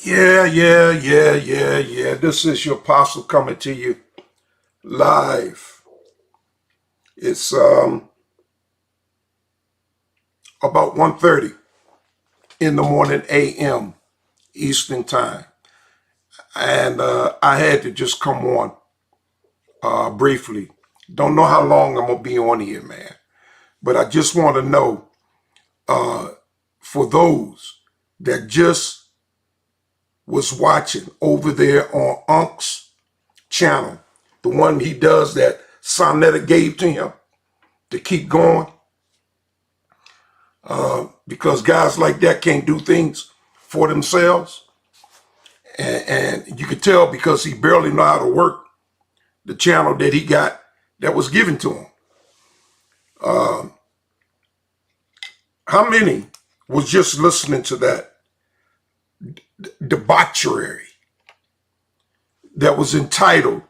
Yeah. This is your apostle coming to you live. It's about 1:30 in the morning a.m. Eastern time. And I had to just come on briefly. Don't know how long I'm going to be on here, man. But I just want to know for those that just was watching over there on Ankh's channel, the one he does that Sonetta gave to him to keep going, because guys like that can't do things for themselves. And you could tell because he barely know how to work the channel that he got that was given to him. How many was just listening to that debauchery that was entitled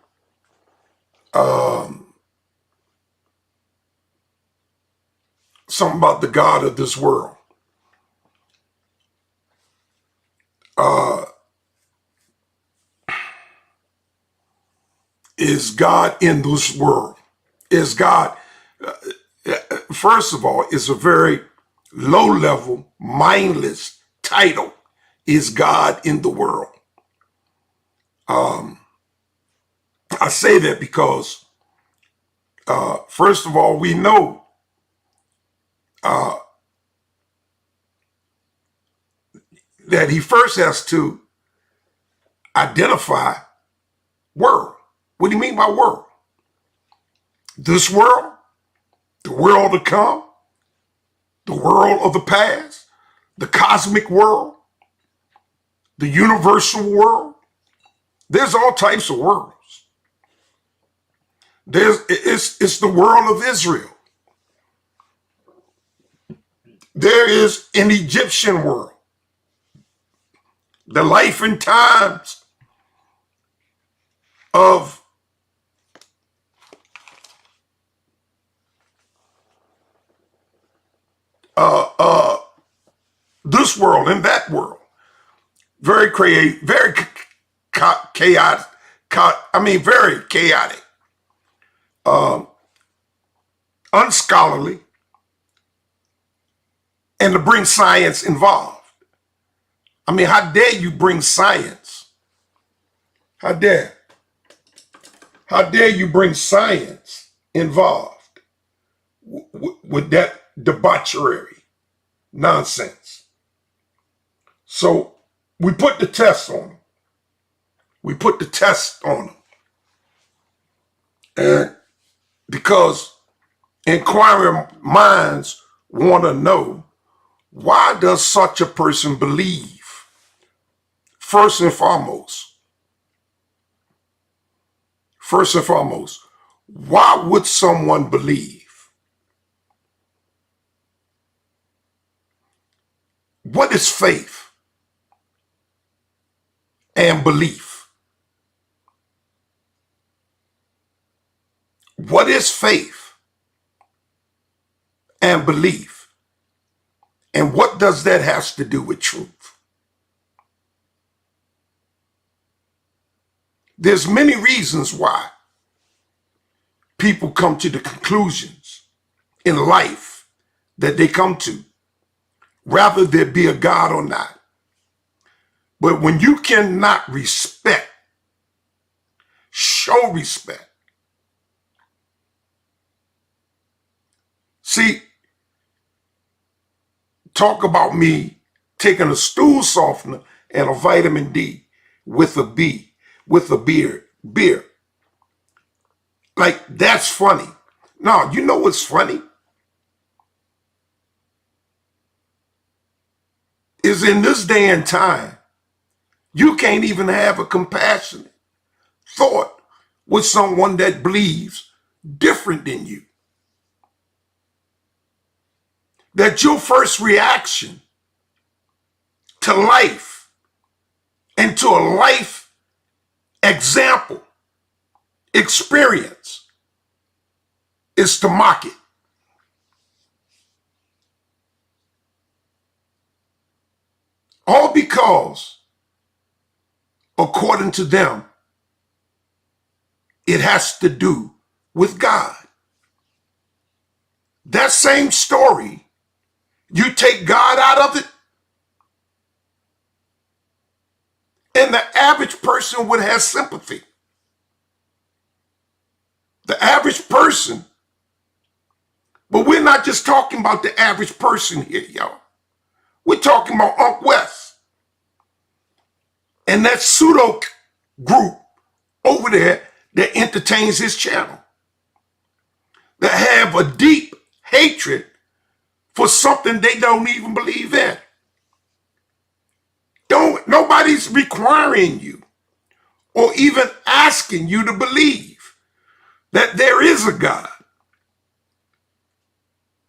something about the God of this world? Is God in this world? Is God, first of all, is a very low-level, mindless title. Is God in the world? I say that because, first of all, we know that he first has to identify world. What do you mean by world? This world, the world to come, the world of the past, the cosmic world, the universal world. There's all types of worlds. It's the world of Israel. There is an Egyptian world. The life and times of this world and that world. Very creative, very chaotic. Very chaotic, unscholarly, and to bring science involved. How dare you bring science? How dare you bring science involved with that debauchery nonsense? So we put the test on them. And because inquiring minds want to know, why does such a person believe? First and foremost, why would someone believe? What is faith and belief? What is faith and belief? And what does that have to do with truth? There's many reasons why people come to the conclusions in life that they come to, whether there be a God or not. But when you cannot show respect. See, talk about me taking a stool softener and a vitamin D with a beer. Like, that's funny. No, you know what's funny? Is in this day and time, you can't even have a compassionate thought with someone that believes different than you. That your first reaction to life and to a life example, experience, is to mock it. All because according to them, it has to do with God. That same story, you take God out of it, and the average person would have sympathy. The average person, but we're not just talking about the average person here, y'all. We're talking about Unc West and that pseudo group over there that entertains his channel, that have a deep hatred for something they don't even believe in. Nobody's requiring you or even asking you to believe that there is a God.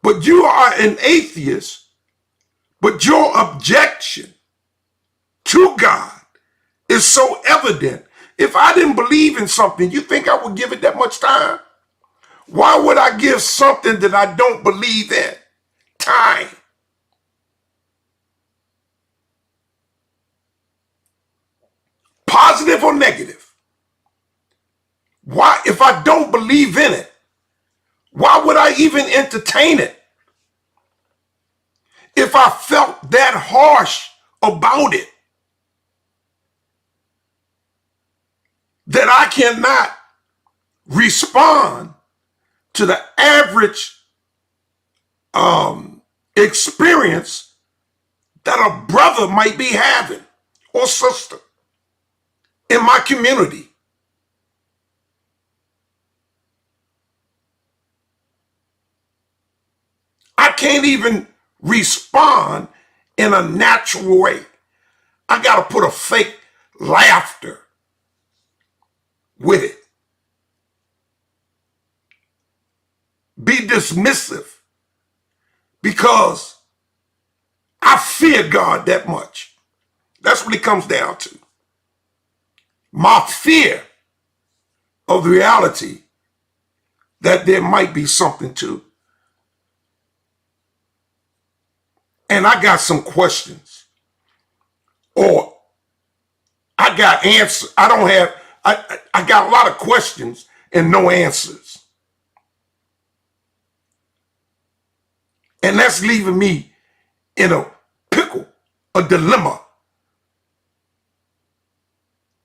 But you are an atheist, but your objection to God is so evident. If I didn't believe in something, you think I would give it that much time? Why would I give something that I don't believe in time? Positive or negative? Why, if I don't believe in it, why would I even entertain it? If I felt that harsh about it, that I cannot respond to the average experience that a brother might be having or sister in my community. I can't even respond in a natural way. I got to put a fake laughter with it. Be dismissive because I fear God that much. That's what it comes down to. My fear of the reality that there might be something to. And I got some questions, or I got answers. I got a lot of questions and no answers. And that's leaving me in a pickle, a dilemma.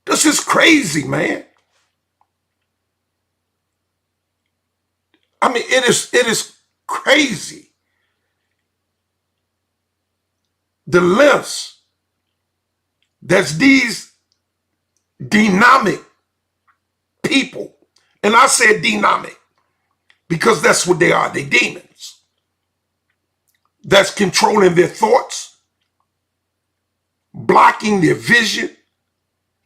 This is crazy, man. I mean, it is crazy. The lengths that these dynamic people, and I said dynamic because that's what they are, they demons, that's controlling their thoughts, blocking their vision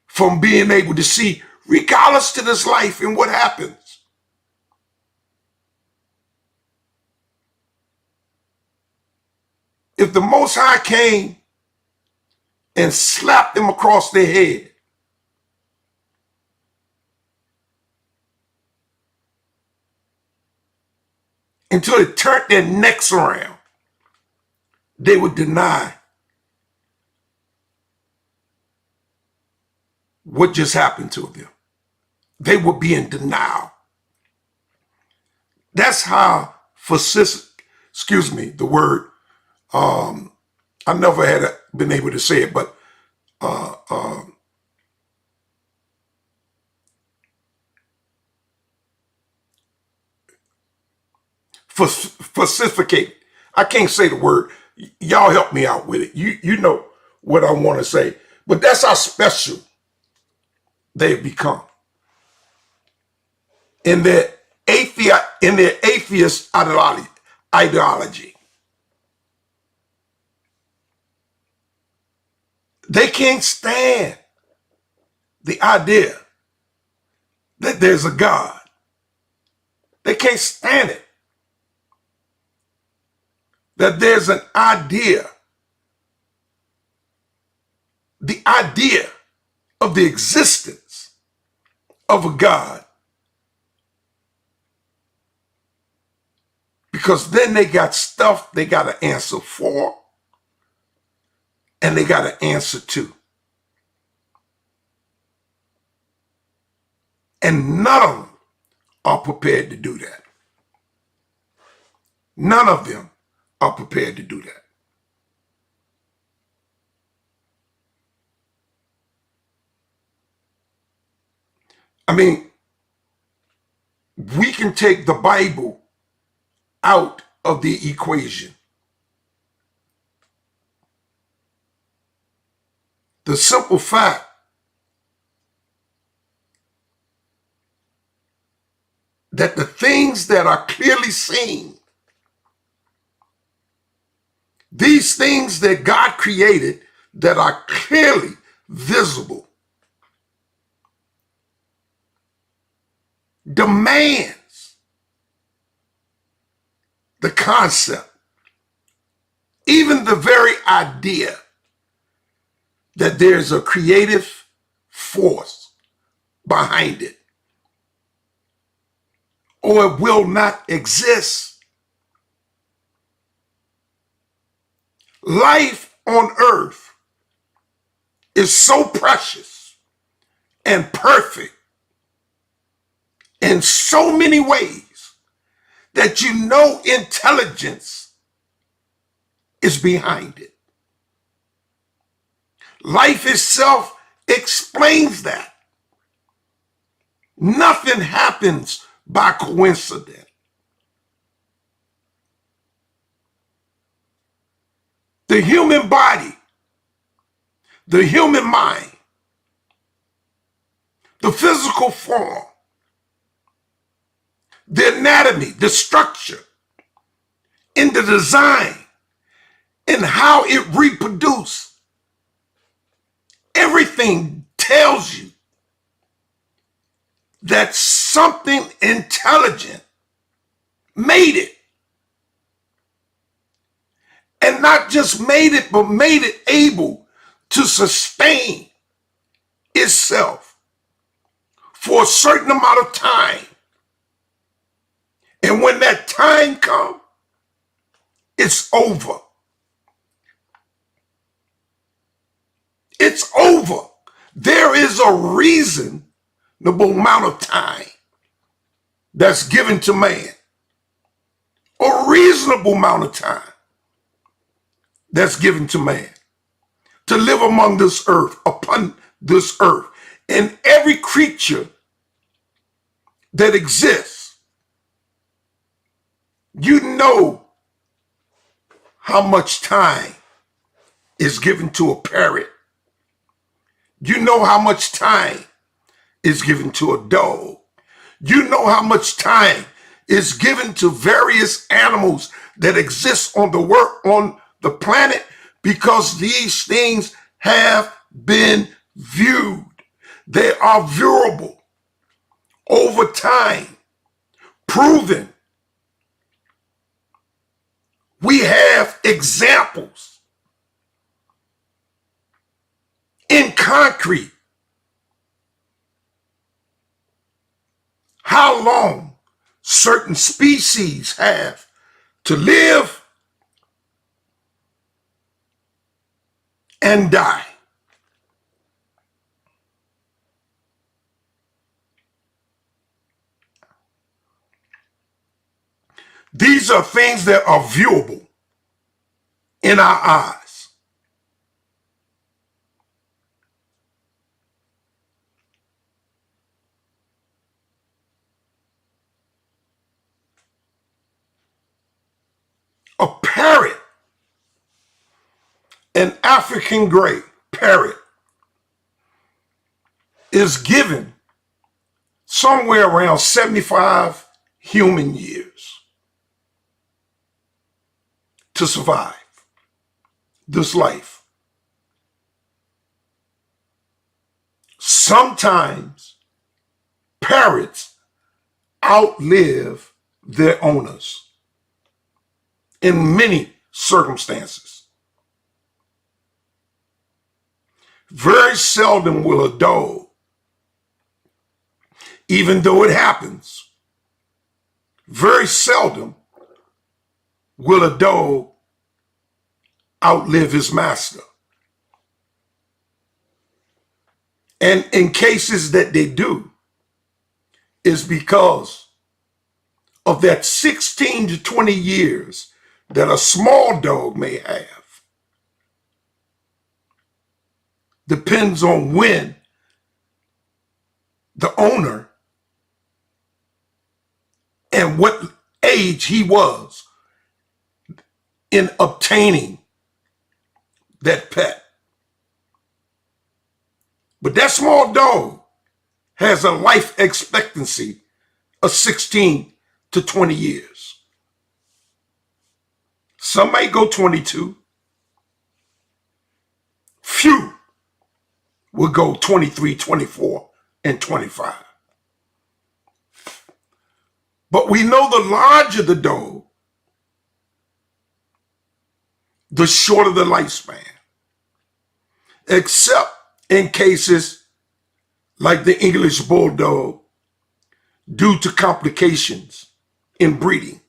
from being able to see, regardless to this life and what happens. If the Most High came and slapped them across their head, until it turned their necks around, they would deny what just happened to them. They would be in denial. That's how the word, I never had been able to say it, but falsificate. I can't say the word. Y'all help me out with it. You know what I want to say. But that's how special they've become. In their atheist ideology. They can't stand the idea that there's a God. They can't stand it. That there's an idea, the idea of the existence of a God. Because then they got stuff they got to answer for, and they got to answer to. And none of them are prepared to do that. None of them are prepared to do that. I mean, we can take the Bible out of the equation. The simple fact that the things that are clearly seen, these things that God created that are clearly visible, demands the concept, even the very idea that there's a creative force behind it, or it will not exist. Life on earth is so precious and perfect in so many ways that you know intelligence is behind it. Life itself explains that. Nothing happens by coincidence. The human body, the human mind, the physical form, the anatomy, the structure, and the design, and how it reproduces, everything tells you that something intelligent made it. And not just made it, but made it able to sustain itself for a certain amount of time. And when that time comes, it's over. It's over. There is a reasonable amount of time that's given to man. A reasonable amount of time that's given to man to live among this earth, upon this earth. And every creature that exists, you know how much time is given to a parrot. You know how much time is given to a dog. You know how much time is given to various animals that exist on the planet, because these things have been viewed. They are viewable over time, proven. We have examples in concrete how long certain species have to live and die. These are things that are viewable in our eyes. A parrot, an African gray parrot, is given somewhere around 75 human years to survive this life. Sometimes parrots outlive their owners in many circumstances. Very seldom will a dog, even though it happens, very seldom will a dog outlive his master. And in cases that they do, is because of that 16 to 20 years that a small dog may have. Depends on when the owner and what age he was in obtaining that pet. But that small dog has a life expectancy of 16 to 20 years. Some may go 22. Few will go 23, 24, and 25. But we know the larger the dog, the shorter the lifespan. Except in cases like the English Bulldog, due to complications in breeding.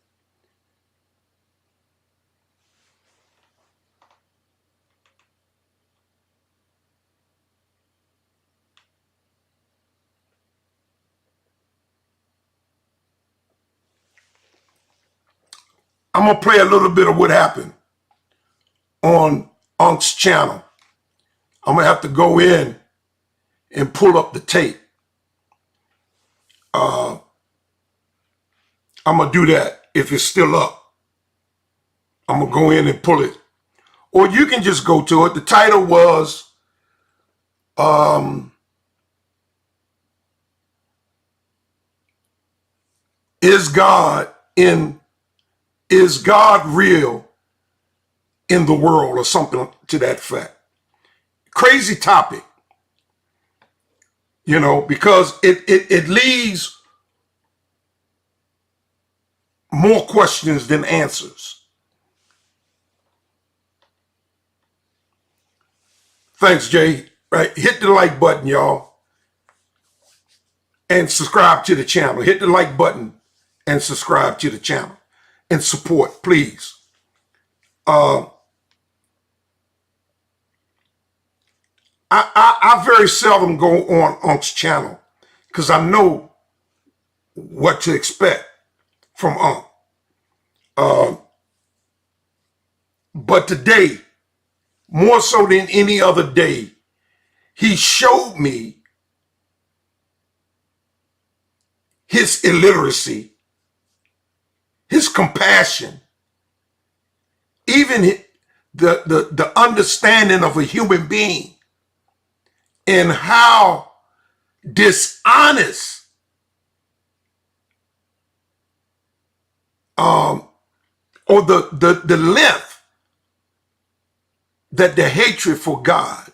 I'm going to play a little bit of what happened on Ankh's channel. I'm going to have to go in and pull up the tape. I'm going to do that if it's still up. I'm going to go in and pull it. Or you can just go to it. The title was, Is God real in the world, or something to that effect. Crazy topic, because it leaves more questions than answers. Thanks, Jay. Right, hit the like button, y'all, and subscribe to the channel. Hit the like button and subscribe to the channel and support, please. I very seldom go on Ankh's channel because I know what to expect from Ankh. But today, more so than any other day, he showed me his illiteracy, his compassion, even the understanding of a human being, and how dishonest or the length that the hatred for God,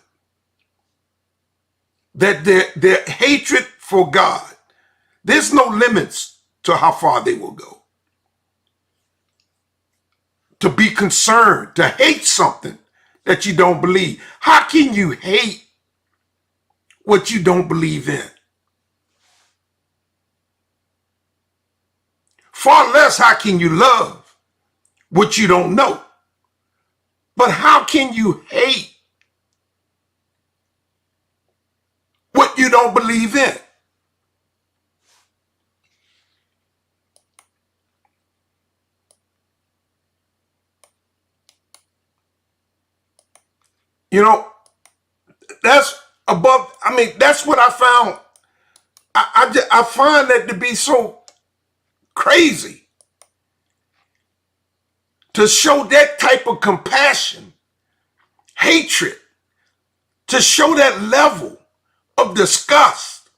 that their hatred for God, there's no limits to how far they will go. To be concerned, to hate something that you don't believe. How can you hate what you don't believe in? Far less, how can you love what you don't know? But how can you hate what you don't believe in? That's above. That's what I found. I find that to be so crazy, to show that type of compassion, hatred, to show that level of disgust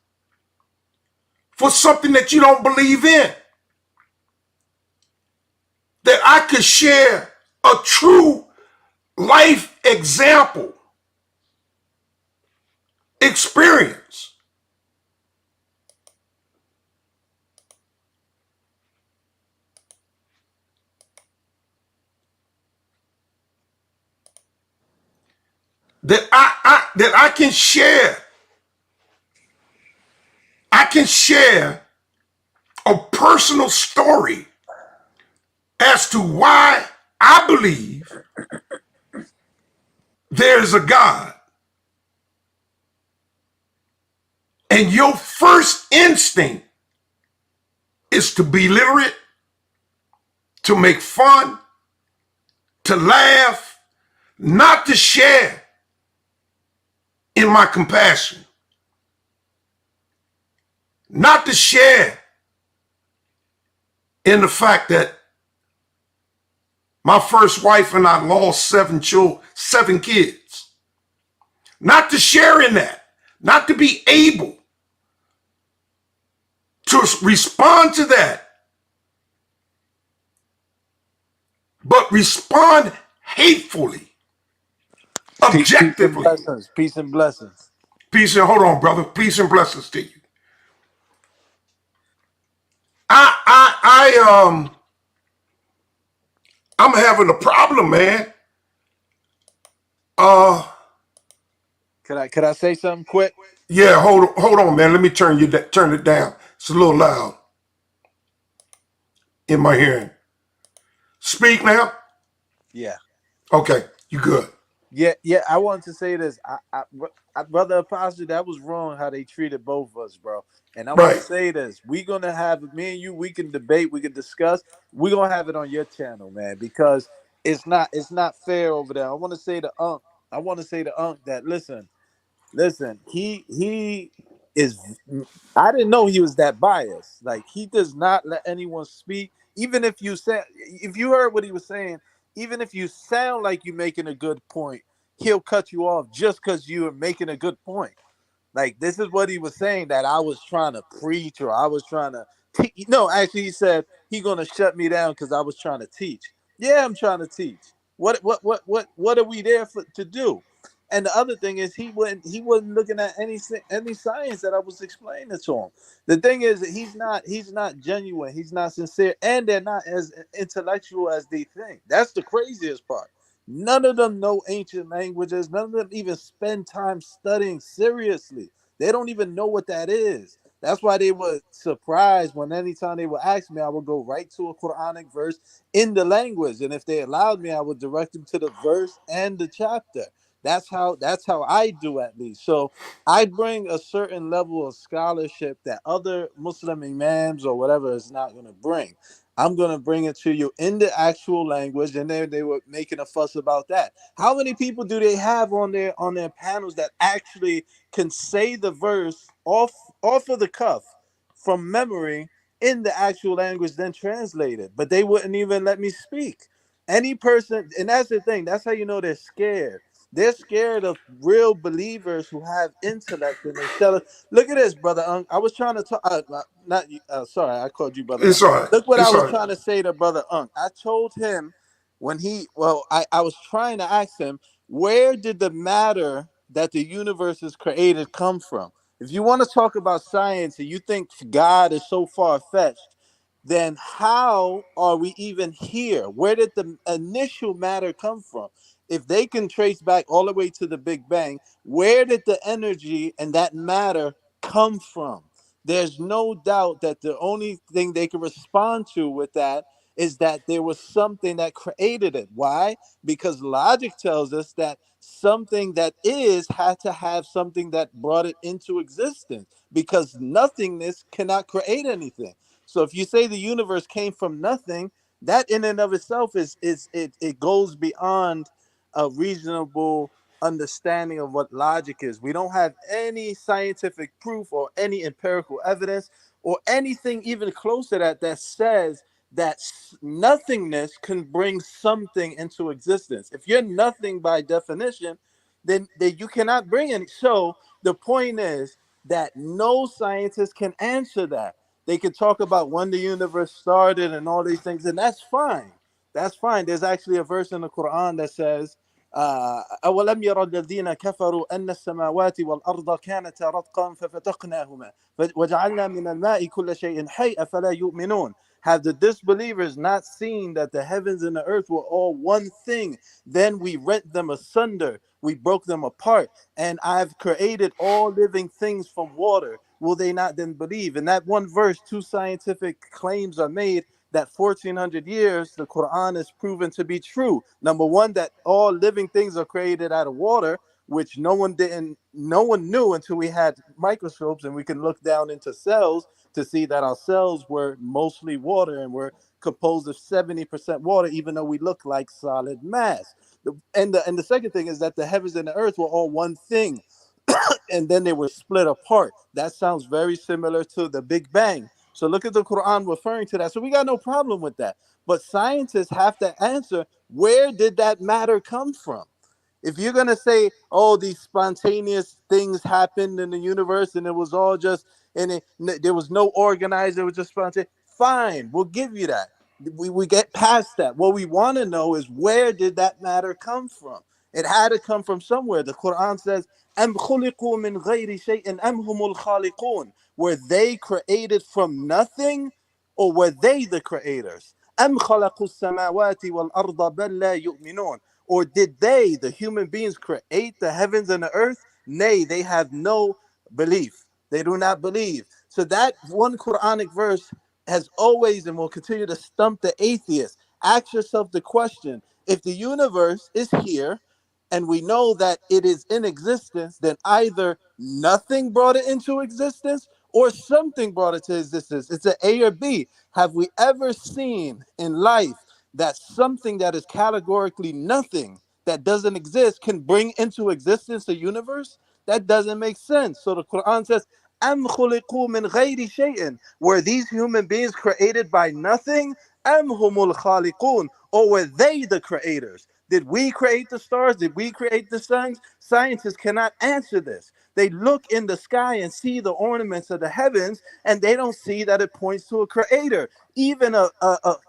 for something that you don't believe in. That I could share a true life example, experience. That I can share. I can share a personal story as to why I believe there is a God. And your first instinct is to be literate, to make fun, to laugh, not to share in my compassion, not to share in the fact that my first wife and I lost 7 kids, not to share in that, not to be able to respond to that, but respond hatefully, Peace and objectively. blessings. Peace and blessings. Peace and hold on, brother. Peace and blessings to you. I'm having a problem, man. Could I say something quick? Yeah, hold on, man. Let me turn it down. It's a little loud in my hearing. Speak now. Yeah. Okay, you good. Yeah. I wanted to say this. Brother Apostle, that was wrong how they treated both of us, bro. And I'm gonna Right. say this: we gonna have me and you. We can debate. We can discuss. We gonna have it on your channel, man, because it's not fair over there. I want to say to Unc. I want to say to Unc that listen. He is. I didn't know he was that biased. Like he does not let anyone speak, even if if you heard what he was saying, even if you sound like you're making a good point, he'll cut you off just because you are making a good point. Like this is what he was saying, that I was trying to preach or I was trying to teach. No, actually, he said he gonna shut me down because I was trying to teach. Yeah, I'm trying to teach. What are we there for to do? And the other thing is he wasn't looking at any science that I was explaining to him. The thing is he's not genuine, he's not sincere, and they're not as intellectual as they think. That's the craziest part. None of them know ancient languages. None of them even spend time studying seriously. They don't even know what that is. That's why they were surprised when anytime they would ask me, I would go right to a Quranic verse in the language. And if they allowed me, I would direct them to the verse and the chapter. That's how I do, at least. So I bring a certain level of scholarship that other Muslim imams or whatever is not going to bring. I'm gonna bring it to you in the actual language, and then they were making a fuss about that. How many people do they have on their panels that actually can say the verse off of the cuff from memory in the actual language, then translate it? But they wouldn't even let me speak. Any person, and that's the thing. That's how you know they're scared. They're scared of real believers who have intellect, and they tell us, "Look at this, brother Unk. I was trying to talk. Not you. Sorry, I called you brother Unk. It's all right. Look what I It's was all right. trying to say to brother Unk. I told him I was trying to ask him, where did the matter that the universe is created come from? If you want to talk about science and you think God is so far fetched, then how are we even here? Where did the initial matter come from? If they can trace back all the way to the Big Bang, where did the energy and that matter come from? There's no doubt that the only thing they can respond to with that is that there was something that created it. Why? Because logic tells us that something that is had to have something that brought it into existence, because nothingness cannot create anything. So if you say the universe came from nothing, that in and of itself it goes beyond a reasonable understanding of what logic is. We don't have any scientific proof or any empirical evidence or anything even close to that says that nothingness can bring something into existence. If you're nothing by definition, then you cannot bring any. So the point is that no scientist can answer that. They can talk about when the universe started and all these things, and that's fine. That's fine. There's actually a verse in the Quran that says, أولم يرى الذين كفروا أن السماوات والأرض كانتا رتقا ففتقناهما وجعلنا من الماء كل شيء حي أفلا يؤمنون. Have the disbelievers not seen that the heavens and the earth were all one thing? Then we rent them asunder, we broke them apart, and I've created all living things from water. Will they not then believe? In that one verse, two scientific claims are made that 1400 years the Quran is proven to be true. Number one, that all living things are created out of water, which no one knew until we had microscopes and we can look down into cells to see that our cells were mostly water and we're composed of 70% water, even though we look like solid mass. And the second thing is that the heavens and the earth were all one thing, and then they were split apart. That sounds very similar to the Big Bang. So look at the Quran referring to that. So we got no problem with that. But scientists have to answer, where did that matter come from? If you're gonna say, "Oh, these spontaneous things happened in the universe, and it was all just, and there was no organizer, it was just spontaneous," fine, we'll give you that. We get past that. What we want to know is, where did that matter come from? It had to come from somewhere. The Quran says, "Am khuliqu min ghayri shay'in am humul khaliqun." Were they created from nothing, or were they the creators? Am khalaqu samawati wal arda bal la yu'minun. Or did they, the human beings, create the heavens and the earth? Nay, they have no belief. They do not believe. So that one Quranic verse has always and will continue to stump the atheist. Ask yourself the question, if the universe is here and we know that it is in existence, then either nothing brought it into existence or something brought it to existence. It's an A or B. Have we ever seen in life that something that is categorically nothing, that doesn't exist, can bring into existence a universe? That doesn't make sense. So the Quran says, Am khuliqu min ghayri shay'in. Were these human beings created by nothing? Am humul khaliqun. Or were they the creators? Did we create the stars? Did we create the suns? Scientists cannot answer this. They look in the sky and see the ornaments of the heavens, and they don't see that it points to a creator. Even a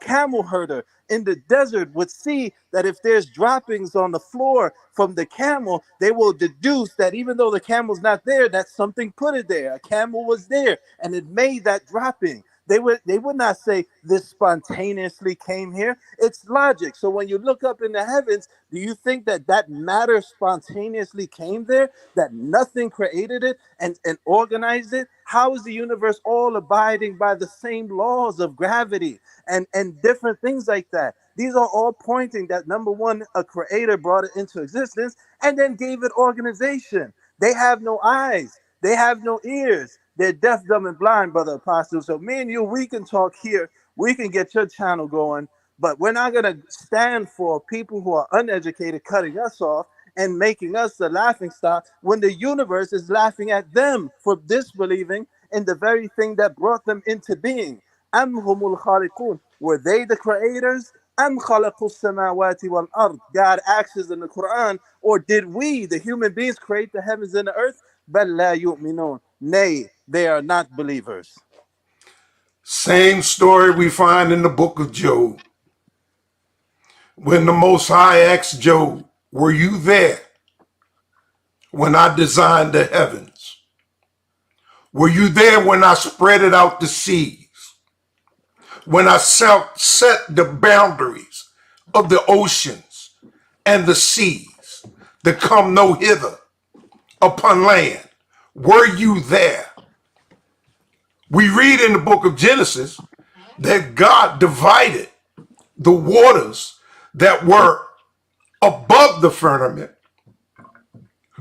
camel herder in the desert would see that if there's droppings on the floor from the camel, they will deduce that even though the camel's not there, that something put it there. A camel was there and it made that dropping. They would not say this spontaneously came here. It's logic. So when you look up in the heavens, do you think that that matter spontaneously came there? That nothing created it and organized it? How is the universe all abiding by the same laws of gravity and different things like that? These are all pointing that, number one, a creator brought it into existence and then gave it organization. They have no eyes. They have no ears. They're deaf, dumb, and blind, brother apostle. So me and you, we can talk here. We can get your channel going, but we're not gonna stand for people who are uneducated cutting us off and making us the laughing stock when the universe is laughing at them for disbelieving in the very thing that brought them into being. Am humul khaliqun. Were they the creators? Am khalaqu samawati wal ard. God asks in the Quran, or did we, the human beings, create the heavens and the earth? Bal la yu'minun. Nay, they are not believers. Same story we find in the book of Job. When the Most High asked Job, were you there when I designed the heavens? Were you there when I spread it out the seas? When I set the boundaries of the oceans and the seas to come no hither upon land? Were you there? We read in the book of Genesis that God divided the waters that were above the firmament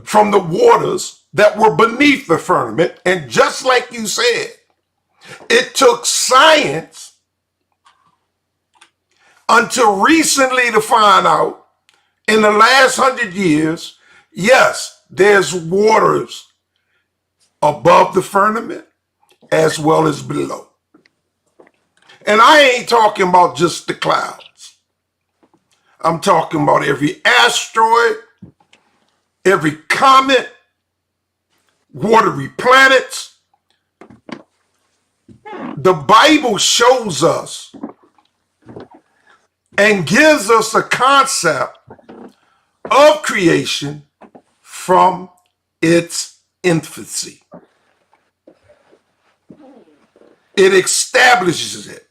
from the waters that were beneath the firmament. And just like you said, it took science until recently to find out in the last 100 years, yes, there's waters above the firmament as well as below. And I ain't talking about just the clouds. I'm talking about every asteroid, every comet, watery planets. The Bible shows us and gives us a concept of creation from its infancy. It establishes it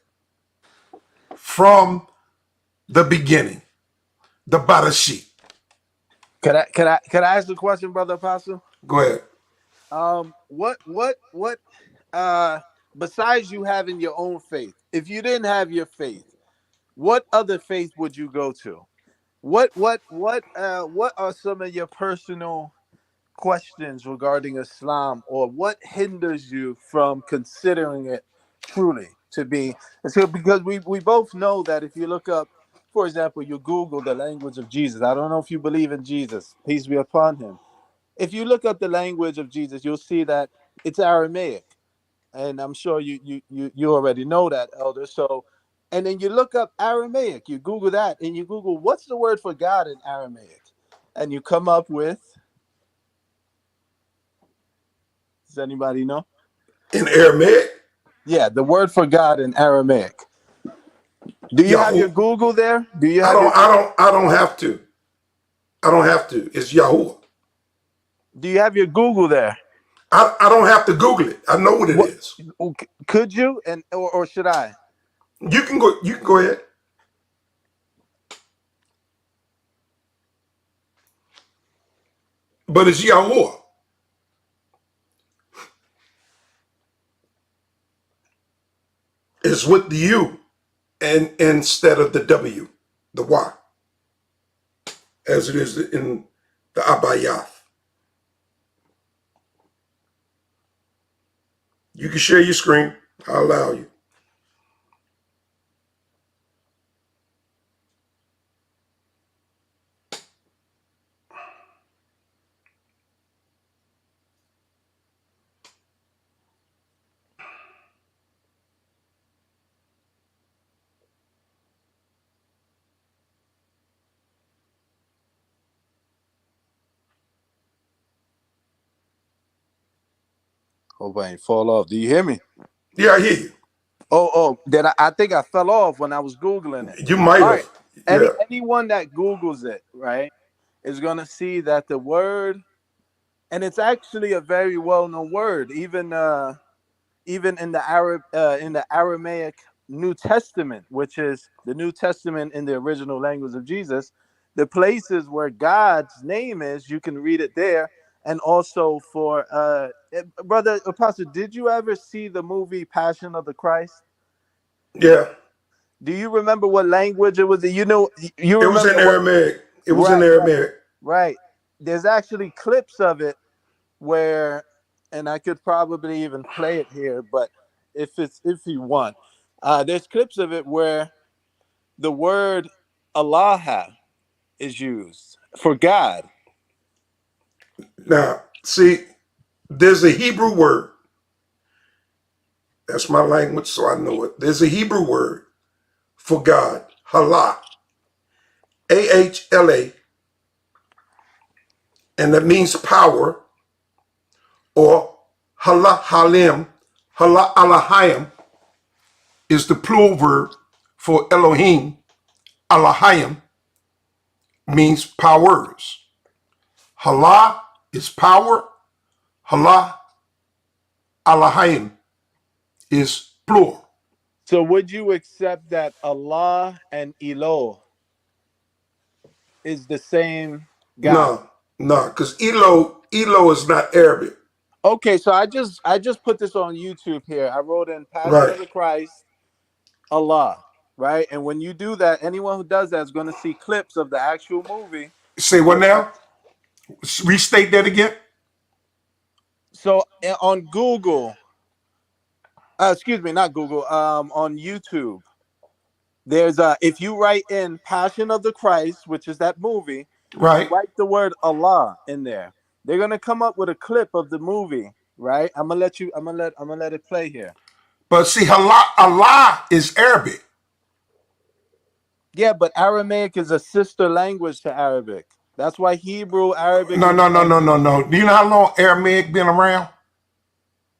from the beginning, the Barashit. Could I ask a question, brother apostle? Go ahead. What uh besides you having your own faith, if you didn't have your faith, what other faith would you go to? What are some of your personal questions regarding Islam, or what hinders you from considering it truly to be? And so, because we both know that if you look up, for example, you Google the language of Jesus. I don't know if you believe in Jesus, peace be upon him. If you look up the language of Jesus, you'll see that it's Aramaic, and I'm sure you already know that, Elder. So, and then you look up Aramaic, you Google that, and you Google what's the word for God in Aramaic, and you come up with. Does anybody know? In Aramaic, Yeah, the word for God in Aramaic. Do you have your Yahoo. Google there? Do you have your I don't have to. I don't have to. It's Yahoo. Do you have your Google there? I don't have to Google it. I know what it What is. could you, and or should I? You can go. You can go ahead. But it's Yahoo. It's with the U and instead of the W, the Y, as it is in the Abayath. You can share your screen. I'll allow you. Hope I ain't fall off. Do you hear me? Yeah, I hear you. Oh, then I think I fell off when I was Googling it. You might All have. right. Yeah. Anyone that Googles it, right, is gonna see that the word, and it's actually a very well known word, even in the Aramaic New Testament, which is the New Testament in the original language of Jesus, the places where God's name is, you can read it there. And also for brother Apostle, did you ever see the movie Passion of the Christ? Yeah. Do you remember what language it was? You It was in remember what? Aramaic. It was in Right, right, Aramaic. right. There's actually clips of it where, and I could probably even play it here, but if you want, there's clips of it where the word Allah is used for God. Now, see, there's a Hebrew word. That's my language, so I know it. There's a Hebrew word for God, Halah, Ahla, and that means power, or Halah Halim, Halah Alahayim is the plural verb for Elohim. Alahayim means powers. Halah is power. Halah Alahayim is plural. So would you accept that Allah and Elo is the same God? No, no, because Elo is not Arabic. Okay, so I just put this on YouTube here. I wrote in Passion Right. of the Christ, Allah, right? And when you do that, anyone who does that is going to see clips of the actual movie. Say what now? Restate that again. So on Google, excuse me, not Google, on YouTube, there's if you write in Passion of the Christ, which is that movie, and Right. write the word Allah in there, they're gonna come up with a clip of the movie, right? I'm gonna let it play here. But see, Allah is Arabic. Yeah, but Aramaic is a sister language to Arabic. That's why Hebrew, Arabic, No, and no, no, no, no, no. Do you know how long Aramaic been around?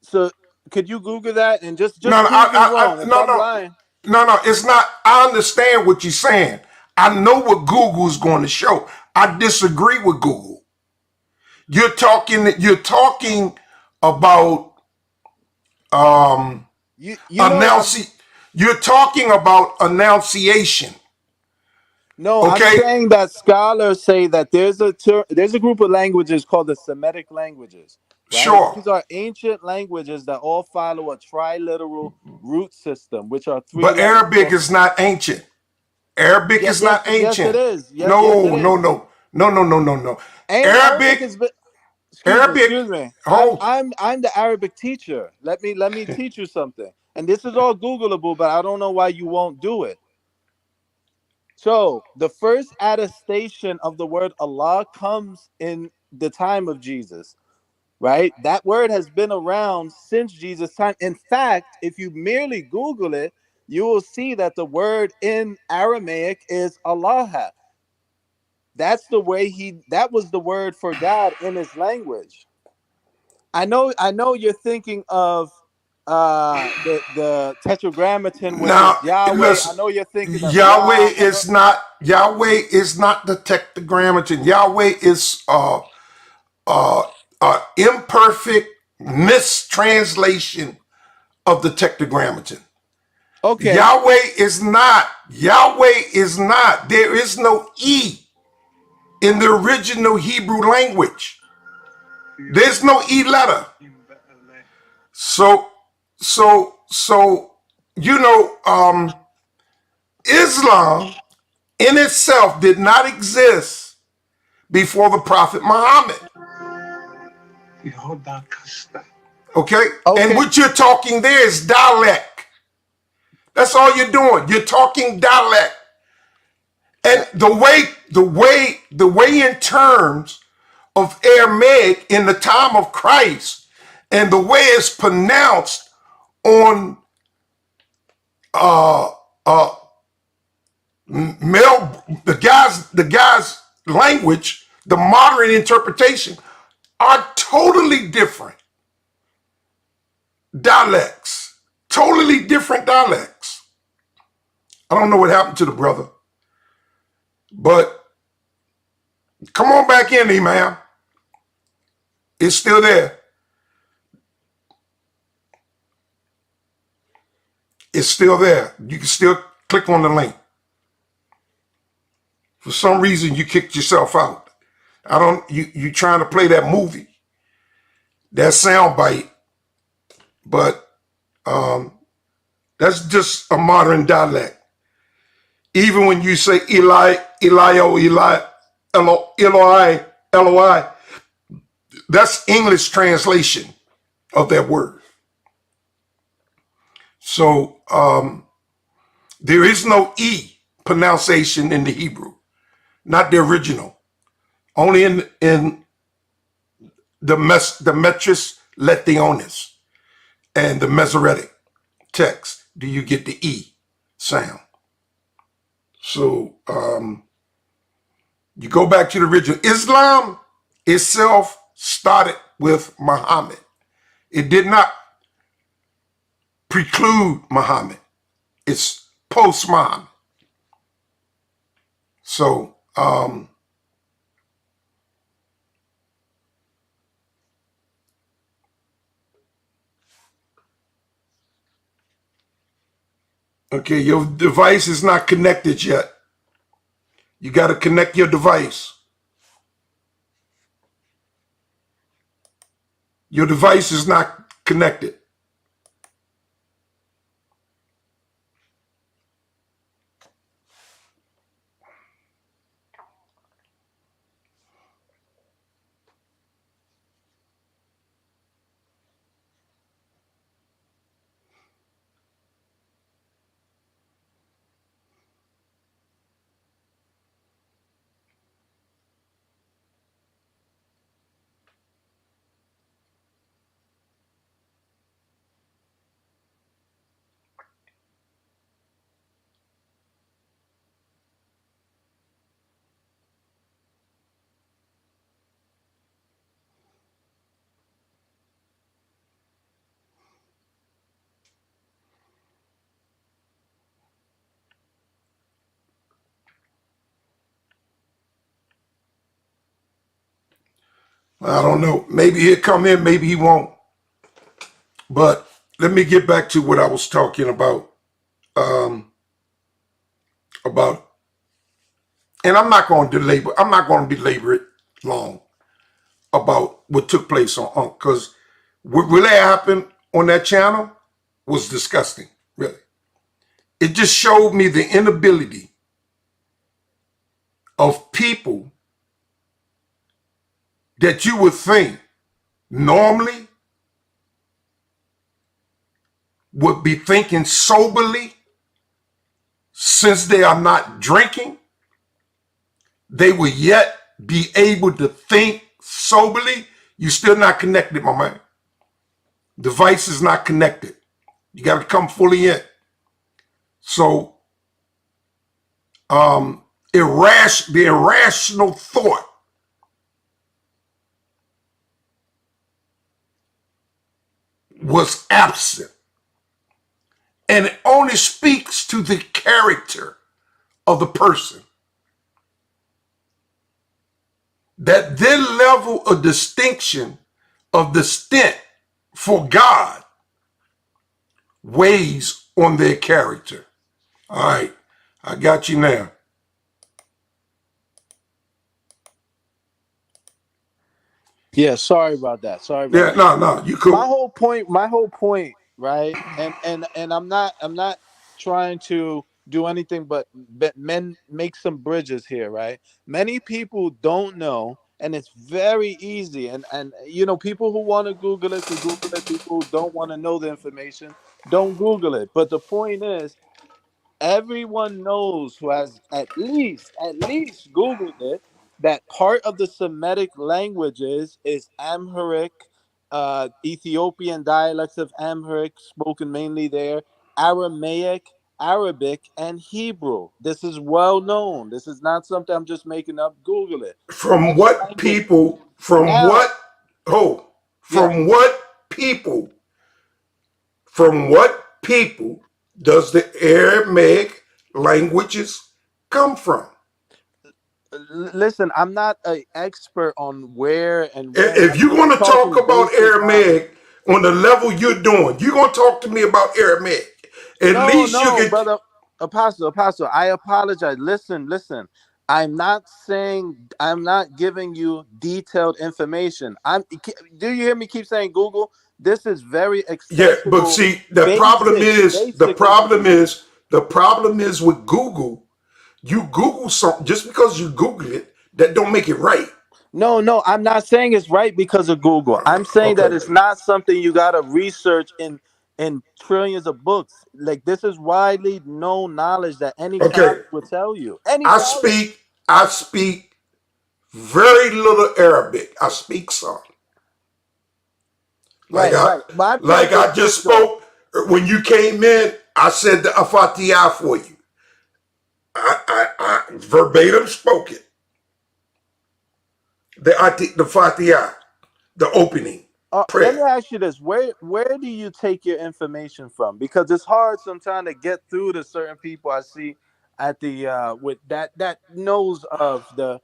so could you Google that and No, just no, prove me wrong if no, I'm no, lying? no, no. It's not. I understand what you're saying. I know what Google is going to show. I disagree with Google. You're talking. You're talking about You know I'm announcing. You're talking about annunciation. No, I'm Okay, saying that scholars say that there's a group of languages called the Semitic languages, right? sure, These are ancient languages that all follow a triliteral root system, which are three but letters. Arabic is not ancient. Arabic Yeah, is not yes, it ancient. is. Yes, it No, no, is. no, no, no, no, no, no, no. And Arabic Arabic. is Arabic. Excuse me. Oh, I'm the Arabic teacher. Let me teach you something. And this is all Googleable, but I don't know why you won't do it. So the first attestation of the word Allah comes in the time of Jesus, right? That word has been around since Jesus' time. In fact, if you merely Google it, you will see that the word in Aramaic is Allah. That was the word for God in his language. I know you're thinking of the tetragrammaton, which is now Yahweh. I listen. know you're thinking of Yahweh Yah. is not the tetragrammaton. Yahweh is imperfect mistranslation of the tetragrammaton. Okay. Yahweh is not. There is no E in the original Hebrew language. There's no E letter. So, so, Islam in itself did not exist before the Prophet Muhammad. Okay? And Okay. what you're talking there is dialect. That's all you're doing. You're talking dialect. And the way in terms of Aramaic in the time of Christ and the way it's pronounced on uh uh the guy's language, the modern interpretation are totally different dialects. Totally different dialects. I don't know what happened to the brother, but come on back in, Imam. It's still there. It's still there. You can still click on the link. For some reason, you kicked yourself out. You trying to play that movie, that sound bite, but that's just a modern dialect. Even when you say Eli, Elio, Eli, Eloi, Eloi, that's English translation of that word. So there is no E pronunciation in the Hebrew, not the original. Only in the Metris Letionis and the Masoretic text do you get the E sound. So you go back to the original. Islam itself started with Muhammad. It did not preclude Muhammad. It's post Muhammad. So okay, your device is not connected yet. You got to connect your device. Your device is not connected. I don't know. Maybe he'll come in, maybe he won't. But let me get back to what I was talking about. About, and I'm not going to belabor it long about what took place on Ankh, because what really happened on that channel was disgusting, really. It just showed me the inability of people that you would think normally would be thinking soberly, since they are not drinking, they will yet be able to think soberly. You're still not connected, my man. Device is not connected. You got to come fully in. So, the irrational thought was absent. And it only speaks to the character of the person. That their level of distinction, of distinct for God, weighs on their character. All right, I got you now. Yeah, sorry about that. Sorry about Yeah, that. no, you My cool. whole point, right? And I'm not trying to do anything but men make some bridges here, right? Many people don't know, and it's very easy. And people who want to Google it could Google it. People who don't want to know the information don't Google it. But the point is, everyone knows who has at least googled it, that part of the Semitic languages is Amharic, Ethiopian dialects of Amharic spoken mainly there, Aramaic, Arabic, and Hebrew. This is well known. This is not something I'm just making up. Google it. From Many what languages. people, from Now, what, oh, yeah. from what people, from what people does the Aramaic languages come from? Listen, I'm not an expert on where and when. If I'm you just want to talk talking about basic knowledge. Aramaic on the level you're doing, you're going to talk to me about Aramaic. At No, least you no, can, brother, apostle. I apologize. Listen. I'm not saying, I'm not giving you detailed information. Do you hear me keep saying Google? This is very yeah, but accessible, see, the problem basic, is, the basic problem information. is, the problem is with Google, you Google something, just because you Google it, that don't make it right. No, I'm not saying it's right because of Google. I'm saying that Okay. it's not something you gotta research in trillions of books. Like, this is widely known knowledge that any Okay. college would tell you. Any I college. speak, I speak very little Arabic. I speak some. Like Right, I right. My like point is I this just though. spoke when you came in, I said the Afatiyah for you. I verbatim spoke it. The Fatiha, the opening Let me prayer. ask you this: where do you take your information from? Because it's hard sometimes to get through to certain people I see at the with that knows of the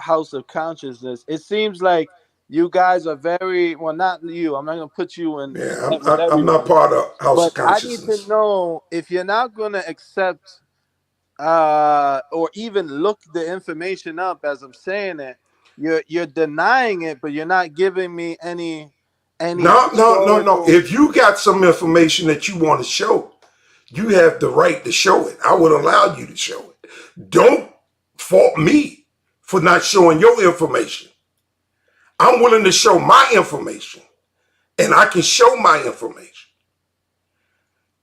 House of Consciousness. It seems like you guys are very well. Not you. I'm not gonna put you in Yeah, with I'm not everybody, part of House but of I need to Consciousness. know if you're not gonna accept or even look the information up as I'm saying it. You're denying it, but you're not giving me any No. historical. If you got some information that you want to show, you have the right to show it. I would allow you to show it. Don't fault me for not showing your information. I'm willing to show my information, and I can show my information.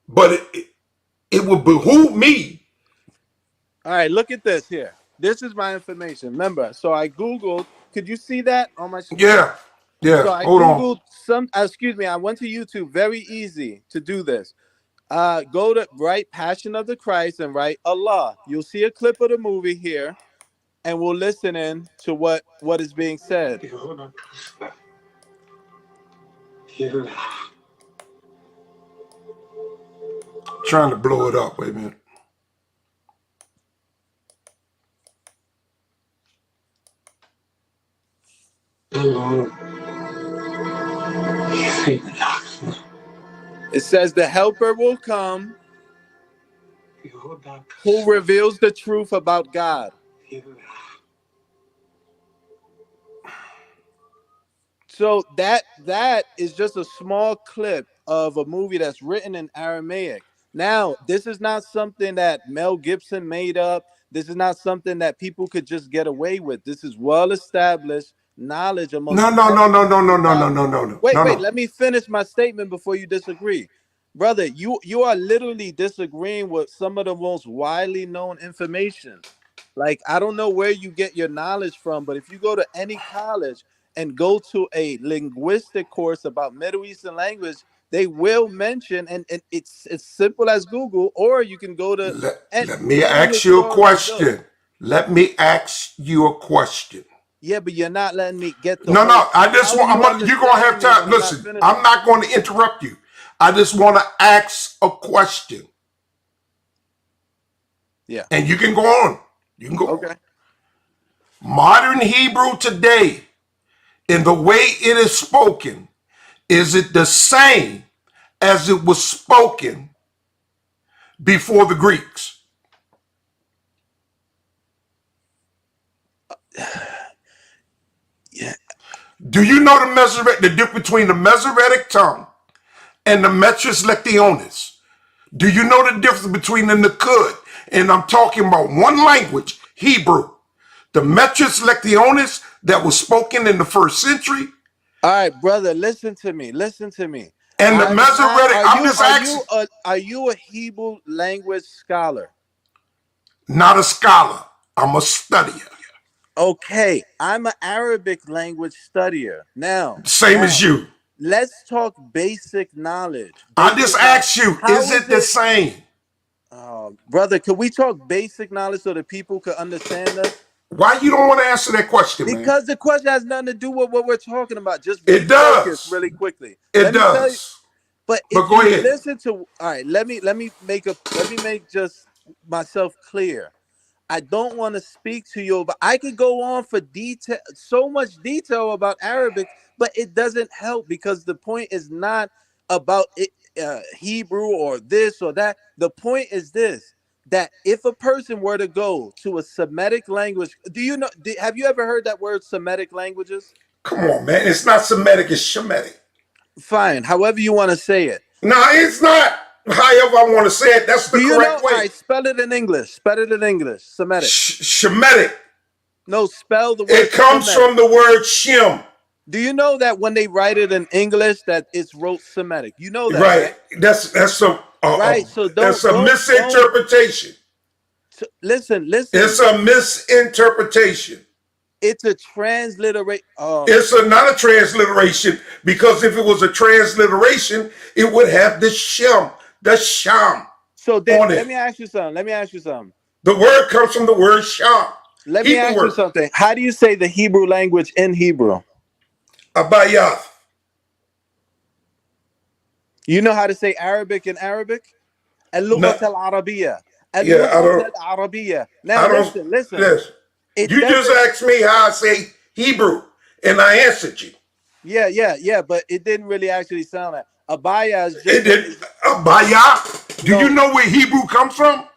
But it would behoove me. All right, look at this here. This is my information. Remember, so I googled. Could you see that on my screen? Yeah, yeah. So I Hold on. googled some. Excuse me. I went to YouTube. Very easy to do this. Go to write Passion of the Christ and write Allah. You'll see a clip of the movie here, and we'll listen in to what is being said. Trying to blow it up. Wait a minute. It says the helper will come who reveals the truth about God. So that is just a small clip of a movie that's written in Aramaic. Now, this is not something that Mel Gibson made up. This is not something that people could just get away with. This is well established knowledge No, amongst no, no, no, no, no, no, no, scholars. no, no, no, Wait, no, wait, no. let me finish my statement before you disagree. Brother, you are literally disagreeing with some of the most widely known information. Like, I don't know where you get your knowledge from, but if you go to any college and go to a linguistic course about Middle Eastern language, they will mention, and it's as simple as Google, or you can go to Let me any ask you a historical joke. question. Let me ask you a question. Yeah, but you're not letting me get the No, whole. no. I just How are want. you You're gonna have understanding me time. when I'm not Listen, I'm finishing? not going to interrupt you. I just want to ask a question, Yeah. and you can go on. You can go on. Okay. Modern Hebrew today, in the way it is spoken, is it the same as it was spoken before the Greeks? Yeah. Do you know the difference between the Masoretic tongue and the Metrius Lectionis? Do you know the difference between the Nakud? And I'm talking about one language, Hebrew. The Metrius Lectionis that was spoken in the first century, All right, brother. Listen to me. Listen to me. and the I'm not. Masoretic. I'm just asking, Are you a Hebrew language scholar? not a scholar. I'm a studier. Okay, I'm an Arabic language studier. Same as you. Let's talk basic knowledge. I just Basic knowledge. asked you, How is is it the it, same? brother? Could we talk basic knowledge so that people could understand us? Why you don't want to answer that question, man? Because the question has nothing to do with what we're talking about. Just be It focused does. really quickly. It Let me tell you. does. But But if go you ahead. listen to, all right, let me make just myself clear. I don't want to speak to you, but I could go on for detail, so much detail about Arabic, but it doesn't help because the point is not about it, Hebrew or this or that. The point is this: that if a person were to go to a Semitic language, do you know? Have you ever heard that word, Semitic languages? Come on, man. It's not Semitic, it's Shemitic. Fine, however you want to say it. No, it's not. However I want to say it, that's the Do you know? correct All way. right, spell it in English. Spell it in English. Semitic. Shemitic. No, spell the word It comes Semitic. from the word Shem. Do you know that when they write it in English, that it's wrote Semitic? You know that, Right. right? That's Right. So that's don't a don't. misinterpretation. Listen, It's listen. a misinterpretation. It's a transliterate. It's not a transliteration because if it was a transliteration, it would have the Shem, the Sham So then, on let it. me ask you something. Let me ask you something. The word comes from the word Sham, Let me Hebrew ask you word, something. How do you say the Hebrew language in Hebrew? Abayath. You know how to say Arabic in Arabic? No, اللغة العربية. yeah, اللغة العربية. Now I don't, listen. listen. It You just doesn't. asked me how I say Hebrew, and I answered you. Yeah. But it didn't really actually sound like abaya is It just a, did, is Abaya. Do you no know where Hebrew comes from?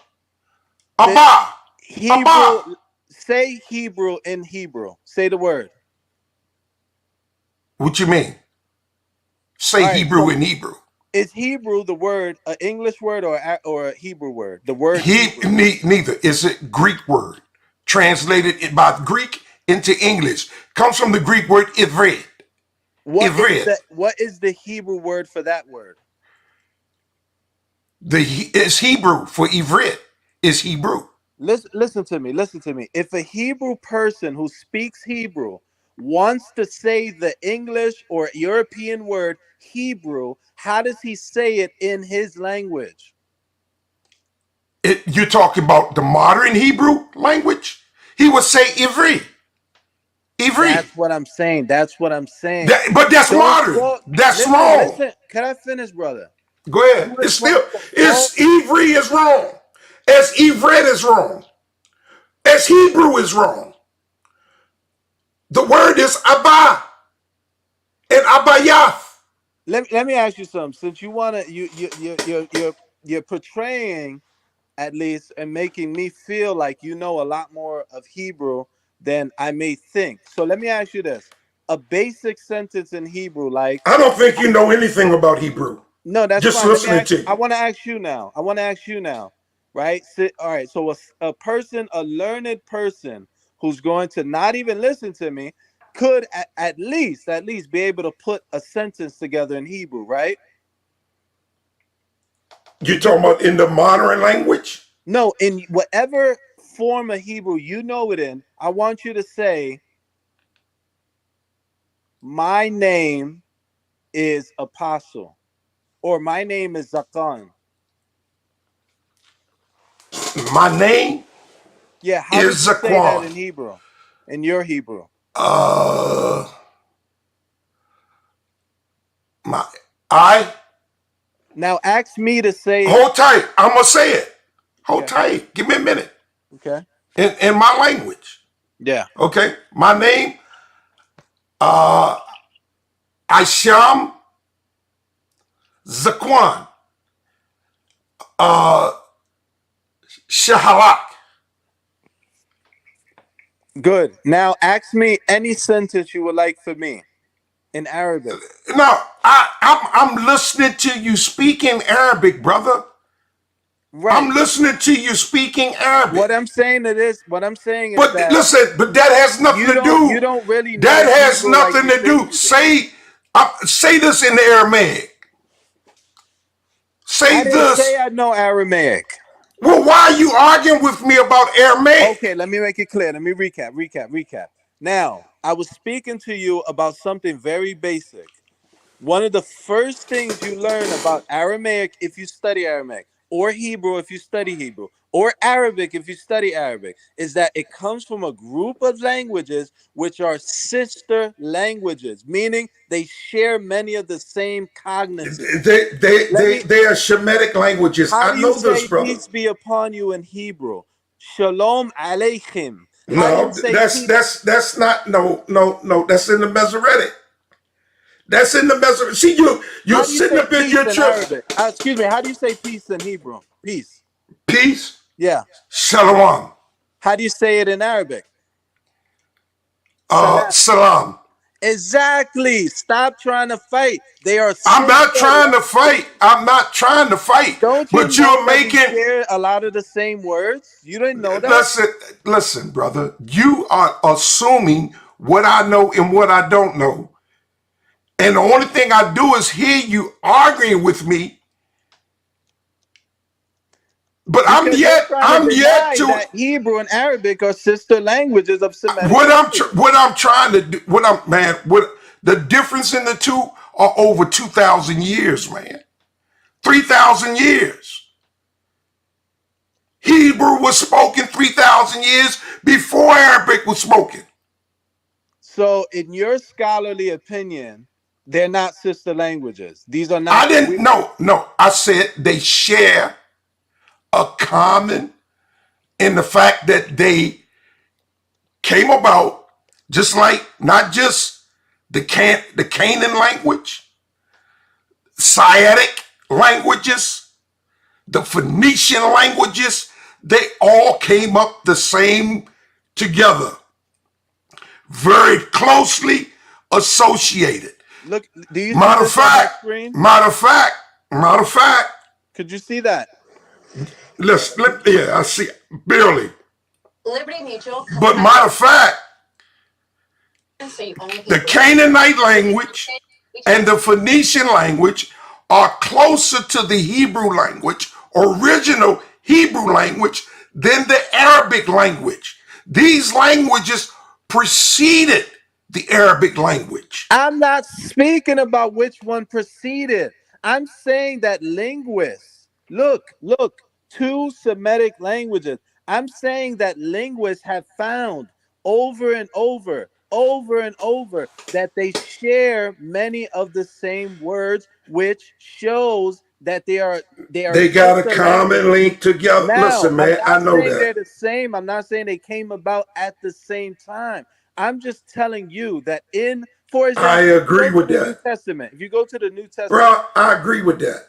the Abba. Hebrew. Abba. Say Hebrew in Hebrew. Say the word. What you mean? Say All right. Hebrew So in Hebrew. is Hebrew the word an English word or a Hebrew word? The word He Hebrew. neither is a Greek word translated by Greek into English. Comes from the Greek word ivrit. Ivrit. What is the Hebrew word for that word? It's Hebrew for ivrit. Is Hebrew. Listen to me. Listen to me. If a Hebrew person who speaks Hebrew wants to say the English or European word Hebrew, how does he say it in his language? You're talking about the modern Hebrew language. He would say ivrit. Ivrit. That's what I'm saying. That's what I'm saying. But that's Don't modern. fault. That's Listen, wrong. listen. Can I finish, brother? Go ahead. You are It's trying still to fault. it's ivrit is wrong. As ivrit is wrong. As Hebrew is wrong. The word is Abba and Abayath. Let me ask you something. Since you wanna you're portraying at least and making me feel like you know a lot more of Hebrew than I may think. So let me ask you this: a basic sentence in Hebrew, like I don't think I, you know anything about Hebrew. no, that's Just fine. Let me listening ask. to I you. want to ask you now. I want to ask you now, right? All right. So a person, a learned person, who's going to not even listen to me. could at least be able to put a sentence together in Hebrew, right? You talking about in the modern language? No, in whatever form of Hebrew you know it in, I want you to say, my name is Apostle, or my name is Zakan. My name Yeah, how would is you say that Zaquan. in Hebrew? In your Hebrew? Uh, my I Now ask me to say it. hold tight. I'm gonna say it. Hold Okay. tight. Give me a minute. Okay. In my language. Yeah. Okay. My name, Isham Zaquan. Uh, Shahalak. Good. Now ask me any sentence you would like for me in Arabic. Now, I'm listening to you speaking Arabic, brother. I'm Right. listening to you speaking Arabic. What I'm saying is But that listen, but that has nothing to you do. don't really That know has Hebrew like nothing you to think do. you do. Say this in the Aramaic. I Say didn't say this. I know Aramaic. Well, why are you arguing with me about Aramaic? Okay, let me make it clear. Let me recap. Now, I was speaking to you about something very basic. One of the first things you learn about Aramaic if you study Aramaic, or Hebrew if you study Hebrew, or Arabic if you study Arabic, is that it comes from a group of languages which are sister languages, meaning they share many of the same cognizance. Let me, They are Shemitic languages. how do I you know this, say brother. peace be upon you in Hebrew? Shalom aleichem. How do you No, say peace? that's not no. That's in the Masoretic. That's in the Masoretic. See, you're How do you sitting say up in peace your in church. Arabic? Excuse me. How do you say peace in Hebrew? Peace. Peace, Yeah. shalom, How do you say it in Arabic? Salam. salam. Exactly. Stop trying to fight. They are I'm sister not trying to fight. languages. I'm not trying to fight. Don't you But know you're that we making share a lot of the same words? You didn't know that? listen, listen, brother. You are assuming what I know and what I don't know. And the only thing I do is hear you arguing with me. But Because you're trying to I'm yet deny to that Hebrew and Arabic are sister languages of Semitic languages. what I'm trying to do. What the difference in the two are over 2,000 years, man. 3,000 years. Hebrew was spoken 3,000 years before Arabic was spoken. So, in your scholarly opinion, they're not sister languages. These are I not. didn't no. I said they share a common in the fact that they came about just like not just the Canaan language, Saitic languages, the Phoenician languages, they all came up the same together, very closely associated. Look, do you see Matter of this on my fact, screen? matter of fact, matter of fact, Could you see that? yeah, I see barely. But matter of fact, the Canaanite language and the Phoenician language are closer to the Hebrew language, original Hebrew language, than the Arabic language. These languages preceded the Arabic language. I'm not speaking about which one preceded. I'm saying that linguists, look, two Semitic languages. I'm saying that linguists have found over and over that they share many of the same words, which shows that they are They got a sister common languages. link together. Now, Listen, I'm man, I not know saying that. they're the same. I'm not saying they came about at the same time. I'm just telling you that for I example, if you agree go to with the New that. Testament, if you go to the New Testament, Bro, I agree with that.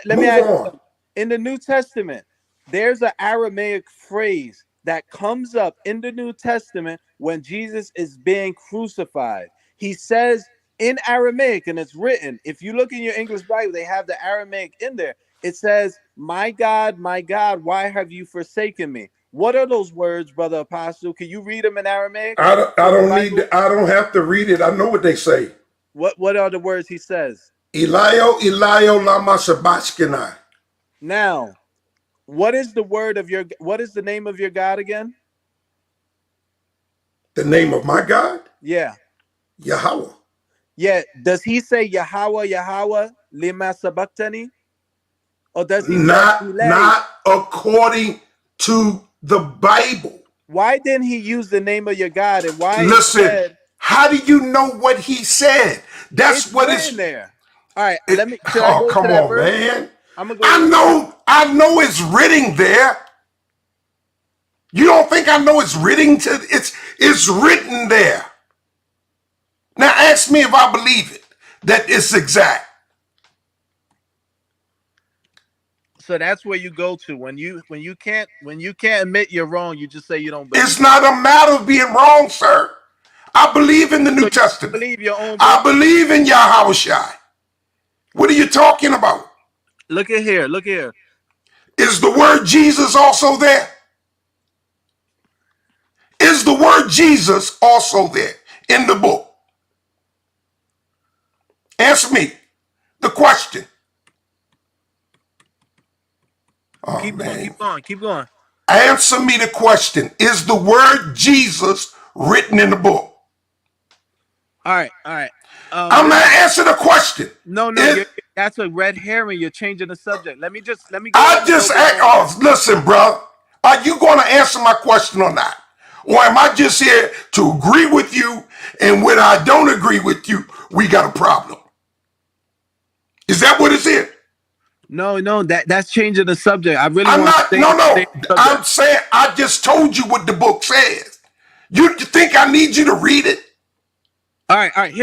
let me Move ask you on. something. In the New Testament, there's an Aramaic phrase that comes up in the New Testament when Jesus is being crucified. He says in Aramaic, and it's written, if you look in your English Bible, they have the Aramaic in there. It says, my God, why have you forsaken me? What are those words, brother Apostle? Can you read them in Aramaic I from the don't need Bible? to, I don't have to read it. I know what they say. What are the words he says? Elio lama sabachthani. Now, what is the name of your God again? The name of my God, Yeah. Yahweh. Yeah. Does he say Yahweh, Yahweh, lima sabachthani? Or does he say Ilay? Not according to the Bible. Why didn't he use the name of your God? And why Listen, instead how do you know what he said? it's That's what written it's. there? All right, It, should I oh, go to come that on, verse? man. I'm gonna go to that verse. I know it's written there. You don't think I know it's written to it's written there. Now ask me if I believe it, that it's exact. So that's where you go to when you can't admit you're wrong. You just say you don't It's believe it. not a matter of being wrong, sir. I believe in the So New you Testament. believe your own I book. believe in Yahweh Shai. What are you talking about? Look at here. Look here. Is the word Jesus also there? Is the word Jesus also there in the book? Answer me the question. Oh, Keep going. man. Keep going. Keep going. Answer me the question. Is the word Jesus written in the book? All right. All right. I'm not Listen. answering the question. No. It, That's a red herring. You're changing the subject. Let me go I in a little just bit act, more. oh, listen, bro. Are you going to answer my question or not? Or am I just here to agree with you? And when I don't agree with you, we got a problem. Is that what it's in? No. That's changing the subject. I really I'm want to not, stay in the same I'm subject. saying I just told you what the book says. You think I need you to read it? All right. All right.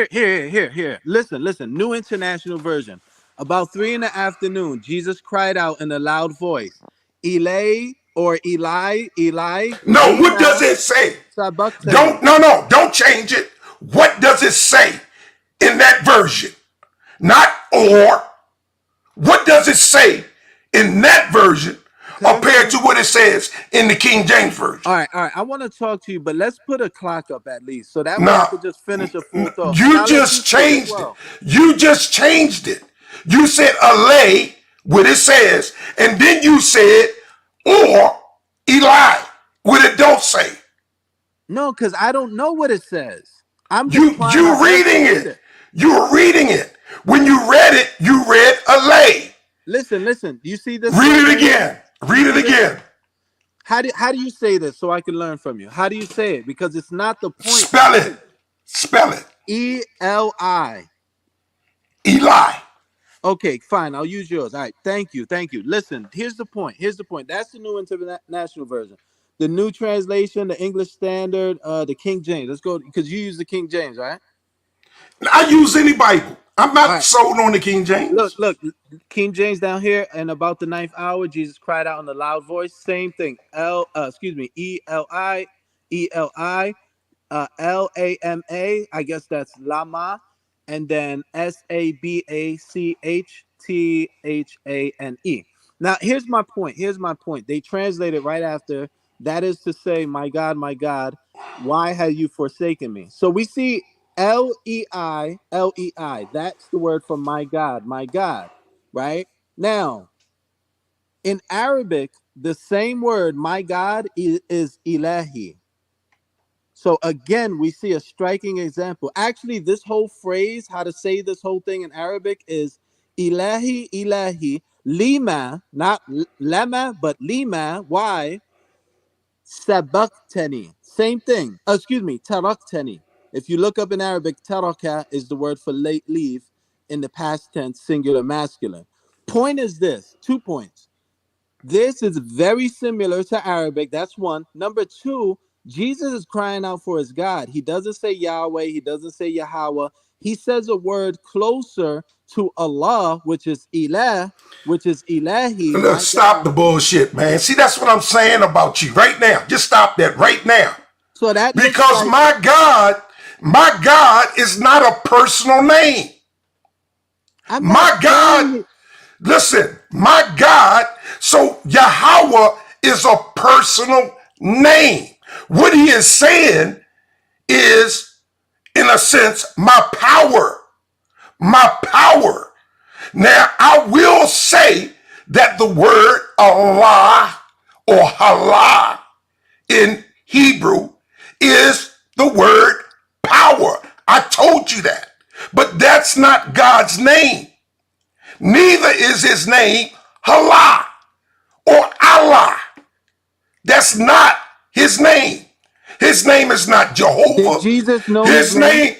Here. Listen. New International Version. About 3 in the afternoon, Jesus cried out in a loud voice, Eli or Eli, No, what does lima it say? sabachthani. Don't change it. What does it say in that version? Not or. What does it say in that version compared to what it says in the King James Version? All right. I want to talk to you, but let's put a clock up at least, so that way I Now, could just finish a full thought, and you I'll let you just speak as changed it. well. You just changed it. You said allay, what it says, and then you said or Eli, what it don't say. No, because I don't know what it says. I'm just trying my You best to reading read it. it. You're reading it. When you read it, you read allay. Listen. You see this Read word it right here? again. You Read it see this? again. How do you say this so I can learn from you? How do you say it? Because it's not the point to Spell say it. Spell it. Eli. Eli. Okay, fine. I'll use yours. All right. Thank you. Listen, here's the point. That's the New International Version. The New Translation, the English Standard, the King James. Let's go because you use the King James, right? I use any Bible. I'm All not right. sold on the King James. Look. King James down here, and about the ninth hour, Jesus cried out in a loud voice. Same thing. Eli, Lama. I guess that's Lama, and then Sabachthane. Now, here's my point. They translate it right after. That is to say, my God, why have you forsaken me? So we see Lei. That's the word for my God, right? Now, in Arabic, the same word, my God, is Ilahi. So again, we see a striking example. Actually, this whole phrase, how to say this whole thing in Arabic is Ilahi, lima, not lama, but lima. Why? Sabaktani. Same thing. Excuse me, taraktani. If you look up in Arabic, taraka is the word for leave in the past tense, singular, masculine. Point is this, 2 points. This is very similar to Arabic. That's one. Number two, Jesus is crying out for his God. He doesn't say Yahweh. He doesn't say Yahweh. He says a word closer to Allah, which is Ilah, which is Ilahi, Look, my stop God. the bullshit, man. See, that's what I'm saying about you right now. Just stop that right now. So that looks Because like my God is not a personal name. I'm not My God, saying it. listen, my God, so Yahweh is a personal name. What he is saying is, in a sense, my power. My power. Now, I will say that the word Allah or Allah in Hebrew is the word power. I told you that. But that's not God's name. Neither is his name Allah or Allah. That's not his name. His name is not Did Jehovah. Jesus know his His name?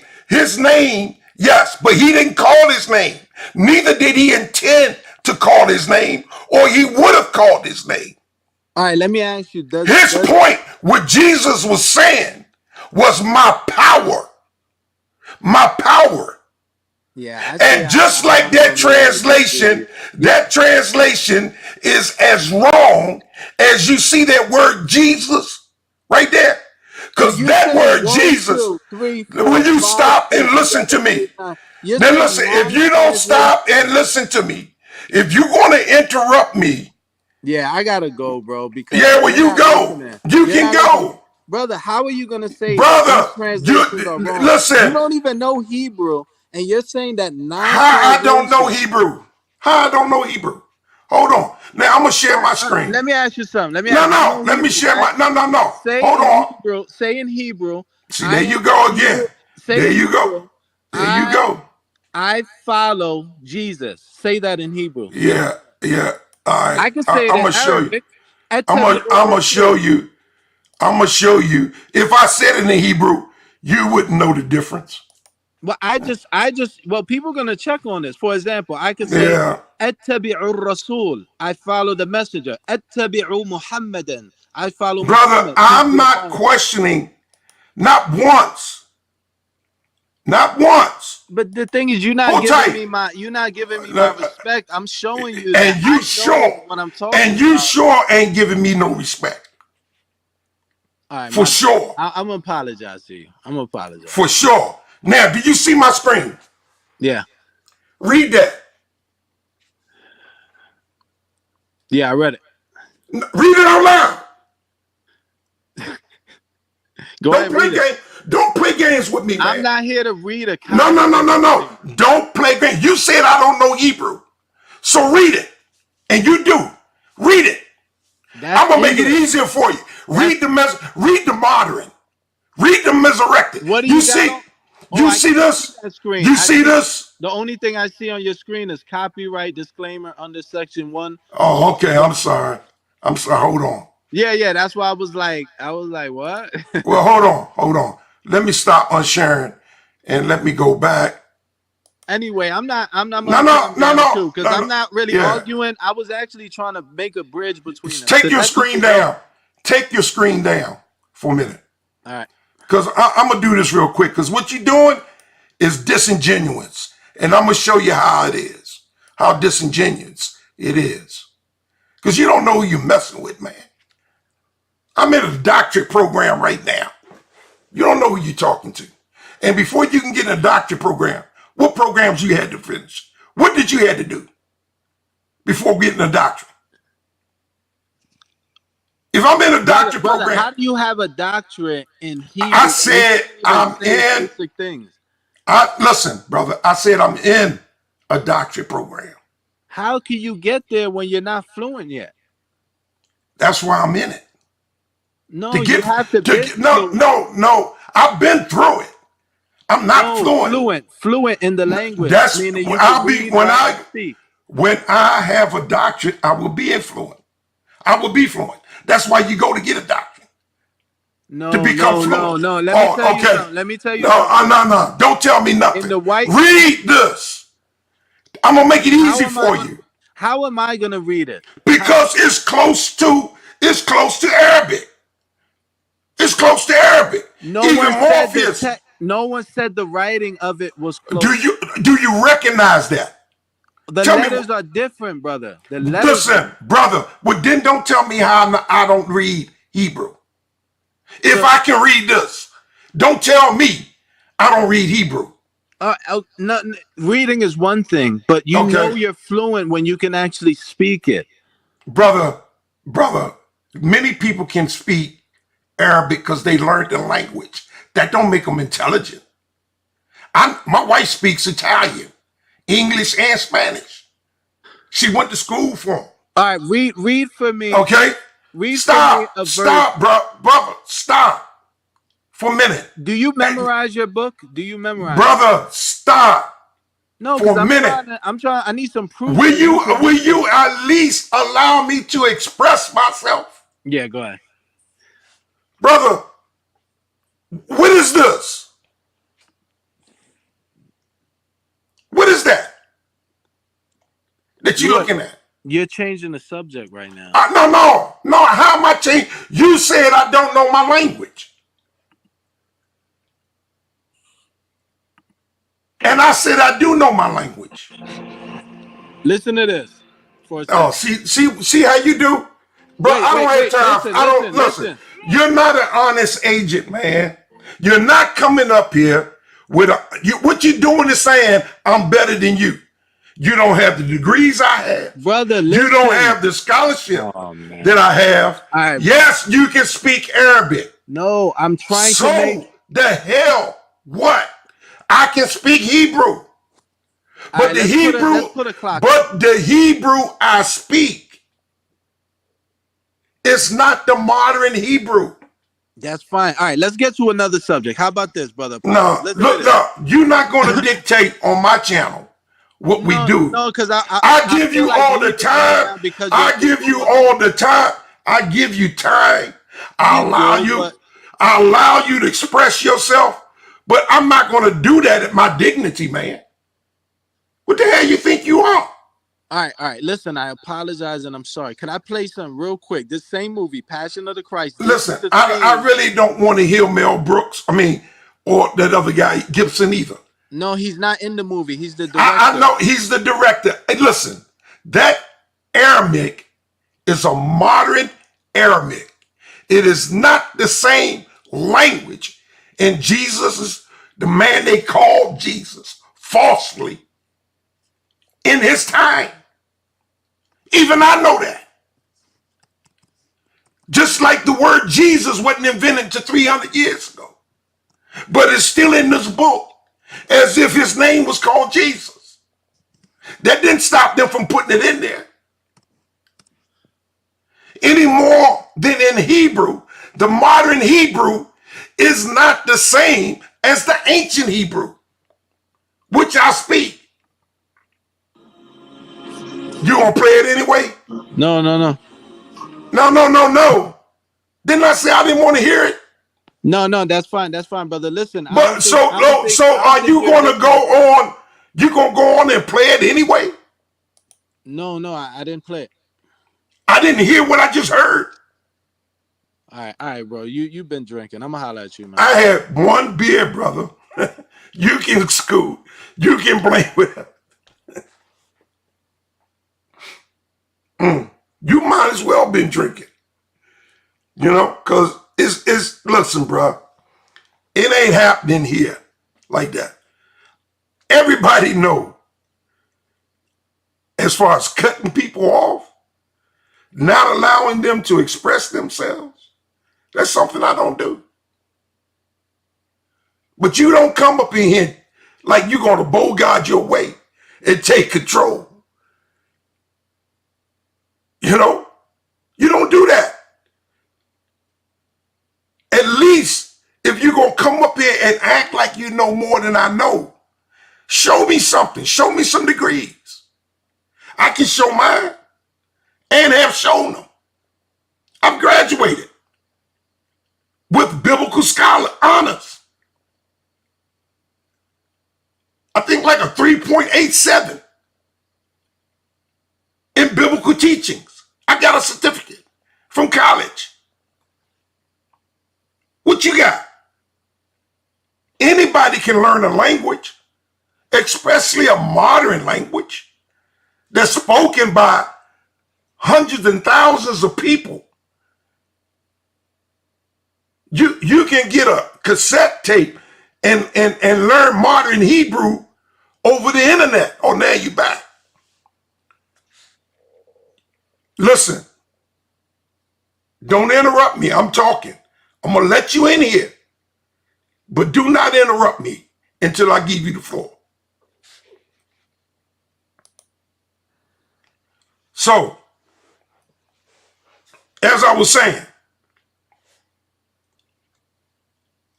name, yes, but he didn't call his name. Neither did he intend to call his name, or he would have called his name. All right, let me ask you. His point, what Jesus was saying, was my power. My power. Yeah, I say And just like that translation is as wrong as you see that word Jesus right there. So Because you that saying word 1, Jesus, 2, 3, 4, when you 5, stop 6, and listen 7, to me, 8, 9. You're now saying listen, if wrong you don't translation. stop and listen to me, if you're going to interrupt me, Yeah, I gotta go, bro, because yeah, well, you're you not go. listening. You You're can not listening. go. Brother, how are you gonna say that these Brother, translations are wrong? You listen, don't even know Hebrew, and you're saying that how I don't know non-translation. Hebrew. How I don't know Hebrew. Hold on. Now I'm going to share my screen. Let me ask you something. Let me No, ask you. You no. know Let me Hebrew, share right? my. No, no, no. Say Hold in on. Hebrew. Say in Hebrew. See, there I you am go Hebrew. again. Say There in you go. Hebrew. There you I go. I follow Jesus. Say that in Hebrew. Yeah, yeah. All right. I can say it I'm in gonna show you. Arabic. I'm gonna show Attabi'ur-Rasul. you. I'm gonna show you. If I said it in Hebrew, you wouldn't know the difference. Well, well, people are gonna check on this. For example, I could say Yeah, Attabi'ur-Rasul. I follow the messenger. Attabi'u Muhammadan. I follow brother. Muhammad. Peace I'm be not upon him. questioning. Not once. Not once. But the thing is, Hold tight. you're not giving me my Uh, respect. I'm showing you that And you I know sure. what I'm talking And you about. sure ain't giving me no respect. All right, For my bad. sure. I'm gonna apologize to you. I'm gonna apologize. For sure. Now, do you see my screen? Yeah, Read that. yeah, I read it. Read it out loud. Go Don't ahead, play read it. games. Don't play games with me, I'm man. not here to read a No, no, no, contract no, no. between. Don't play games. You said I don't know Hebrew. So read it. And you do. Read it. That's I'm gonna make it English. easier for you. That's Read the modern. Read the Resurrected. what do You you got see, on? Oh, you I see can see this? that screen. You I see see. this? The only thing I see on your screen is copyright disclaimer under section 1. Oh, okay. I'm sorry. I'm sorry. Hold on. Yeah, yeah. That's why I was like, what? Well, hold on. Hold on. Let me stop unsharing and let me go back. Anyway, I'm No, gonna no, calm no, down no, too, because no, I'm no. not really Yeah. arguing. I was actually trying to make a bridge between us Take to your let screen people know. down. Take your screen down for a minute. All right. Because I'm going to do this real quick. Because what you're doing is disingenuous. And I'm going to show you how it is. How disingenuous it is. Because you don't know who you're messing with, man. I'm in a doctorate program right now. You don't know who you're talking to. And before you can get in a doctorate program, what programs you had to finish? What did you had to do before getting a doctorate? If I'm in a doctorate Brother, program, how do you have a doctorate in I Hebrew and you said can't even I'm say in. basic things? Listen, brother. I said I'm in a doctorate program. How can you get there when you're not fluent yet? That's why I'm in it. To No, you get have to to be get no fluent. no no. I've been through it. I'm not No, fluent. fluent in the language, That's meaning you could I'll be read, write, and speak. when I have a doctorate, I will be fluent. I will be fluent. That's why you go to get a doctorate to No, become no, no, fluent. no. Let me tell Oh, you okay. something. Let me tell you No, something, brother. no, no. Don't tell me In nothing. the white, Read this. I'm gonna make it how easy am I for going? you How am I going to read it? How? because it's close to Arabic. It's close to Arabic. No Even one said the Morpheus. text. No one said the writing of it was Do close. you recognize that? The Tell me. letters are different, brother. The letters are Listen, brother. Well, then don't tell me how I don't read Hebrew. If so. I can read this, don't tell me I don't read Hebrew. No, reading is one thing, but you Okay, know you're fluent when you can actually speak it. brother, brother. Many people can speak Arabic because they learned the language. That don't make them intelligent. My wife speaks Italian, English, and Spanish. She went to school for them. All right, read for me. Okay? Read for me Stop. a verse. Stop, brother. Stop for a minute. Do you memorize your book? Do you memorize it? Brother, stop No, for because a minute. I need some proof. Will you at least allow me to express myself? Yeah, go ahead. Brother, what is this? What is that you're looking at? You're changing the subject right now. No. How am I changing? You said I don't know my language. And I said I do know my language. Listen to this for a second. Oh, see how you do? Bro, I don't have time. Listen. You're not an honest agent, man. You're not coming up here with what you're doing is saying, I'm better than you. You don't have the degrees I have. Brother, listen. You don't have the scholarship that I have. Right, yes, you can speak Arabic. No, I'm trying to make... So the hell what? I can speak Hebrew. But the Hebrew I speak is not the modern Hebrew. That's fine. All right, let's get to another subject. How about this, brother? No, you're not going to dictate on my channel what we do. No, because I give you all the time. I give you all the time. I give you time. I allow you to express yourself, but I'm not going to do that at my dignity, man. What the hell you think you are? All right. Listen, I apologize and I'm sorry. Can I play something real quick? This same movie, Passion of the Christ. Listen, I really don't want to hear Mel Brooks. Or that other guy, Gibson, either. No, he's not in the movie. He's the director. I know he's the director. Hey, listen, that Aramaic is a modern Aramaic. It is not the same language. And Jesus is the man they called Jesus falsely in his time. Even I know that. Just like the word Jesus wasn't invented to 300 years ago. But it's still in this book as if his name was called Jesus. That didn't stop them from putting it in there. Any more than in Hebrew, the modern Hebrew is not the same as the ancient Hebrew, which I speak. You gonna play it anyway? No. No. Didn't I say I didn't want to hear it? No, that's fine. That's fine, brother. Listen. But are you gonna go on? You gonna go on and play it anyway? No, I didn't play it. I didn't hear what I just heard. All right, bro. You've been drinking. I'm gonna holler at you, man. I had one beer, brother. You can scoot. You can play with it. You might as well been drinking. Because it's listen, bro. It ain't happening here like that. Everybody know. As far as cutting people off, not allowing them to express themselves, that's something I don't do. But you don't come up in here like you're going to bogart your way and take control. You don't do that. At least if you're going to come up here and act like you know more than I know, show me something. Show me some degrees. I can show mine and have shown them. I've graduated with biblical scholar honors. I think like a 3.87 in biblical teachings. I got a certificate from college. What you got? Anybody can learn a language, especially a modern language that's spoken by hundreds and thousands of people. You can get a cassette tape and learn modern Hebrew over the internet. Oh, now you back. Listen, Don't interrupt me. I'm talking. I'm going to let you in here, but do not interrupt me until I give you the floor. So, as I was saying,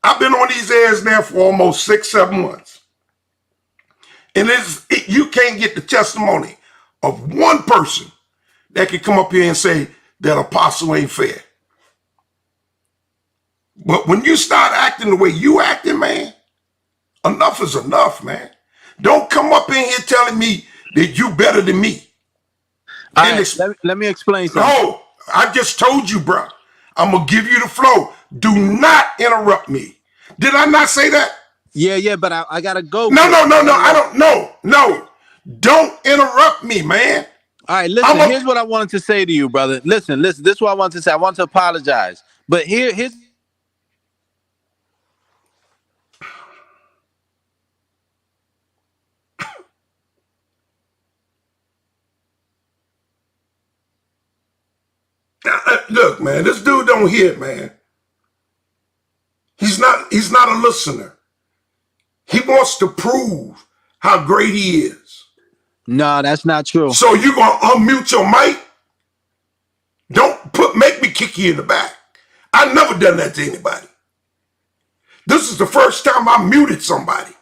I've been on these airs now for almost 6, 7 months. And you can't get the testimony of one person that can come up here and say that apostle ain't fair. But when you start acting the way you acting, man, enough is enough, man. Don't come up in here telling me that you better than me. All And right, it's, let me explain something. no, I just told you, bro. I'm going to give you the flow. Do not interrupt me. Did I not say that? Yeah, but I gotta go, No, cause no, no, I no. gotta I go. don't. No, no. Don't interrupt me, man. All right, I'm listen. a. Here's what I wanted to say to you, brother. Listen. This is what I wanted to say. I want to apologize, but here's Look, man. This dude don't hear it, man. He's not. He's not a listener. He wants to prove how great he is. no, that's not true. So you gonna unmute your mic? Don't make me kick you in the back. I've never done that to anybody. This is the first time I muted somebody.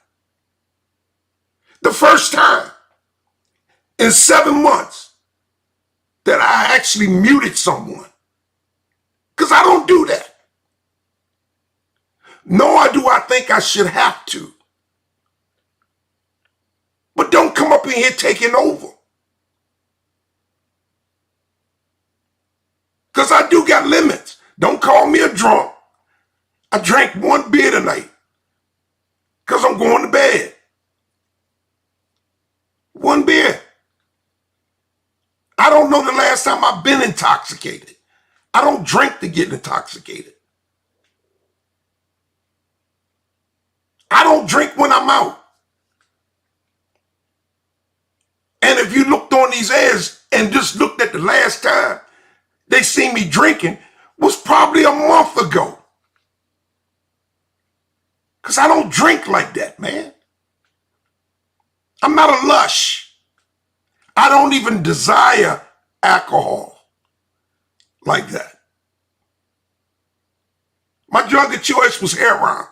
The first time in 7 months that I actually muted someone. Because I don't do that. Nor do I think I should have to. But don't come up in here taking over. Because I do got limits. Don't call me a drunk. I drank one beer tonight. Because I'm going to bed. One beer. I don't know the last time I've been intoxicated. I don't drink to get intoxicated. I don't drink when I'm out. And if you looked on these ads and just looked at the last time they seen me drinking, was probably a month ago. Because I don't drink like that, man. I'm not a lush. I don't even desire alcohol like that. My drug of choice was heroin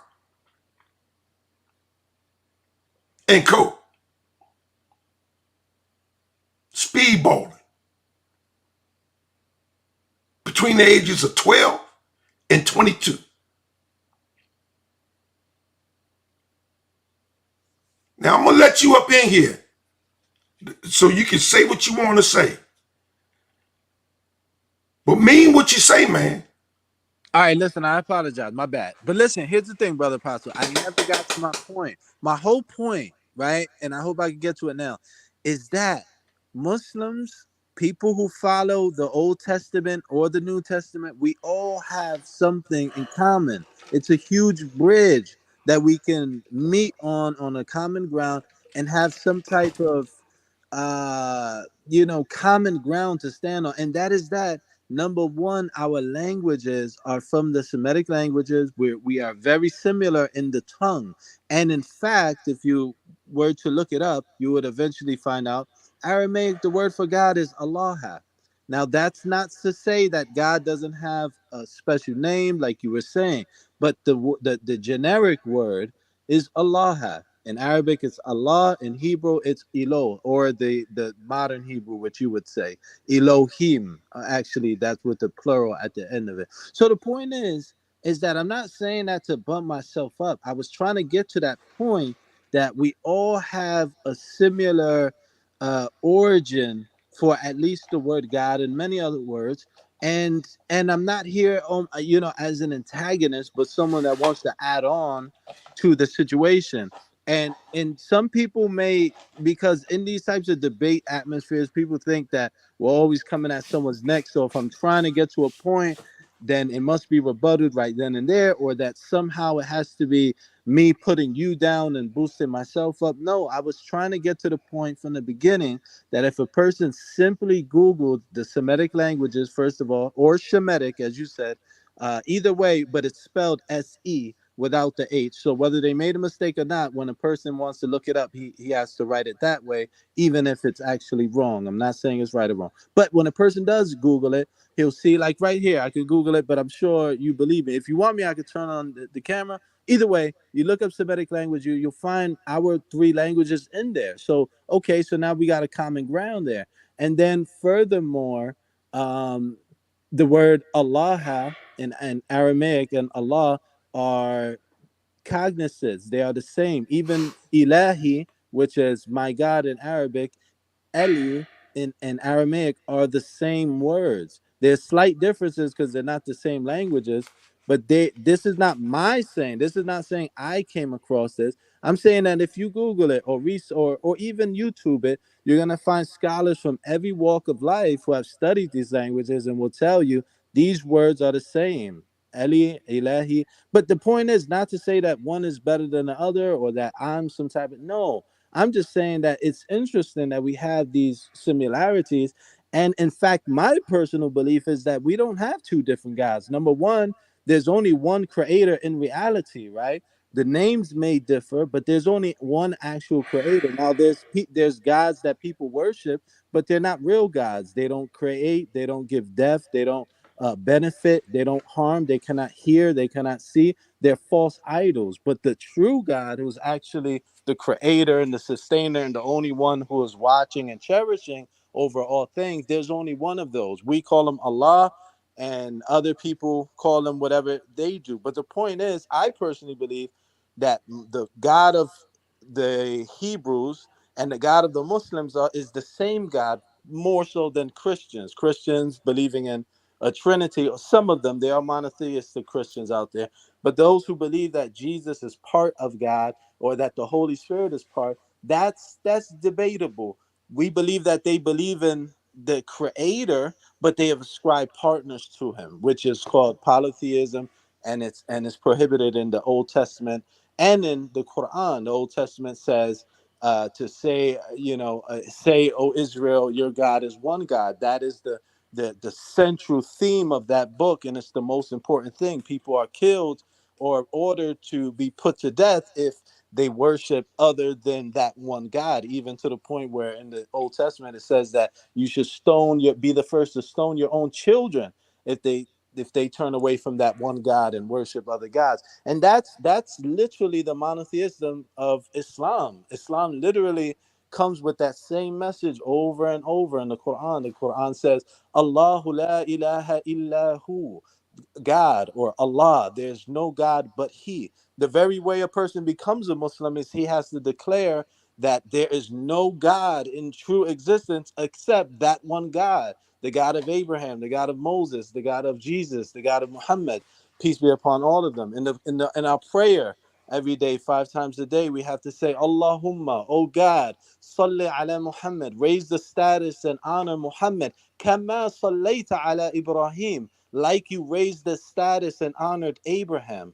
and coke, speedballing, between the ages of 12 and 22. Now I'm going to let you up in here so you can say what you want to say. But mean what you say, man. All right, listen, I apologize. My bad. But listen, here's the thing, brother Apostle. I never got to my point. My whole point, right? And I hope I can get to it now, is that Muslims, people who follow the Old Testament or the New Testament, we all have something in common. It's a huge bridge that we can meet on a common ground and have some type of common ground to stand on. And that is that number one, our languages are from the Semitic languages where we are very similar in the tongue. And in fact, if you were to look it up, you would eventually find out Aramaic, the word for God is Allah. Now, that's not to say that God doesn't have a special name, like you were saying, but the generic word is Allah. In Arabic, it's Allah. In Hebrew, it's Elo, or the modern Hebrew, which you would say Elohim. Actually, that's with the plural at the end of it. So the point is that I'm not saying that to bump myself up. I was trying to get to that point that we all have a similar origin for at least the word God and many other words. And I'm not here as an antagonist, but someone that wants to add on to the situation. And some people may, because in these types of debate atmospheres, people think that we're always coming at someone's neck. So if I'm trying to get to a point, then it must be rebutted right then and there, or that somehow it has to be me putting you down and boosting myself up. No, I was trying to get to the point from the beginning that if a person simply Googled the Semitic languages, first of all, or Shemitic, as you said, either way, but it's spelled SE without the H. So whether they made a mistake or not, when a person wants to look it up, he has to write it that way, even if it's actually wrong. I'm not saying it's right or wrong. But when a person does Google it, he'll see, like right here, I could Google it, but I'm sure you believe me. If you want me, I could turn on the camera. Either way, you look up Semitic language, you'll find our three languages in there. So, okay, so now we got a common ground there. And then furthermore, um, the word Allah in Aramaic and Allah are cognizants. They are the same. Even Ilahi, which is my God in Arabic, Eli in Aramaic are the same words. There's slight differences because they're not the same languages, but this is not my saying. This is not saying I came across this. I'm saying that if you Google it or even YouTube it, you're gonna find scholars from every walk of life who have studied these languages and will tell you these words are the same. Eli, Ilahi. But the point is not to say that one is better than the other or that I'm some type of no. I'm just saying that it's interesting that we have these similarities. And in fact, my personal belief is that we don't have two different gods. Number one, there's only one creator in reality, right? The names may differ, but there's only one actual creator. Now, there's gods that people worship, but they're not real gods. They don't create, they don't give death, they don't benefit, they don't harm, they cannot hear, they cannot see. They're false idols. But the true God, who's actually the creator and the sustainer and the only one who is watching and cherishing over all things, there's only one of those. We call him Allah, and other people call him whatever they do. But the point is, I personally believe that the God of the Hebrews and the God of the Muslims is the same God, more so than Christians. Christians believing in a trinity, or some of them, there are monotheistic Christians out there, but those who believe that Jesus is part of God or that the Holy Spirit is part, that's debatable. We believe that they believe in the creator, but they have ascribed partners to him, which is called polytheism, and it's prohibited in the Old Testament and in the Quran. The Old Testament says to say, say, "O Israel, your God is one God." That is the central theme of that book, and it's the most important thing. People are killed or ordered to be put to death if they worship other than that one God, even to the point where in the Old Testament it says that you should be the first to stone your own children if they turn away from that one God and worship other gods. And that's literally the monotheism of Islam. Islam literally comes with that same message over and over in the Quran. The Quran says, Allahu la ilaha illahu, God or Allah. There's no God but He. The very way a person becomes a Muslim is he has to declare that there is no God in true existence except that one God, the God of Abraham, the God of Moses, the God of Jesus, the God of Muhammad. Peace be upon all of them. In our prayer every day, 5 times a day, we have to say, Allahumma, O God, Salli ala Muhammad, raise the status and honor Muhammad, Kama sallaita ala Ibrahim, like you raised the status and honored Abraham.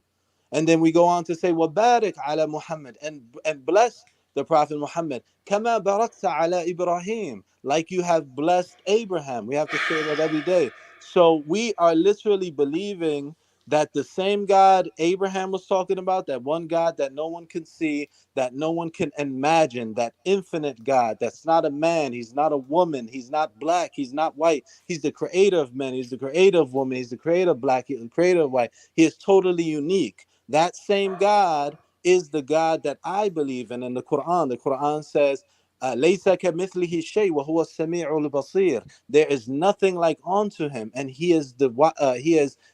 And then we go on to say, وَبَارِكْ عَلَى Muhammad, and bless the Prophet Muhammad. كَمَا بَارَكْتَ عَلَى Ibrahim, like you have blessed Abraham. We have to say that every day. So we are literally believing that the same God Abraham was talking about, that one God that no one can see, that no one can imagine, that infinite God, that's not a man, he's not a woman, he's not black, he's not white, he's the creator of men, he's the creator of women, he's the creator of black, he's the creator of white, he is totally unique. That same God is the God that I believe in the Quran. The Quran says, لَيْسَ كَمِثْلِهِ شَيْءٌ وَهُوَ السَّمِيعُ الْبَصِيرُ. There is nothing like unto him, and he is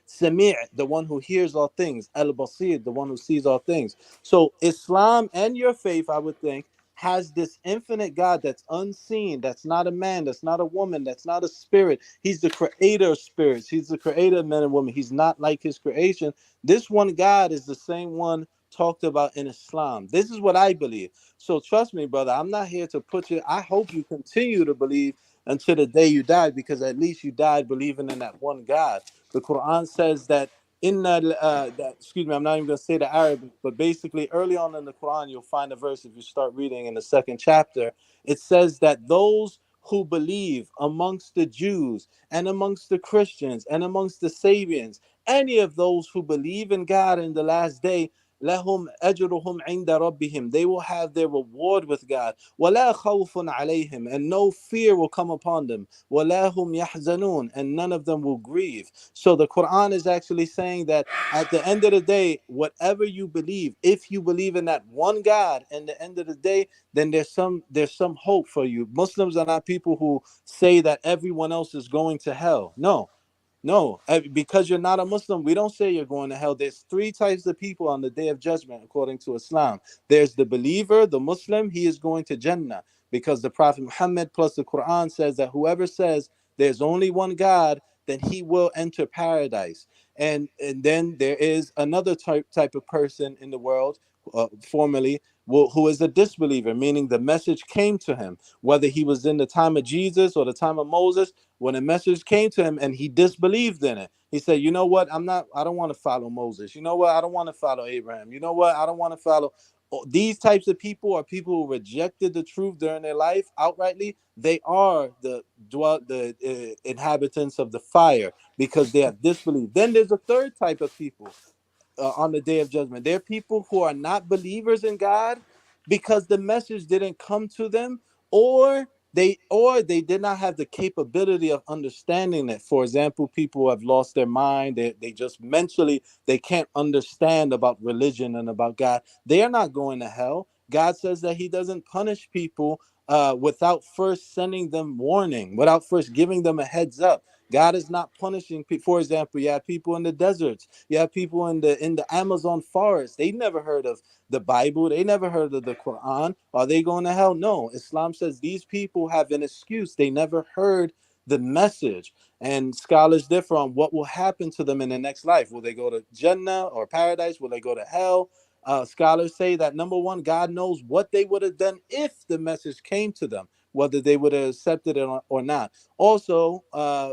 Sami', the one who hears all things, Al-Basir, the one who sees all things. So Islam and your faith, I would think, has this infinite God that's unseen, that's not a man, that's not a woman, that's not a spirit. He's the creator of spirits. He's the creator of men and women. He's not like his creation. This one God is the same one talked about in Islam. This is what I believe. So trust me, brother, I'm not here to put you. I hope you continue to believe until the day you die, because at least you died believing in that one God. The Quran says that excuse me, I'm not even going to say the Arabic, but basically early on in the Quran, you'll find a verse if you start reading in the second chapter. It says that those who believe amongst the Jews and amongst the Christians and amongst the Sabians, any of those who believe in God in the last day, lahum ajruhum inda rabbihim, they will have their reward with God. Wala khawfun alayhim, and no fear will come upon them. Wala hum yahzanun, and none of them will grieve. So the Quran is actually saying that at the end of the day, whatever you believe, if you believe in that one God, at the end of the day, then there's some hope for you. Muslims are not people who say that everyone else is going to hell. No, no, because you're not a Muslim, we don't say you're going to hell. There's three types of people on the day of judgment, according to Islam. There's the believer, the Muslim, he is going to Jannah, because the Prophet Muhammad plus the Quran says that whoever says there's only one God, then he will enter paradise. And then there is another type of person in the world, formerly, who is a disbeliever, meaning the message came to him, whether he was in the time of Jesus or the time of Moses. When a message came to him and he disbelieved in it, he said, you know what, I don't want to follow Moses. You know what, I don't want to follow Abraham. You know what, I don't want to follow. These types of people are people who rejected the truth during their life outrightly. They are the inhabitants of the fire, because they have disbelieved. Then there's a third type of people on the day of judgment. There are people who are not believers in God because the message didn't come to them, or they did not have the capability of understanding it. For example, people who have lost their mind, they just mentally, they can't understand about religion and about God. They are not going to hell. God says that he doesn't punish people without first sending them warning, without first giving them a heads up. God is not punishing people. For example, you have people in the deserts, you have people in the Amazon forest. They never heard of the Bible. They never heard of the Quran. Are they going to hell? No. Islam says these people have an excuse. They never heard the message. And scholars differ on what will happen to them in the next life. Will they go to Jannah or paradise? Will they go to hell? Scholars say that, number one, God knows what they would have done if the message came to them, whether they would have accepted it or not. Also,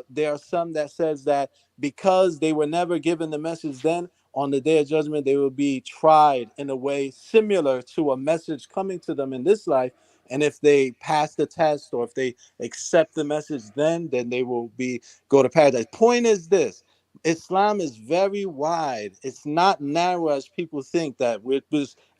there are some that says that because they were never given the message then, on the day of judgment, they will be tried in a way similar to a message coming to them in this life. And if they pass the test, or if they accept the message then they will go to paradise. Point is this: Islam is very wide. It's not narrow as people think, that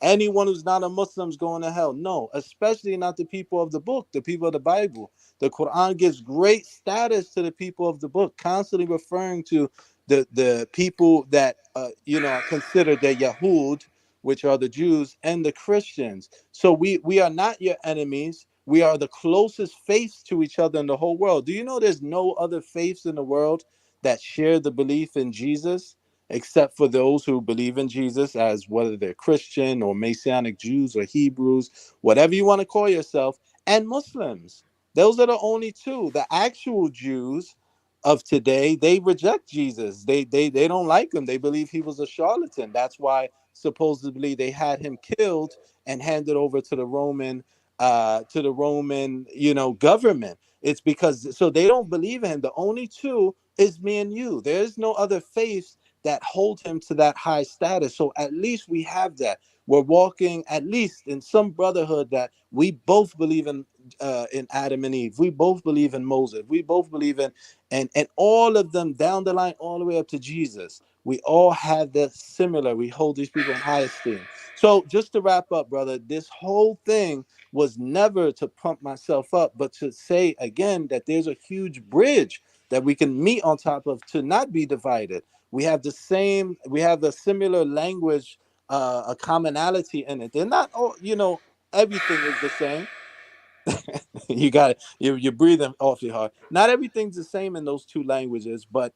anyone who's not a Muslim is going to hell. No, especially not the people of the book, the people of the Bible. The Quran gives great status to the people of the book, constantly referring to the people that are considered the Yahud, which are the Jews, and the Christians. So we are not your enemies. We are the closest faiths to each other in the whole world. Do you know there's no other faiths in the world that share the belief in Jesus, except for those who believe in Jesus, as whether they're Christian or Messianic Jews or Hebrews, whatever you want to call yourself, and Muslims. Those are the only two. The actual Jews of today, they reject Jesus. They don't like him. They believe he was a charlatan. That's why supposedly they had him killed and handed over to the Roman government. It's because, so they don't believe in him. The only two is me and you. There's no other faith that hold him to that high status. So at least we have that. We're walking at least in some brotherhood, that we both believe in Adam and Eve. We both believe in Moses. We both believe in and all of them down the line, all the way up to Jesus. We all have that similar. We hold these people in high esteem. So just to wrap up, brother, this whole thing was never to pump myself up, but to say again that there's a huge bridge that we can meet on top of, to not be divided. We have a similar language, a commonality in it. They're not all, everything is the same. You got it. You're breathing awfully hard. Not everything's the same in those two languages, but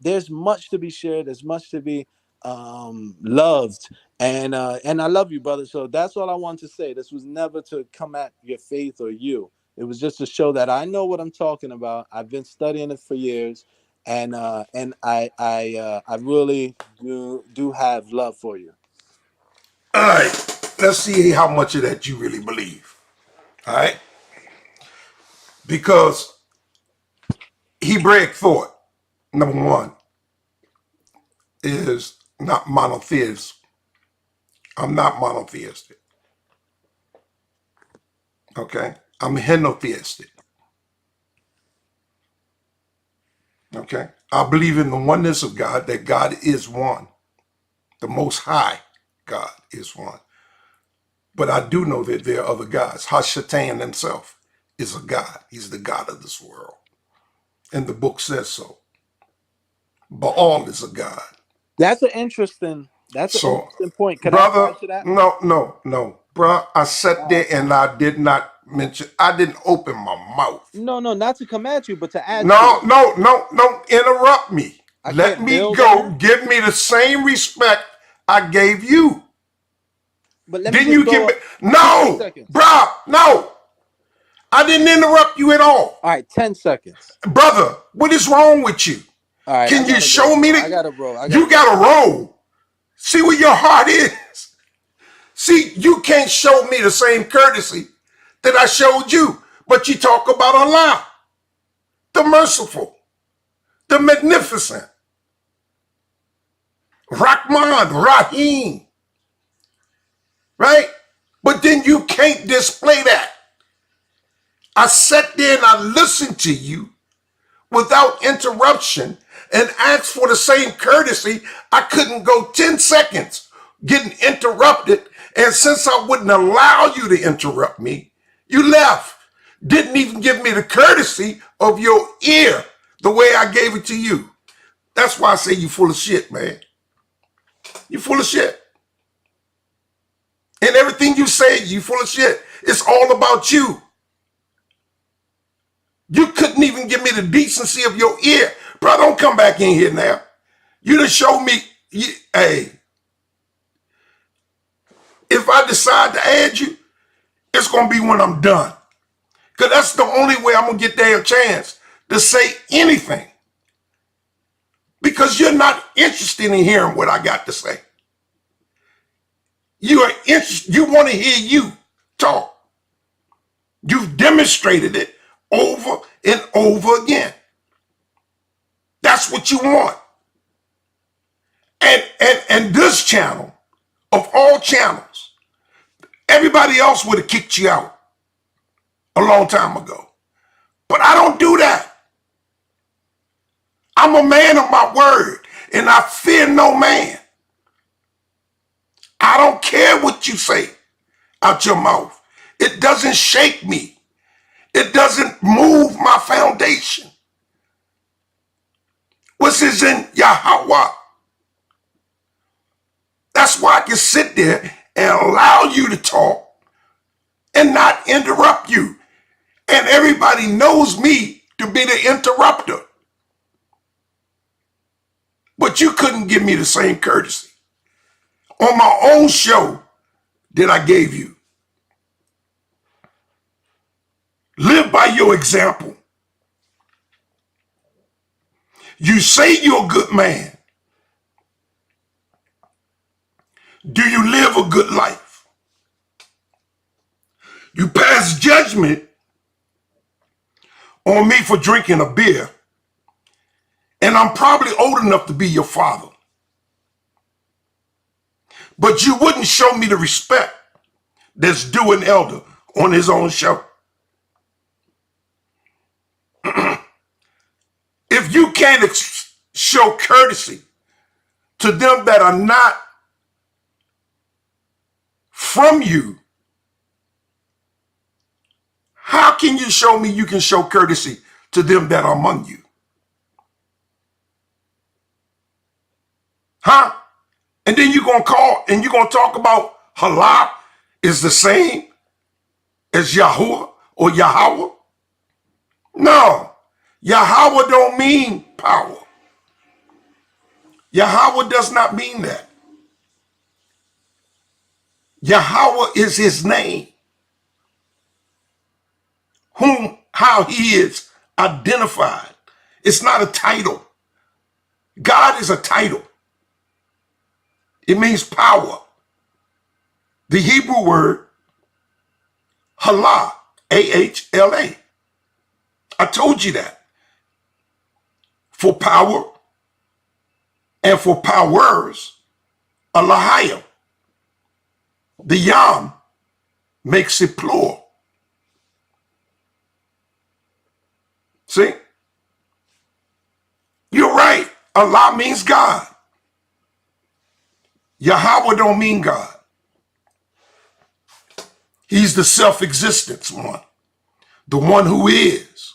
there's much to be shared. There's much to be loved, and I love you, brother. So that's all I want to say. This was never to come at your faith or you. It was just to show that I know what I'm talking about. I've been studying it for years, and I really do have love for you. All right, let's see how much of that you really believe. All right, because Hebraic thought, number one, is not monotheism. I'm not monotheistic. Okay? I'm henotheistic. Okay? I believe in the oneness of God, that God is one. The Most High God is one. But I do know that there are other gods. Hashatan himself is a god. He's the God of this world. And the book says so. Baal is a god. That's an interesting. That's an So, interesting point. Could I brother, add to that? no. Bruh, I sat there and I did not mention, I didn't open my mouth. No, no, not to come at you, but to add to No, it. don't interrupt me. I Let can't me build on go. that. Give me the same respect I gave you. But let me Didn't just you give throw me? two quick No, seconds. bruh, no. I didn't interrupt you at all. All right, 10 seconds. Brother, what is wrong with you? All right, I Can you gotta go, show me bro. that I gotta, bro. I gotta you go. got a roll? See where your heart is. See, you can't show me the same courtesy that I showed you, but you talk about Allah, the merciful, the magnificent, Rahman, Rahim, right? But then you can't display that. I sat there and I listened to you without interruption and asked for the same courtesy. I couldn't go 10 seconds getting interrupted. And since I wouldn't allow you to interrupt me, you left. Didn't even give me the courtesy of your ear the way I gave it to you. That's why I say you full of shit, man. You full of shit. And everything you say, you full of shit. It's all about you. You couldn't even give me the decency of your ear. Bro, don't come back in here now. You done showed me, hey, if I decide to add you, it's going to be when I'm done. Because that's the only way I'm going to get there a chance to say anything. Because you're not interested in hearing what I got to say. You are interested, you want to hear you talk. You've demonstrated it over and over again. That's what you want. And this channel, of all channels, everybody else would have kicked you out a long time ago. But I don't do that. I'm a man of my word, and I fear no man. I don't care what you say out your mouth. It doesn't shake me. It doesn't move my foundation. What's is in Yahweh? That's why I can sit there and allow you to talk and not interrupt you. And everybody knows me to be the interrupter. But you couldn't give me the same courtesy on my own show that I gave you. Live by your example. You say you're a good man. Do you live a good life? You pass judgment on me for drinking a beer, and I'm probably old enough to be your father. But you wouldn't show me the respect that's due an elder on his own show. If you can't show courtesy to them that are not from you, how can you show me you can show courtesy to them that are among you? Huh? And then you're going to call and you're going to talk about Allah is the same as Yahuwah or Yahweh? No. Yahweh don't mean power. Yahweh does not mean that. Yahweh is his name, how he is identified. It's not a title. God is a title. It means power. The Hebrew word, Allah, A-H-L-A. I told you that. For power And for powers, a lahayim. The yam makes it plural. See? You're right. Allah means God. Yahweh don't mean God. He's the self-existence one. The one who is.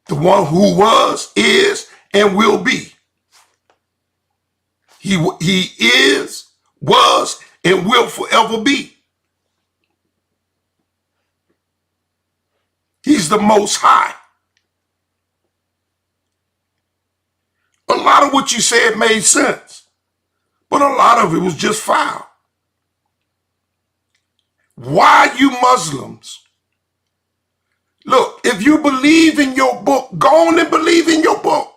The one who was, is, and will be. He is, was, and will forever be. He's the Most High. A lot of what you said made sense, but a lot of it was just foul. Why you Muslims? Look, if you believe in your book, go on and believe in your book.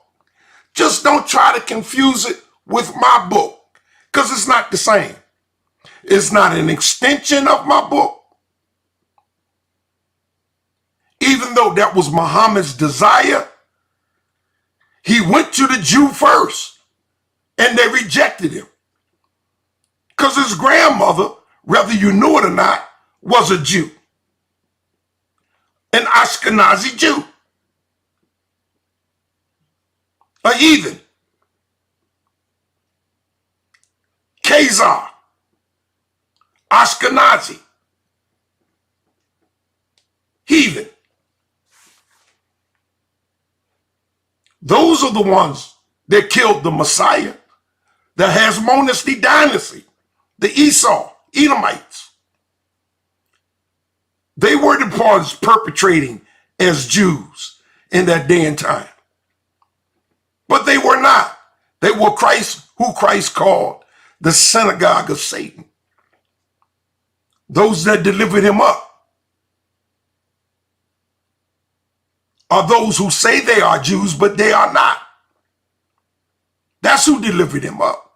Just don't try to confuse it with my book, because it's not the same. It's not an extension of my book. Even though that was Muhammad's desire, he went to the Jew first, and they rejected him. Because his grandmother, whether you knew it or not, was a Jew. An Ashkenazi Jew. A heathen. Khazar. Ashkenazi. Heathen. Those are the ones that killed the Messiah, the Hasmonasty dynasty, the Esau, Edomites. They were the ones perpetrating as Jews in that day and time. But they were not. They were who Christ called the synagogue of Satan. Those that delivered him up are those who say they are Jews, but they are not. That's who delivered him up.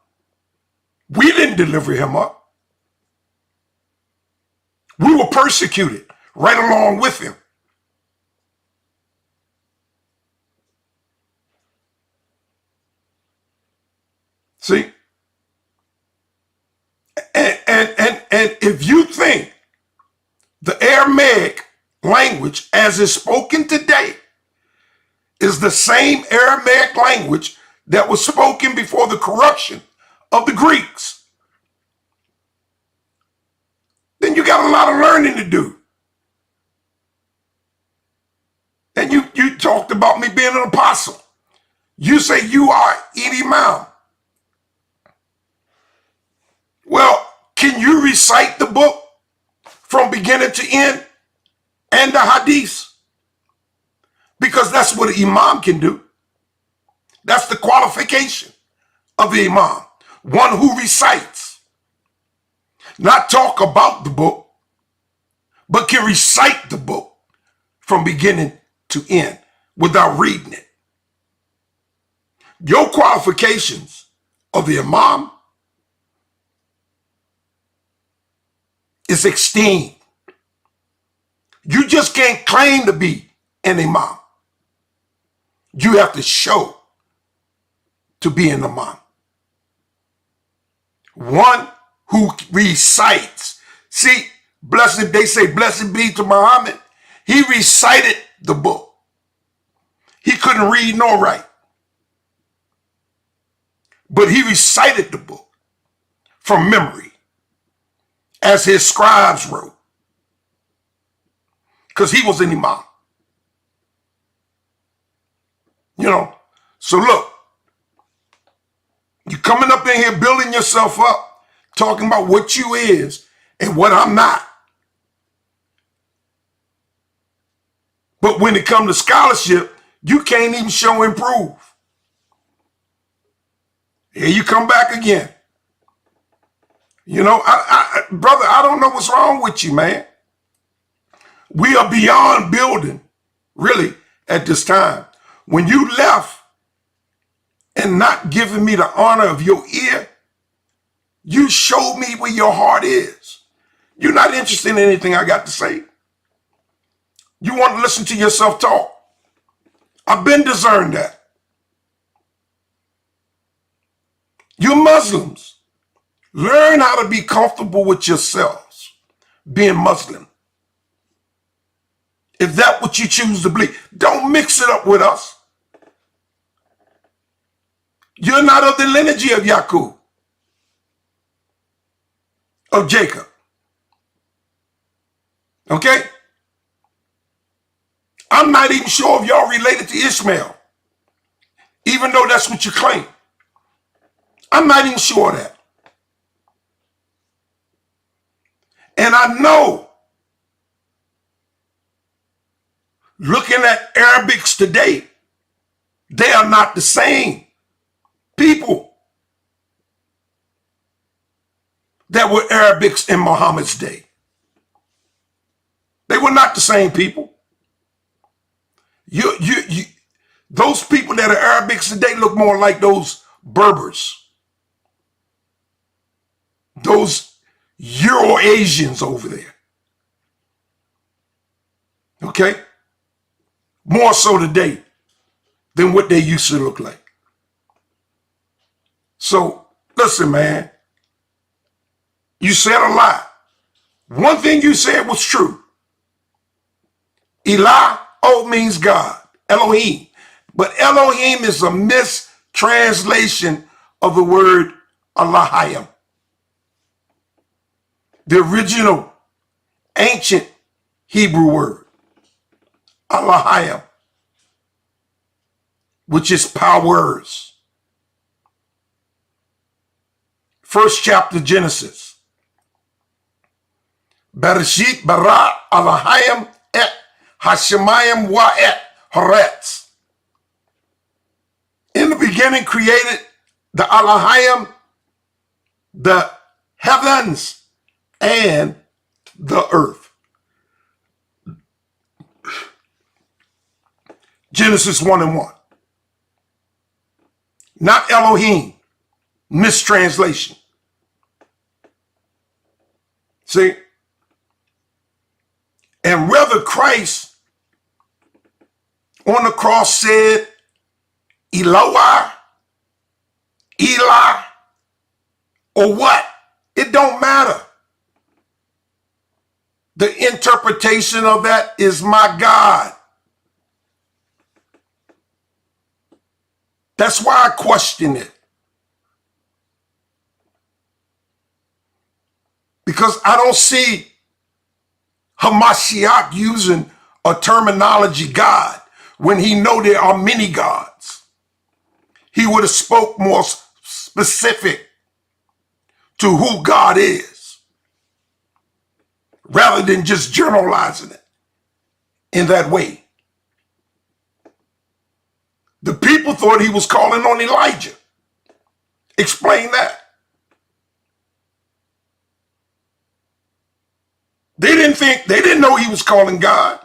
We didn't deliver him up. We were persecuted right along with him. See? And if you think the Aramaic language as is spoken today is the same Aramaic language that was spoken before the corruption of the Greeks, then you got a lot of learning to do. And you talked about me being an apostle. You say you are imam. Well, can you recite the book from beginning to end and the hadith? Because that's what an imam can do. That's the qualification of the imam. One who recites. Not talk about the book, but can recite the book from beginning to end without reading it. Your qualifications of the imam is extinct. You just can't claim to be an imam. You have to show to be an imam. One who recites. See, they say, blessed be to Muhammad. He recited the book. He couldn't read nor write. But he recited the book from memory as his scribes wrote. Because he was an imam. You know, so look, you coming up in here building yourself up, talking about what you is and what I'm not. But when it comes to scholarship, you can't even show and prove. Here you come back again. You know, brother, I don't know what's wrong with you, man. We are beyond building, really, at this time. When you left and not giving me the honor of your ear, you showed me where your heart is. You're not interested in anything I got to say. You want to listen to yourself talk. I've been discerned that. You Muslims, learn how to be comfortable with yourselves being Muslim. If that's what you choose to believe, don't mix it up with us. You're not of the lineage of Yaqub, of Jacob. Okay? I'm not even sure if y'all related to Ishmael, even though that's what you claim. I'm not even sure of that. And I know, looking at Arabics today, they are not the same people that were Arabics in Muhammad's day. They were not the same people. Those people that are Arabics today look more like those Berbers, those Euro-Asians over there. Okay? More so today than what they used to look like. So, listen, man. You said a lie. One thing you said was true. Elah, means God. Elohim. But Elohim is a mistranslation of the word Allahayim. The original ancient Hebrew word. Allahayim. Which is powers. First chapter Genesis. Bereshit bara Allahayim et Hashemayim wa et Haaretz. In the beginning created the Allahayim, the heavens, and the earth. Genesis 1:1. Not Elohim. Mistranslation. See? And whether Christ on the cross said, Eloah, Eli, or what, it don't matter. The interpretation of that is my God. That's why I question it. Because I don't see Hamashiach using a terminology God when he know there are many gods. He would have spoke more specific to who God is rather than just generalizing it in that way. The people thought he was calling on Elijah. Explain that. They didn't know he was calling God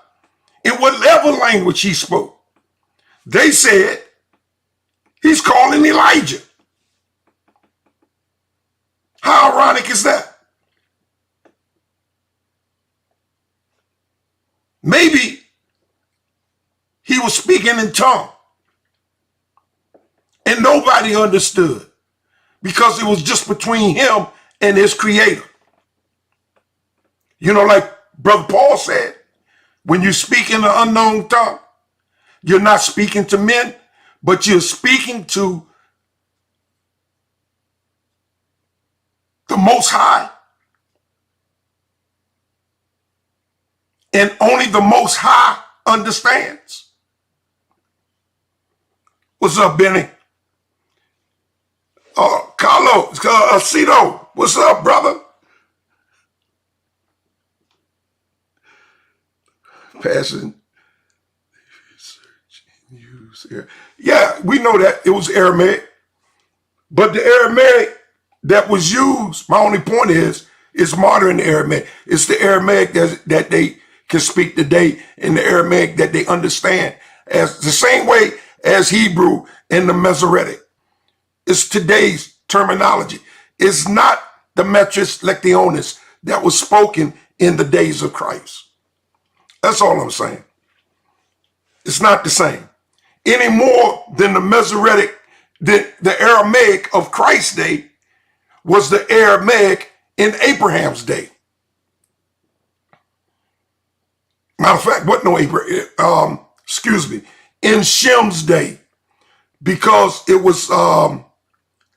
in whatever language he spoke. They said he's calling Elijah. How ironic is that? Maybe he was speaking in tongue and nobody understood because it was just between him and his creator. You know, like Brother Paul said, when you speak in an unknown tongue, you're not speaking to men, but you're speaking to the Most High. And only the Most High understands. What's up, Benny? Carlo, Cito, what's up, brother? Passing, search, and use. Yeah, we know that it was Aramaic. But the Aramaic that was used, my only point is, it's modern Aramaic. It's the Aramaic that they can speak today and the Aramaic that they understand as the same way as Hebrew and the Masoretic. It's today's terminology. It's not the Metris Lectionis that was spoken in the days of Christ. That's all I'm saying. It's not the same. Any more than the Masoretic the Aramaic of Christ's day was the Aramaic in Abraham's day. Matter of fact, what no Abraham? Excuse me, in Shem's day, because it was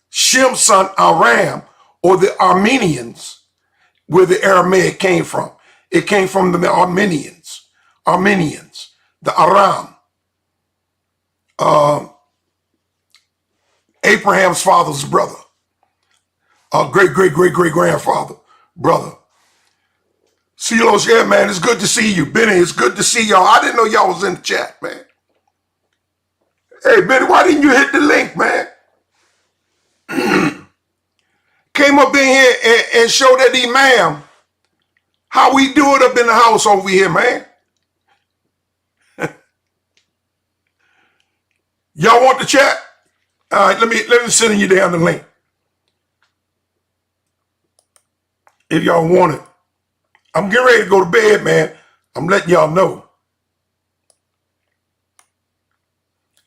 Shem's son Aram, or the Armenians, where the Aramaic came from. It came from the Armenians, the Aram, Abraham's father's brother, great-great-great-great-grandfather, brother. Silos, yeah, man, it's good to see you. Benny, it's good to see y'all. I didn't know y'all was in the chat, man. Hey, Benny, why didn't you hit the link, man? Came up in here and showed that imam how we do it up in the house over here, man. Y'all want the chat? All right, let me send you down the link. If y'all want it. I'm getting ready to go to bed, man. I'm letting y'all know.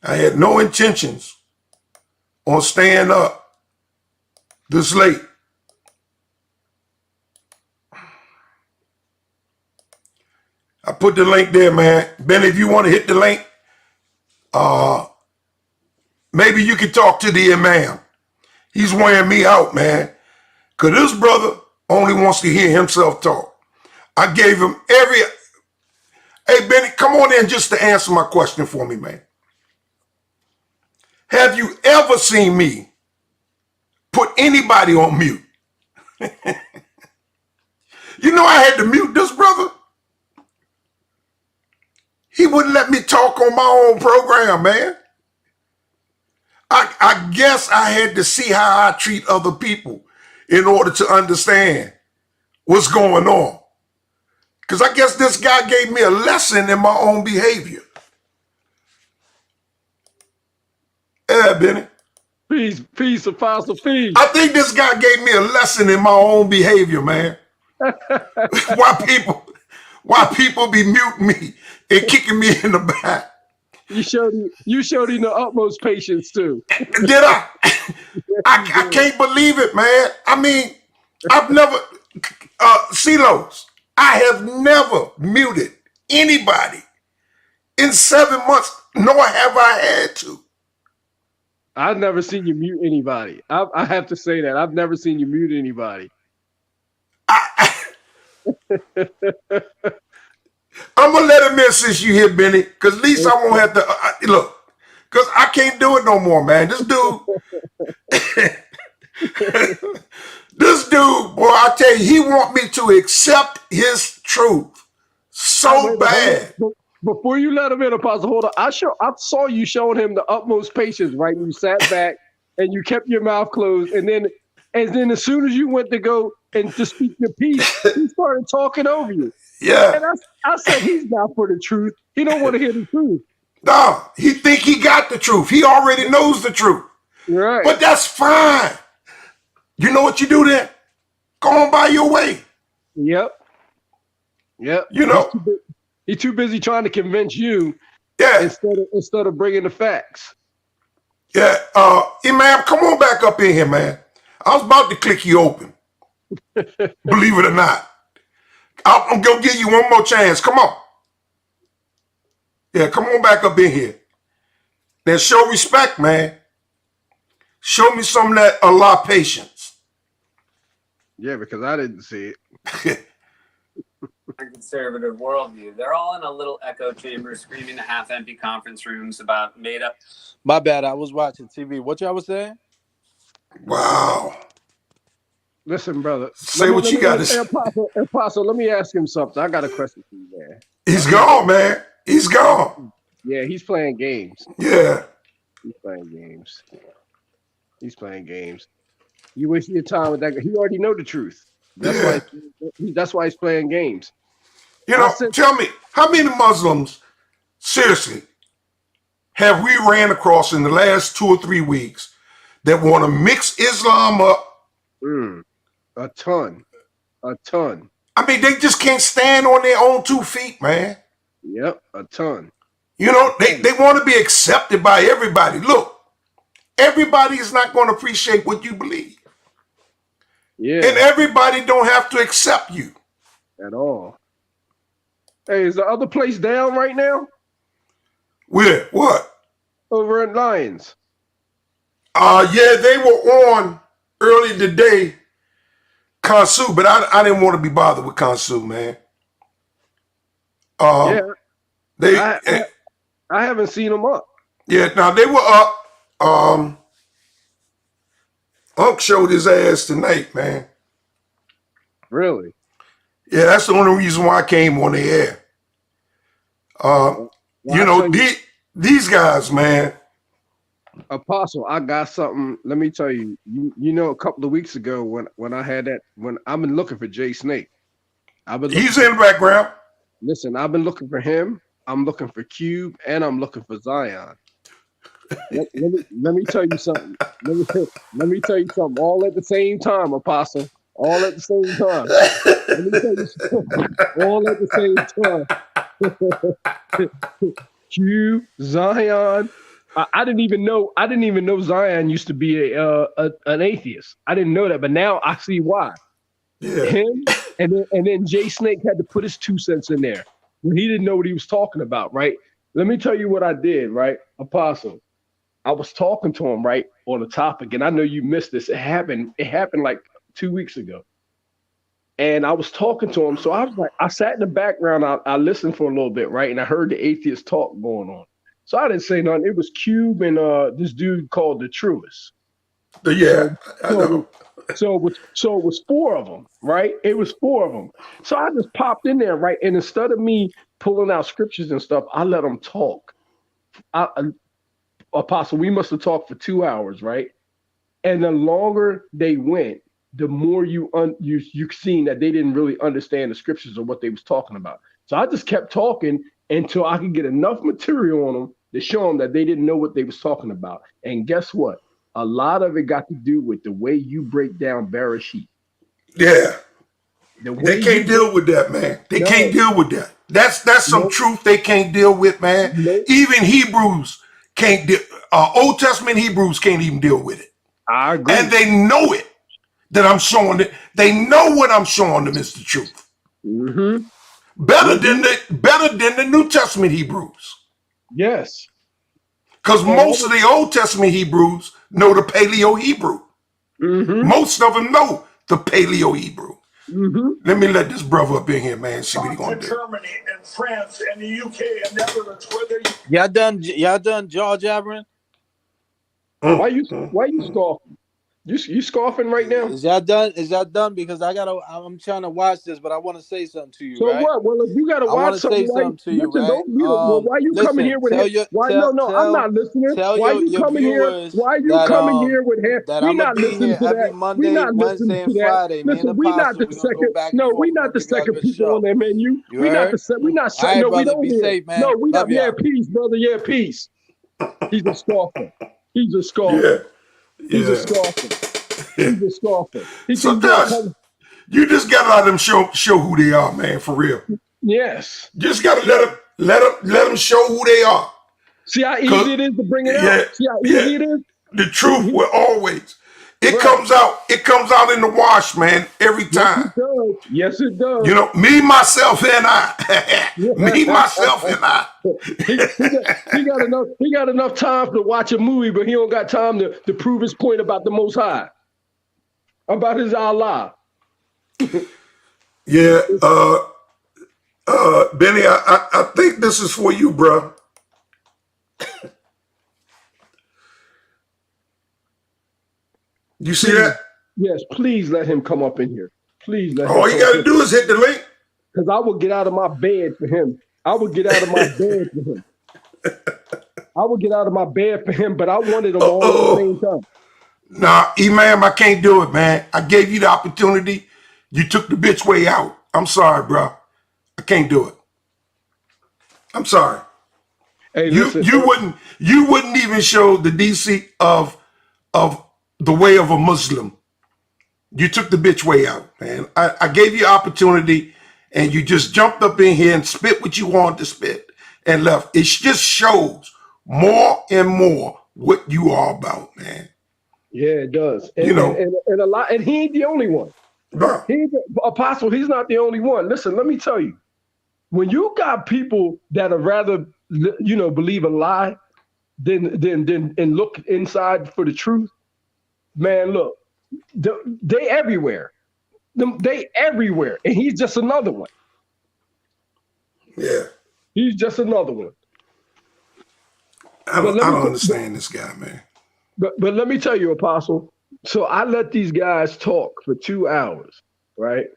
I had no intentions on staying up this late. I put the link there, man. Ben, if you want to hit the link, maybe you can talk to the imam. He's wearing me out, man. Because this brother only wants to hear himself talk. I gave him every... Hey, Benny, come on in just to answer my question for me, man. Have you ever seen me put anybody on mute? You know I had to mute this brother. He wouldn't let me talk on my own program, man. I guess I had to see how I treat other people in order to understand what's going on. Because I guess this guy gave me a lesson in my own behavior. Yeah, Benny. Peace, Apostle, peace. I think this guy gave me a lesson in my own behavior, man. Why people be muting me and kicking me in the back. You showed him the utmost patience too. Did I? I can't believe it, man. I mean, I've never, Silos, I have never muted anybody in 7 months, nor have I had to. I've never seen you mute anybody. I have to say that. I've never seen you mute anybody. I'm going to let him in since you here, Benny, because at least I won't have to, look, because I can't do it no more, man. This dude, boy, I tell you, he want me to accept his truth so bad. Before you let him in, Apostle, hold on. I saw you showing him the utmost patience, right? You sat back and you kept your mouth closed, and then as soon as you went to go and to speak your piece, he started talking over you. Yeah. And I said, he's not for the truth. He don't want to hear the truth. No, he think he got the truth. He already knows the truth. Right. But that's fine. You know what you do then? Go on by your way. Yep. You know. He's too busy trying to convince you. Yeah. Instead of bringing the facts. Yeah. Imam, come on back up in here, man. I was about to click you open. Believe it or not. I'm going to give you one more chance. Come on. Yeah, come on back up in here. Now show respect, man. Show me some of that Allah patience. Yeah, because I didn't see it. Conservative worldview. They're all in a little echo chamber screaming to half-empty conference rooms about made-up. My bad. I was watching TV. What y'all was saying? Wow. Listen, brother. Say what you got to say. Apostle, let me ask him something. I got a question for you, man. He's gone, man. He's gone. Yeah, he's playing games. Yeah. He's playing games. He's playing games. You waste your time with that guy. He already know the truth. That's why he's playing games. You know, tell me, how many Muslims, seriously, have we ran across in the last 2 or 3 weeks that want to mix Islam up? A ton. I mean, they just can't stand on their own 2 feet, man. Yep, a ton. You know, they want to be accepted by everybody. Look, everybody is not going to appreciate what you believe. Yeah. And everybody don't have to accept you. At all. Hey, is the other place down right now? Where? What? Over at Lions. Yeah, they were on early today, Kansu, but I didn't want to be bothered with Kansu, man. Yeah. They I haven't seen them up. Yeah, now they were up. Unc showed his ass tonight, man. Really? Yeah, that's the only reason why I came on the air. Well, you know, these guys, man. Apostle, I got something. Let me tell you. You know, a couple of weeks ago when I had that, when I've been looking for Jay Snake. He's in the background. Listen, I've been looking for him. I'm looking for Cube, and I'm looking for Zion. Let me tell you something. Let me tell you something. All at the same time, Apostle. All at the same time. Let me tell you something. All at the same time. Q, Zion. I didn't even know Zion used to be an atheist. I didn't know that, but now I see why. Yeah. Him and then Jay Snake had to put his 2 cents in there when he didn't know what he was talking about, right? Let me tell you what I did, right, Apostle. I was talking to him, right, on a topic, and I know you missed this. It happened like 2 weeks ago. And I was talking to him. So I was like, I sat in the background, I listened for a little bit, right? And I heard the atheist talk going on. So I didn't say nothing. It was Cube and this dude called the Truest. Yeah, I know. So it was 4 of them, right? It was 4 of them. So I just popped in there, right? And instead of me pulling out scriptures and stuff, I let them talk. Apostle, we must have talked for 2 hours, right? And the longer they went, the more you seen that they didn't really understand the scriptures or what they was talking about. So I just kept talking until I could get enough material on them to show them that they didn't know what they was talking about. And guess what? A lot of it got to do with the way you break down Bereshit. Yeah. They can't deal with that, man. They can't deal with that. That's some truth they can't deal with, man. Even Hebrews can't deal. Old Testament Hebrews can't even deal with it. I agree. And they know it, that I'm showing it. They know what I'm showing them is the truth. Mm-hmm. Better than the New Testament Hebrews. Yes. Because most of the Old Testament Hebrews know the Paleo Hebrew. Mm-hmm. Most of them know the Paleo Hebrew. Mm-hmm. Let me let this brother up in here, man. See what he gonna do. Germany and France and the UK and Netherlands, where Y'all done jaw jabbering? Why you scoffing? You scoffing right now? Is y'all done? Because I'm trying to watch this, but I want to say something to you. So right? what? Well, if you got to watch something, to you, right? Why you coming here with him? I'm not listening. Why you coming here? Why you coming here with him? We not listening to that. Monday, we not Wednesday, listening and to Friday. that. Listen, we not the second. No, we not the second people on that menu. We not the second. We not second. No, we don't be hear. safe, man. No, we not. Love Yeah, y'all. peace, brother. Yeah, peace. He's a scoffer. He's a scoffer. He's a scoffer. He's a scoffer. Sometimes you just gotta let them show who they are, man. For real. Yes. Just gotta let them show who they are. See how easy it is to bring it out. See how easy it is. The truth will always. It comes out. It comes out in the wash, man. Every time. Yes, it does. Yes, it does. You know, me, myself, and I. Me, myself, and I. He got enough time to watch a movie, but he don't got time to prove his point about the Most High, about his Allah. Yeah, Benny, I think this is for you, bro. You see that? Yes, please let him come up in here. Please let him. All you got to do is hit the link. Because I will get out of my bed for him. I will get out of my bed for him. I will get out of my bed for him, but I wanted them all at the same time. Nah, Imam, I can't do it, man. I gave you the opportunity. You took the bitch way out. I'm sorry, bro. I can't do it. I'm sorry. Hey, you wouldn't even show the DC of the way of a Muslim. You took the bitch way out, man. I gave you opportunity, and you just jumped up in here and spit what you wanted to spit and left. It just shows more and more what you are about, man. Yeah, it does. You know, And a lot, and he ain't the only one. bruh. He's Apostle, he's not the only one. Listen, let me tell you, when you got people that are rather, believe a lie than and look inside for the truth, man, look, they everywhere. They everywhere. And he's just another one. Yeah. He's just another one. I don't understand this guy, man. But let me tell you, Apostle. So I let these guys talk for 2 hours, right?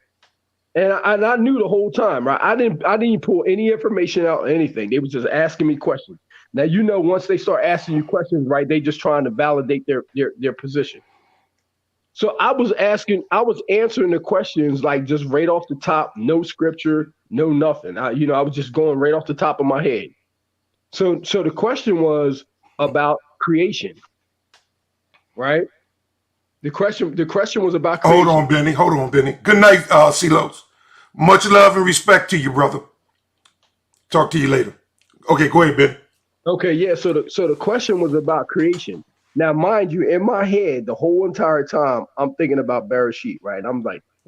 And I knew the whole time, right? I didn't pull any information out or anything. They was just asking me questions. Now, once they start asking you questions, right, they just trying to validate their position. So I was answering the questions like just right off the top, no scripture, no nothing. I was just going right off the top of my head. So the question was about creation, right? The question was about creation. Hold on, Benny. Good night, Silos. Much love and respect to you, brother. Talk to you later. Okay, go ahead, Ben. Okay, yeah. So the question was about creation. Now, mind you, in my head, the whole entire time, I'm thinking about Bereshit, right? I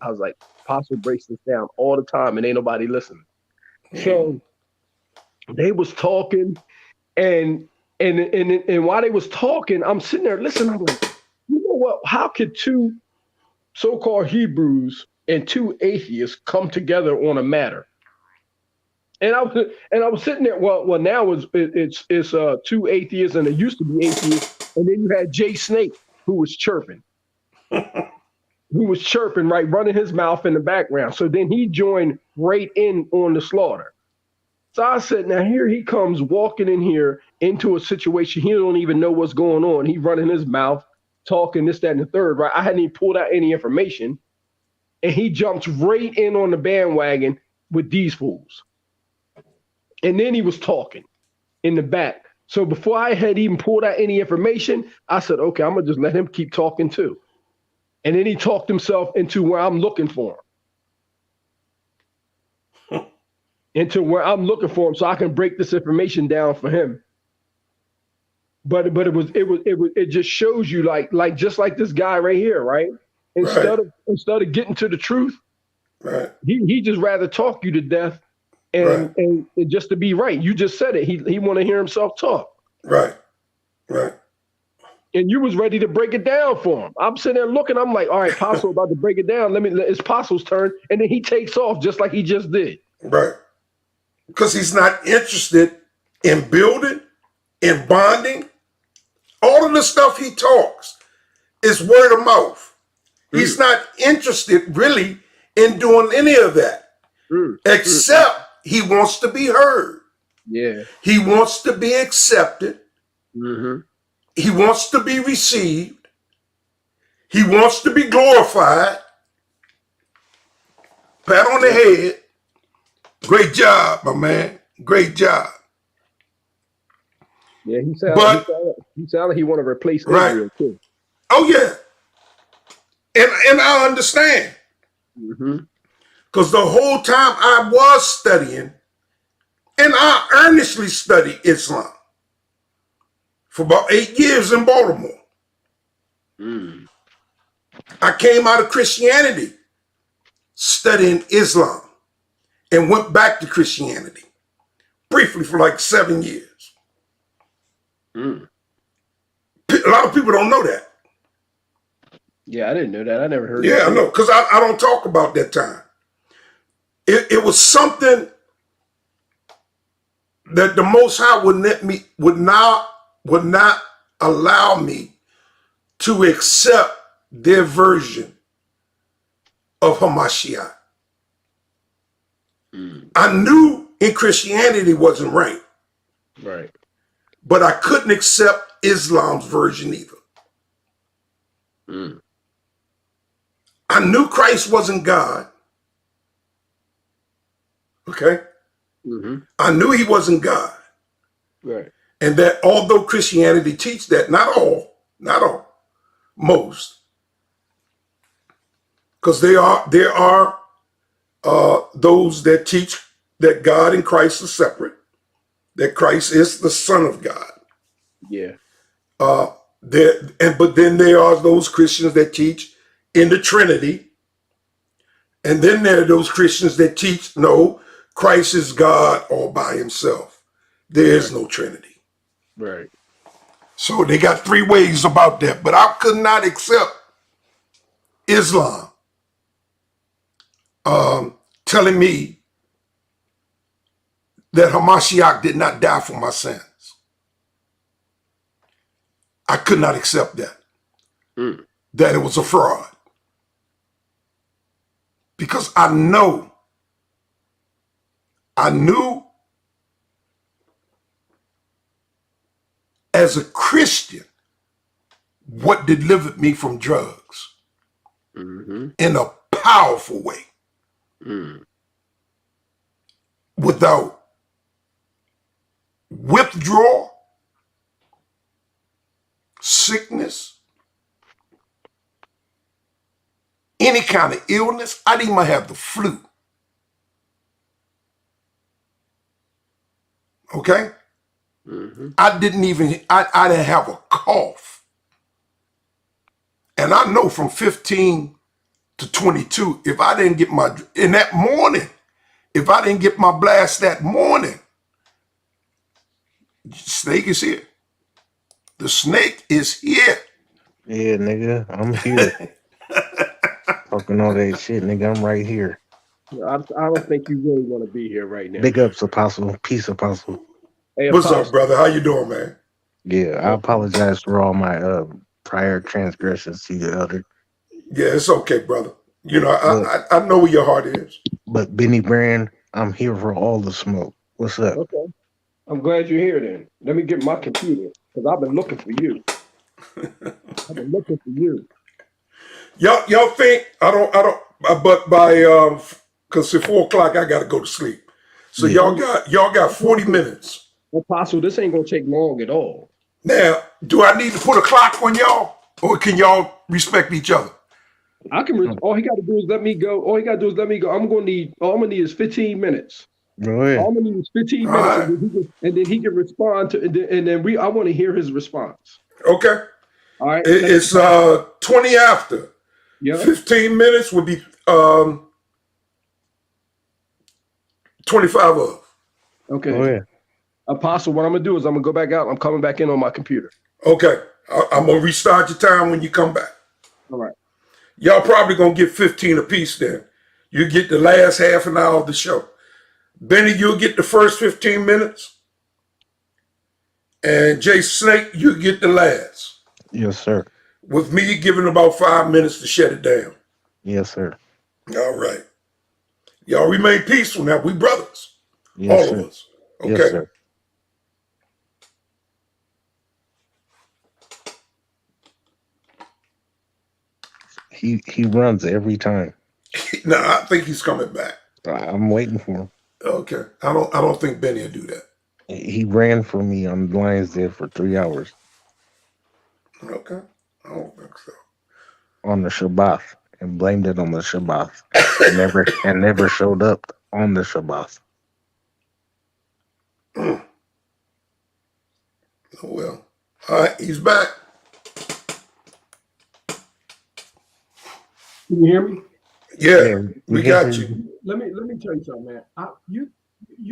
was like, Apostle breaks this down all the time, and ain't nobody listening. So they was talking, and while they was talking, I'm sitting there listening. I'm like, you know what? How could two so-called Hebrews and two atheists come together on a matter? And I was sitting there. Well, now it's two atheists, and it used to be atheists, and then you had Jay Snake who was chirping, right, running his mouth in the background. So then he joined right in on the slaughter. So I said, now here he comes walking in here into a situation he don't even know what's going on. He running his mouth, talking this, that, and the third. Right, I hadn't even pulled out any information, and he jumps right in on the bandwagon with these fools. And then he was talking in the back. So before I had even pulled out any information, I said, okay, I'm going to just let him keep talking too. And then he talked himself into where I'm looking for him. So I can break this information down for him. But it just shows you like just like this guy right here, right? Instead of getting to the truth, right, he just rather talk you to death. And just to be right, you just said it. He want to hear himself talk. Right. And you was ready to break it down for him. I'm sitting there looking. I'm like, all right, Apostle about to break it down. It's Apostle's turn, and then he takes off just like he just did. Right. Because he's not interested in building, in bonding. All of the stuff he talks is word of mouth. He's not interested really in doing any of that, except he wants to be heard. Yeah. He wants to be accepted. Mm-hmm. He wants to be received. He wants to be glorified. Pat on the head. Great job, my man. Great job. Yeah, he sounded like he want to replace Israel too. Oh yeah. And I understand. Because the whole time I was studying, and I earnestly studied Islam for about 8 years in Baltimore. I came out of Christianity studying Islam and went back to Christianity briefly for like 7 years. A lot of people don't know that. Yeah, I didn't know that. I never heard. Yeah, I know, because I don't talk about that time. It was something that the Most High would not allow me to accept their version of Hamashiach. I knew in Christianity wasn't right. Right. But I couldn't accept Islam's version either. I knew Christ wasn't God. Okay? I knew he wasn't God. Right. And that although Christianity teaches that, not all, most, because there are those that teach that God and Christ are separate, that Christ is the Son of God. Yeah. But then there are those Christians that teach in the Trinity. And then there are those Christians that teach, no, Christ is God all by himself. There is no Trinity. Right. So they got three ways about that. But I could not accept Islam telling me that Hamashiach did not die for my sins. I could not accept that. That it was a fraud. Because I knew as a Christian what delivered me from drugs in a powerful way. Without withdrawal, sickness, any kind of illness. I didn't even have the flu. Okay? I didn't have a cough. And I know from 15 to 22, if I didn't get in that morning, if I didn't get my blast that morning, snake is here. The snake is here. Yeah, nigga, I'm here. Talking all that shit, nigga, I'm right here. I don't think you really want to be here right now. Big ups, Apostle. Peace, Apostle. Hey, What's Apostle. up, brother? How you doing, man? Yeah, I apologize for all my prior transgressions to you, Elder. Yeah, it's okay, brother. You know, I know where your heart is. But Benny Brand, I'm here for all the smoke. What's up? Okay. I'm glad you're here then. Let me get my computer, because I've been looking for you. I've been looking for you. Y'all think but by because at 4 o'clock I gotta go to sleep. So y'all got 40 minutes. Apostle, this ain't gonna take long at all. Now, do I need to put a clock on y'all? Or can y'all respect each other? I can. All he got to do is let me go. All he got to do is let me go. All I'm gonna need is 15 minutes. Go ahead. All I'm gonna need is 15 minutes, right. and then he can respond to, and then I want to hear his response. Okay. All right. It's 20 after. Yeah. 15 minutes would be 25 of. Okay. Go ahead. Apostle, what I'm gonna do is I'm gonna go back out. I'm coming back in on my computer. Okay. I'm gonna restart your time when you come back. All right. Y'all probably gonna get 15 apiece then. You get the last half an hour of the show. Benny, you'll get the first 15 minutes. And Jay Snake, you get the last. Yes, sir. With me giving about 5 minutes to shut it down. Yes, sir. All right. Y'all remain peaceful now. We brothers. Yes, all sir. of us. Okay. Yes, sir. He runs every time. No, I think he's coming back. I'm waiting for him. Okay. I don't think Benny will do that. He ran for me on the Lions Den for 3 hours. Okay. I don't think so. On the Shabbat and blamed it on the Shabbat. and never showed up on the Shabbat. Oh, well. All right, he's back. Can you hear me? Yeah, we got you. Let me tell you something, man. You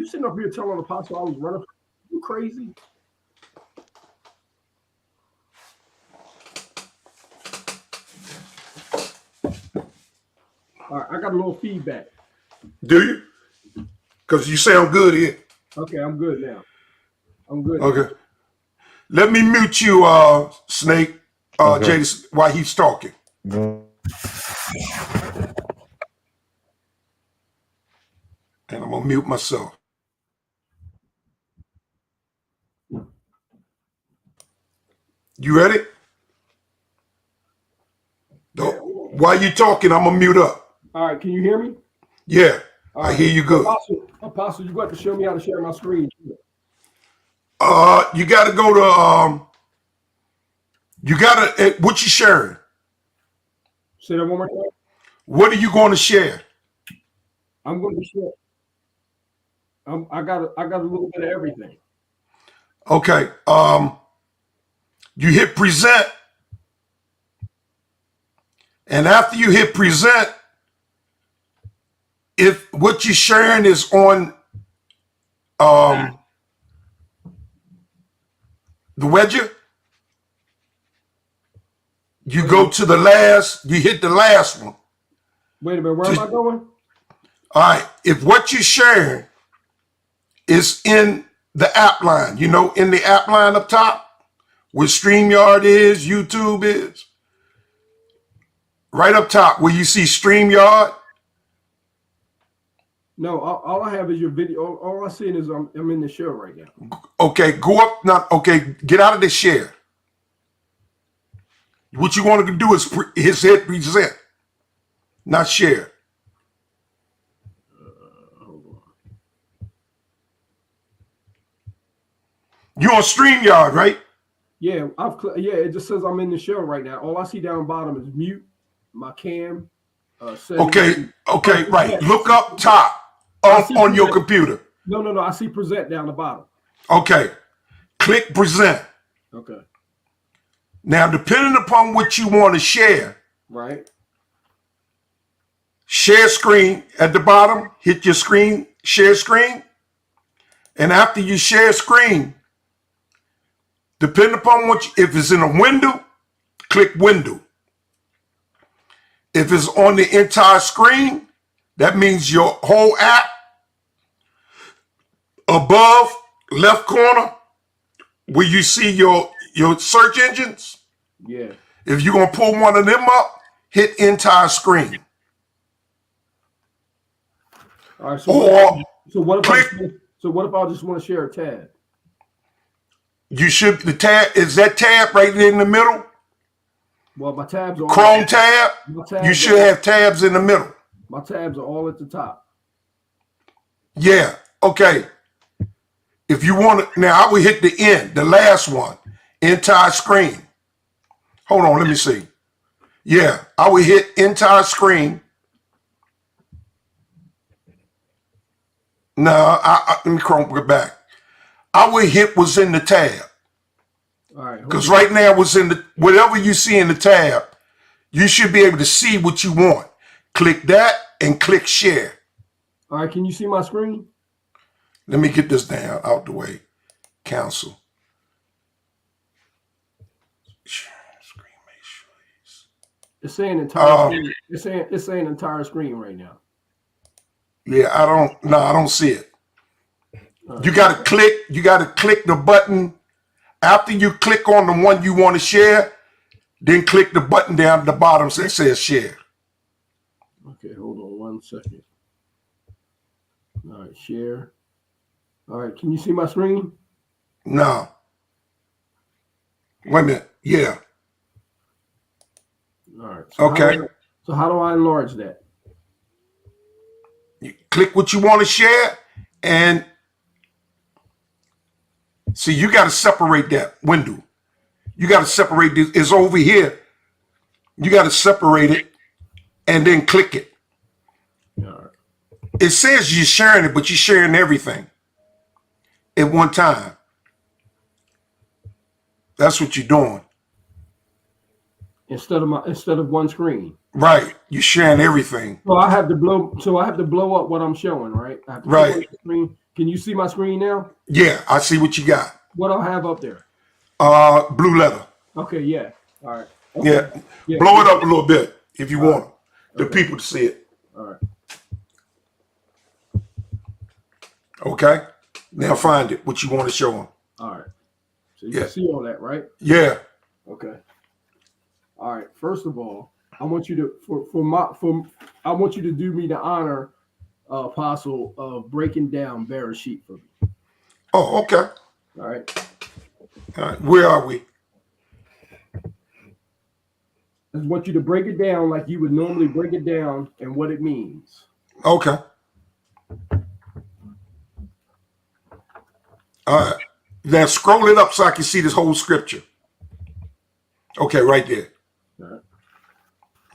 sitting up here telling Apostle I was running. You crazy? All right, I got a little feedback. Do you? Because you sound good here. Okay, I'm good now. I'm good. Okay. Let me mute you, Snake, Okay. Jay, while he's talking. Go. And I'm going to mute myself. You ready? Yeah. While you talking, I'm going to mute up. All right, can you hear me? Yeah, all I right. hear you good. Apostle, you got to show me how to share my screen. You got to go to, what you sharing? Say that one more time. What are you going to share? I'm going to share. I got a little bit of everything. Okay. You hit present. And after you hit present, if what you're sharing is on the wedger, you go to the last, you hit the last one. Wait a minute, where am I going? All right. If what you're sharing is in the app line, you know, in the app line up top, where StreamYard is, YouTube is, right up top where you see StreamYard. No, all I have is your video. All I see is I'm in the show right now. Okay, go up now. Okay, get out of the share. What you want to do is hit present, not share. Hold on. You on StreamYard, right? Yeah, it just says I'm in the show right now. All I see down bottom is mute, my cam. Okay, right. Look up top on your computer. No. I see present down the bottom. Okay, click present. Okay. Now, depending upon what you want to share, right? Share screen at the bottom. Hit your screen, share screen, and after you share screen, depending upon if it's in a window, click window. If it's on the entire screen, that means your whole app. Above left corner, where you see your search engines. Yeah. If you're gonna pull one of them up, hit entire screen. All right. So what if I just want to share a tab? You should the tab is that tab right there in the middle. Well, my tabs are Chrome tab. You should have tabs in the middle. My tabs are all at the top. Yeah. Okay. If you want to, now I will hit the end, the last one, entire screen. Hold on, let me see. Yeah, I will hit entire screen. No, let me Chrome it back. I will hit what's in the tab. All right. Because right now what's in the, whatever you see in the tab, you should be able to see what you want. Click that and click share. All right, can you see my screen? Let me get this down out the way. Cancel. Screen, make sure it's saying entire screen. It's saying entire screen right now. Yeah, I don't see it. You gotta click the button. After you click on the one you want to share, then click the button down at the bottom that says share. Okay, hold on 1 second. All right, share. All right, can you see my screen? No. Wait a minute. Yeah. All right. Okay. So how do I enlarge that? You click what you want to share, and see, you got to separate that window. You got to separate this. It's over here. You got to separate it and then click it. All right. It says you're sharing it, but you're sharing everything at one time. That's what you're doing. Instead of one screen. Right. You're sharing everything. So I have to blow up what I'm showing, right? I have to right. The screen. Can you see my screen now? Yeah, I see what you got. What do I have up there? Blue leather. Okay, yeah. All right. Okay. Yeah. Blow it up a little bit if you want the people to see it. All right. Okay. Now find it, what you want to show them. All right. So you can see all that, right? Yeah. Okay. All right. First of all, I want you to I want you to do me the honor, Apostle, of breaking down Bereshit for me. Oh, okay. All right. All right. Where are we? I want you to break it down like you would normally break it down and what it means. Okay. All right. Now scroll it up so I can see this whole scripture. Okay, right there. All right.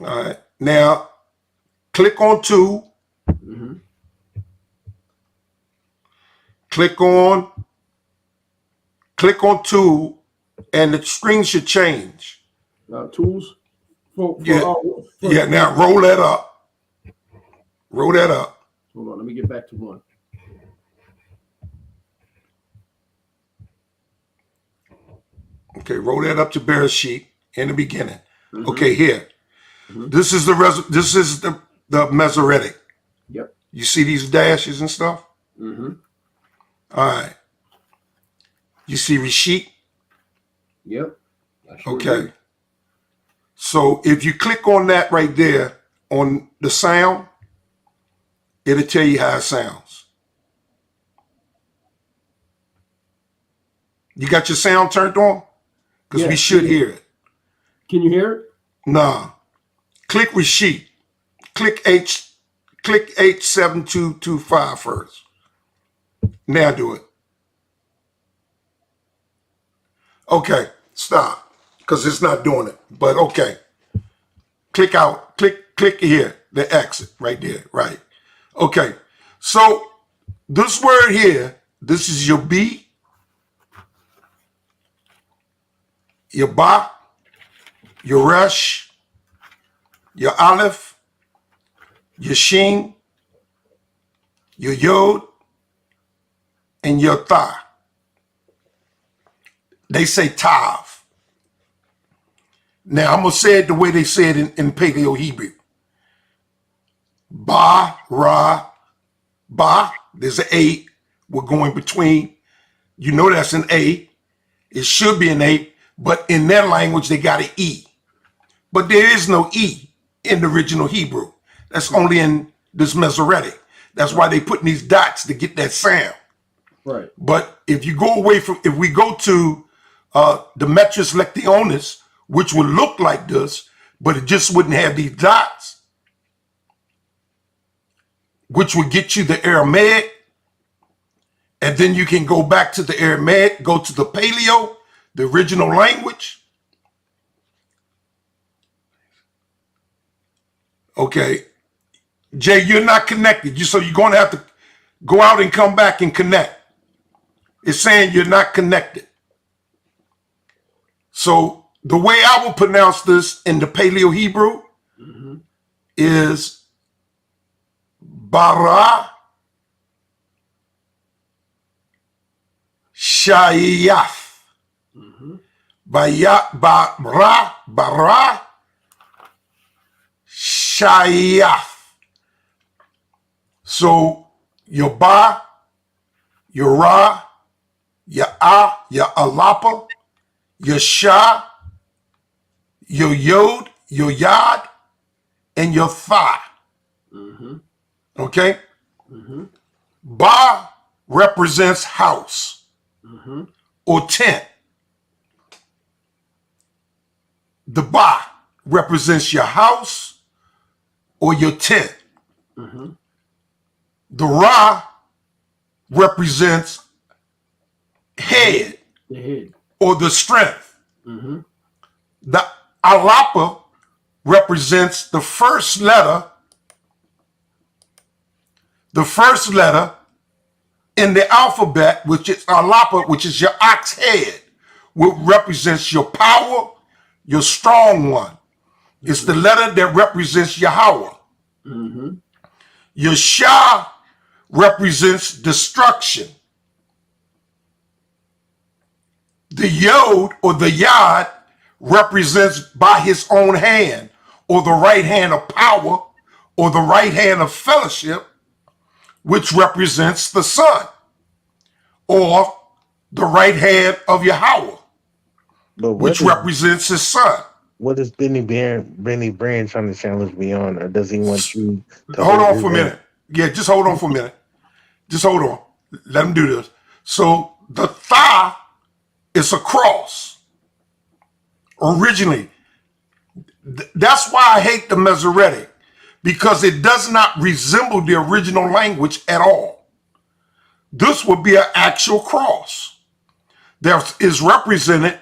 All right. Now click on 2. Mm-hmm. Click on 2 and the screen should change. Tools. Yeah. Now roll that up. Roll that up. Hold on. Let me get back to one. Okay, roll that up to Bereshit in the beginning. Okay, here. This is the Masoretic. Yep. You see these dashes and stuff? Mm-hmm. All right. You see Reshit? Yep. Okay. So if you click on that right there on the sound, it'll tell you how it sounds. You got your sound turned on? Because we should hear it. Can you hear it? Nah. Click Reshit. Click H7225 first. Now do it. Okay, stop. Because it's not doing it. But okay. Click out. Click here. The exit right there. Right. Okay. So this word here, this is your B, your Ba, your Resh, your Aleph, your Shin, your Yod, and your Tha. They say Tav. Now I'm going to say it the way they say it in Paleo Hebrew. Ba, Ra, Ba. There's an A. We're going between. You know that's an A. It should be an A. But in their language, they got an E. But there is no E in the original Hebrew. That's only in this Masoretic. That's why they put in these dots to get that sound. Right. But if you go away from, if we go to the Metrius Lectionis, which would look like this, but it just wouldn't have these dots, which would get you the Aramaic, and then you can go back to the Aramaic, go to the Paleo, the original language. Okay. Jay, you're not connected. So you're going to have to go out and come back and connect. It's saying you're not connected. So the way I will pronounce this in the Paleo Hebrew is Bara Shayaf. Bara Shayaf. So your Ba, your Ra, your Ah, your Alapa, your Shah, your Yod, your Yad, and your Tha. Okay? Ba represents house or tent. The Ba represents your house or your tent. The Ra represents head, The head. or the strength. The Alapa represents the first letter in the alphabet, which is Alapa, which is your ox head, which represents your power, your strong one. It's the letter that represents Yahweh. Your Shah represents destruction. The Yod or the Yad represents by his own hand, or the right hand of power, or the right hand of fellowship, which represents the Son, or the right hand of Yahweh, which represents his Son. What is Benny Brand trying to challenge me on, or does he want you to hold on for a minute? Yeah, just hold on for a minute. Just hold on. Let him do this. So the Tha is a cross. Originally, that's why I hate the Masoretic, because it does not resemble the original language at all. This would be an actual cross that is represented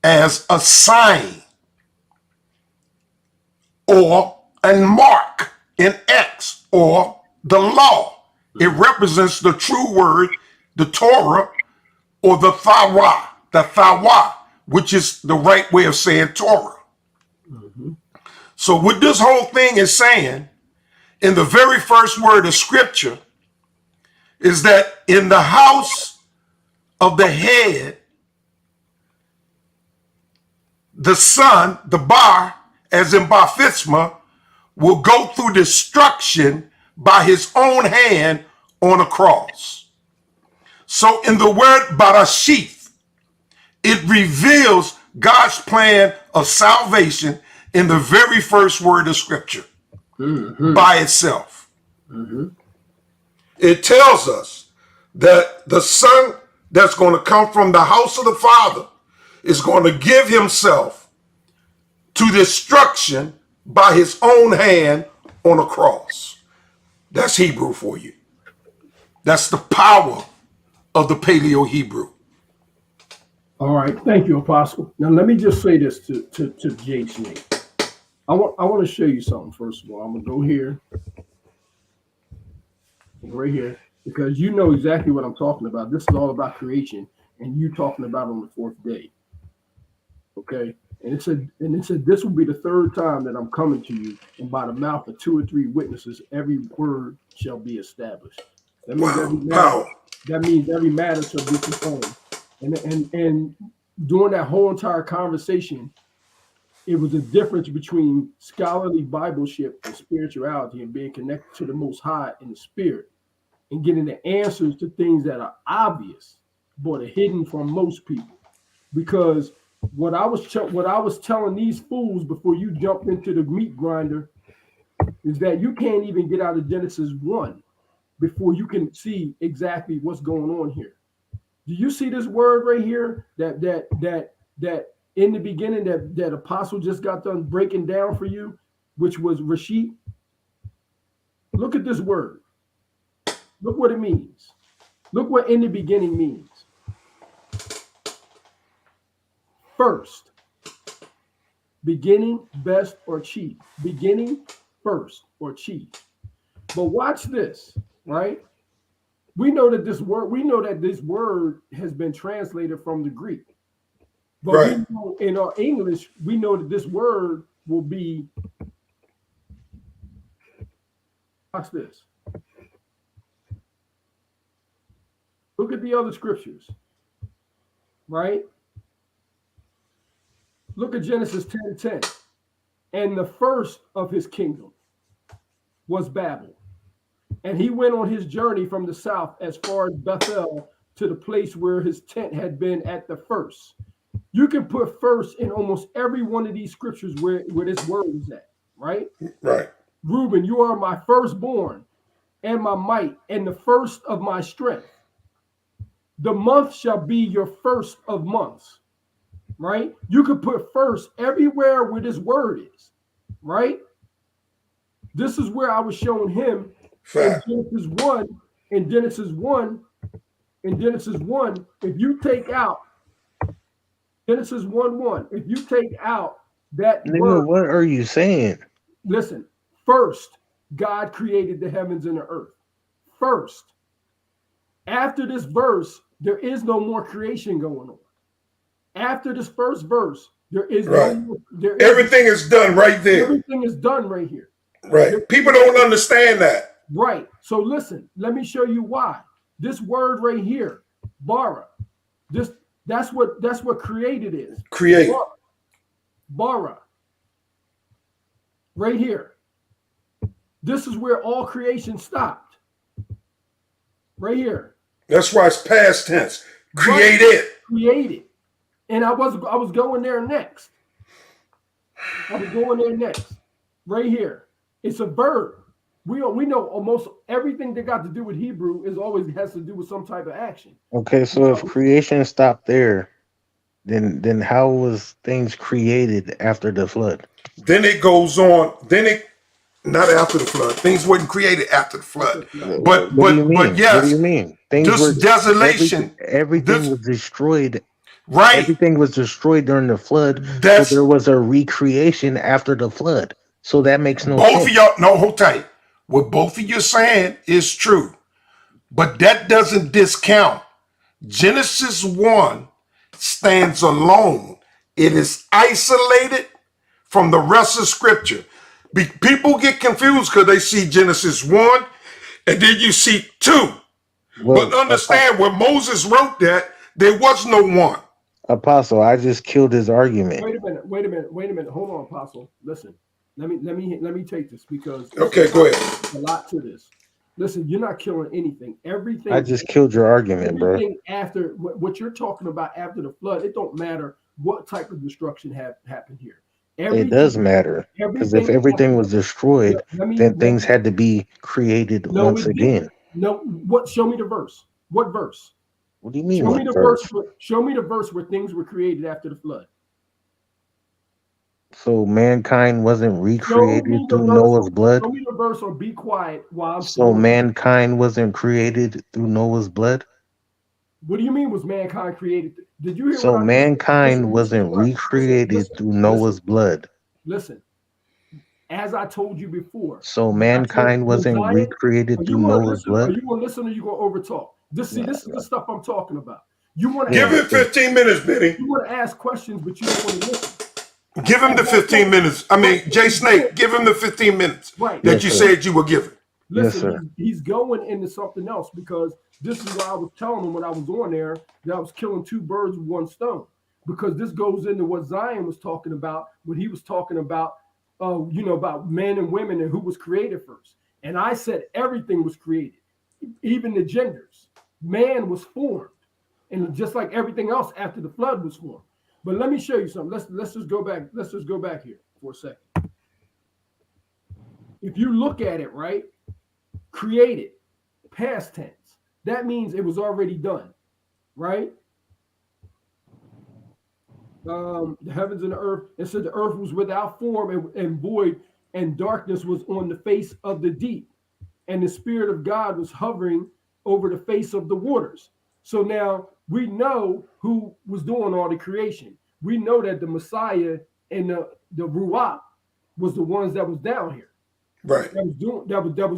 as a sign or a mark in X, or the law. It represents the true word, the Torah, or the Thawa, which is the right way of saying Torah. So what this whole thing is saying, in the very first word of scripture, is that in the house of the head, the son, the bar, as in Baphisma, will go through destruction by his own hand on a cross. So in the word Barashith, it reveals God's plan of salvation in the very first word of scripture by itself. It tells us that the son that's going to come from the house of the Father is going to give himself to destruction by his own hand on a cross. That's Hebrew for you. That's the power of the Paleo Hebrew. All right, thank you, Apostle. Now let me just say this to Jay Snake. I want to show you something. First of all, I'm gonna go here, right here, because you know exactly what I'm talking about. This is all about creation, and you talking about on the fourth day. Okay, and it said this will be the third time that I'm coming to you, and by the mouth of 2 or 3 witnesses, every word shall be established. That means every matter shall be confirmed. And during that whole entire conversation, it was a difference between scholarly Bibleship and spirituality and being connected to the Most High in the spirit and getting the answers to things that are obvious but are hidden from most people. Because what I was telling these fools before you jumped into the meat grinder is that you can't even get out of Genesis 1 before you can see exactly what's going on here. Do you see this word right here that in the beginning that Apostle just got done breaking down for you, which was Rashid? Look at this word. Look what it means. Look what in the beginning means. First, beginning, best, or chief. Beginning, first, or chief. But watch this, right? We know that this word has been translated from the Greek. But right. we know in our English, we know that this word will be, watch this. Look at the other scriptures, right? Look at Genesis 10:10. And the first of his kingdom was Babel. And he went on his journey from the south as far as Bethel to the place where his tent had been at the first. You can put first in almost every one of these scriptures where this word is at, right? Right. Reuben, you are my firstborn and my might and the first of my strength. The month shall be your first of months, right? You could put first everywhere where this word is, right? This is where I was showing him Fact. in Genesis 1, if you take out Genesis 1:1, if you take out that word, What are you saying? listen, first, God created the heavens and the earth. First. After this verse, there is no more creation going on. After this first verse, there is right. no more, everything is done right there. Everything is done right here. Right. People don't understand that. Right. So listen, let me show you why. This word right here, bara, that's what created is. Create. Bara. Right here. This is where all creation stopped. Right here. That's why it's past tense. Created. Created. And I was going there next. Right here. It's a verb. We know almost everything that got to do with Hebrew is always has to do with some type of action. Okay, so if creation stopped there, then how was things created after the flood? Then it goes on. Not after the flood. Things weren't created after the flood. But yes. What do you mean? Desolation. Everything was destroyed. Right. Everything was destroyed during the flood. So there was a recreation after the flood. So that makes no sense. Both of y'all, no, hold tight. What both of you saying is true. But that doesn't discount. Genesis 1 stands alone It is isolated from the rest of Scripture. People get confused because they see Genesis 1 and then you see 2. But Well, understand, when Moses wrote that, there was no 1. Apostle, I just killed his argument. Wait a minute. Hold on, Apostle. Listen, let me take this because Okay, go ahead. a lot to this. Listen, you're not killing anything. Everything. I just killed your argument, bro. Everything after what you're talking about after the flood, it don't matter what type of destruction happened here. It does matter, because if everything was destroyed, then things had to be created once again. No, what? Show me the verse. What verse? What do you mean? Show What me the verse? Show me the verse where things were created after the flood. So mankind wasn't Show recreated me the through verse. Noah's blood? Show me the verse, or be quiet while I'm. So mankind wasn't created through Noah's blood? What do you mean was mankind created? Did you hear So what I mankind wasn't recreated through Noah's blood. Listen, as I told you before. So mankind wasn't recreated through Noah's blood? Are you going to listen or you going to overtalk? This is the stuff I'm talking about. You want to Give him 15 minutes, Benny. You want to ask questions, but you don't want to listen. Give him the 15 minutes. I mean, Jay Snake, give him the 15 minutes that you said you were giving. Listen, he's going into something else, because this is what I was telling him when I was on there, that I was killing 2 birds with 1 stone. Because this goes into what Zion was talking about when he was talking about, about men and women and who was created first. And I said everything was created, even the genders. Man was formed, and just like everything else after the flood was formed. But let me show you something. Let's just go back. Let's just go back here for a second. If you look at it, right, created, past tense, that means it was already done, right? The heavens and the earth. It said the earth was without form and void, and darkness was on the face of the deep, and the Spirit of God was hovering over the face of the waters. So now we know who was doing all the creation. We know that the Messiah and the Ruach was the ones that was down here. Right. That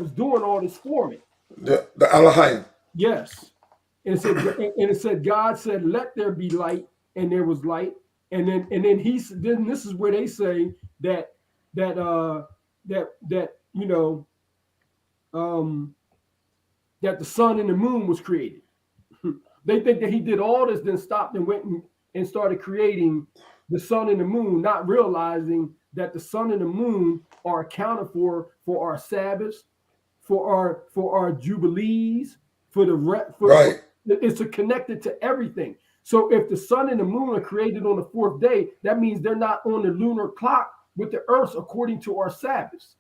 was doing all this forming. The Elohim. Yes. And it said God said, "Let there be light," and there was light. And then this is where they say that the sun and the moon was created. They think that he did all this, then stopped and went and started creating the sun and the moon, not realizing that the sun and the moon are accounted for our Sabbaths, for our jubilees, it's connected to everything. So if the sun and the moon are created on the 4th day, that means they're not on the lunar clock with the earth according to our Sabbaths.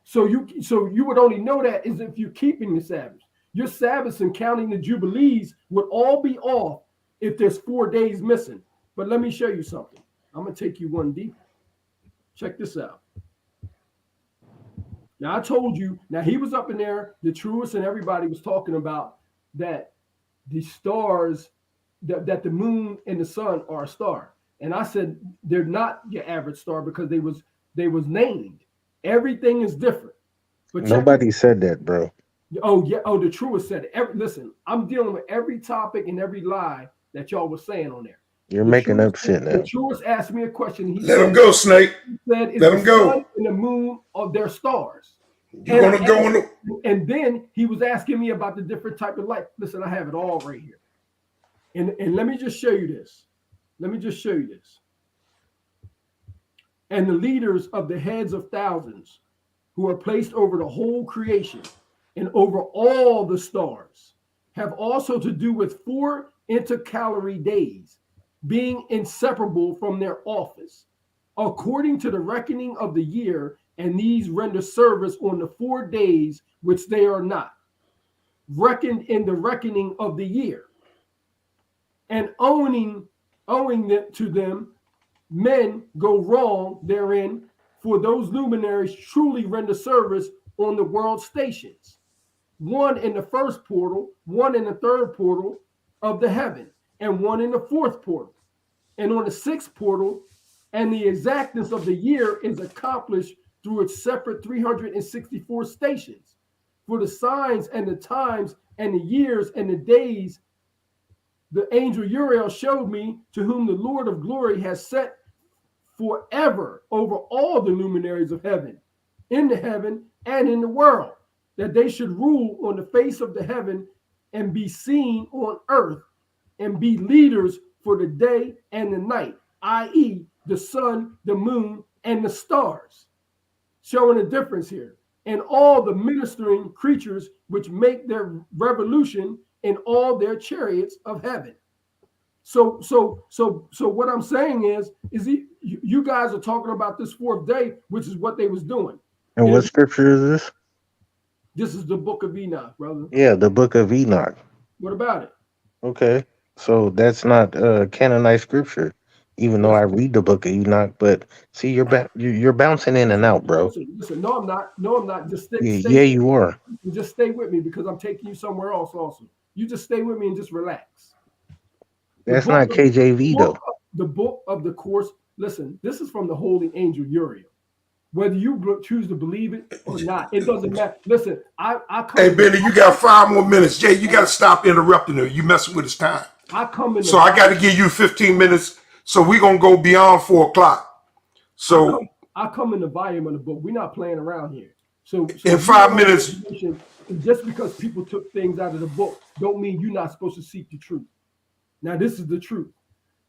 So you would only know that is if you're keeping the Sabbaths. Your Sabbaths and counting the jubilees would all be off if there's 4 days missing. But let me show you something. I'm gonna take you one deeper. Check this out. Now I told you. Now he was up in there. The truest and everybody was talking about that the stars, that the moon and the sun are a star. And I said they're not your average star because they was named. Everything is different. But nobody said that, bro. Oh yeah. Oh, the truest said it. Listen, I'm dealing with every topic and every lie that y'all was saying on there. You're making up shit now. The truest asked me a question. Let him go, Snake. He said, let him go. Sun and the moon are their stars. You're gonna go on the... And then he was asking me about the different type of light. Listen, I have it all right here. And let me just show you this. And the leaders of the heads of thousands, who are placed over the whole creation and over all the stars, have also to do with 4 intercalary days, being inseparable from their office, according to the reckoning of the year, and these render service on the 4 days which they are not reckoned in the reckoning of the year, and owing to them, men go wrong therein, for those luminaries truly render service on the world stations, 1 in the first portal, 1 in the third portal of the heaven, and 1 in the 4th portal, and on the 6th portal, and the exactness of the year is accomplished through its separate 364 stations. For the signs and the times and the years and the days The angel Uriel showed me, to whom the Lord of glory has set forever over all the luminaries of heaven, in the heaven and in the world, that they should rule on the face of the heaven and be seen on earth and be leaders for the day and the night, i.e., the sun, the moon, and the stars. Showing a difference here. And all the ministering creatures which make their revolution in all their chariots of heaven. So what I'm saying is you guys are talking about this fourth day, which is what they was doing. And what scripture is this? This is the book of Enoch, brother. Yeah, the book of Enoch. What about it? Okay. So that's not canonized scripture, even though I read the book of Enoch. But see, you're bouncing in and out, bro. Listen. No, I'm not. No, I'm not. Just stay. Yeah, you are. Just stay with me because I'm taking you somewhere else. Also, you just stay with me and just relax. That's not KJV though. The book of the course. Listen, this is from the holy angel Uriel. Whether you choose to believe it or not, it doesn't matter. Listen, I come. Hey, Benny, you got 5 more minutes. Jay, you got to stop interrupting her. You messing with his time. I come in. So I got to give you 15 minutes. So we're going to go beyond 4 o'clock. So I come in the volume of the book. We're not playing around here. So in 5 minutes. Just because people took things out of the book don't mean you're not supposed to seek the truth. Now, this is the truth.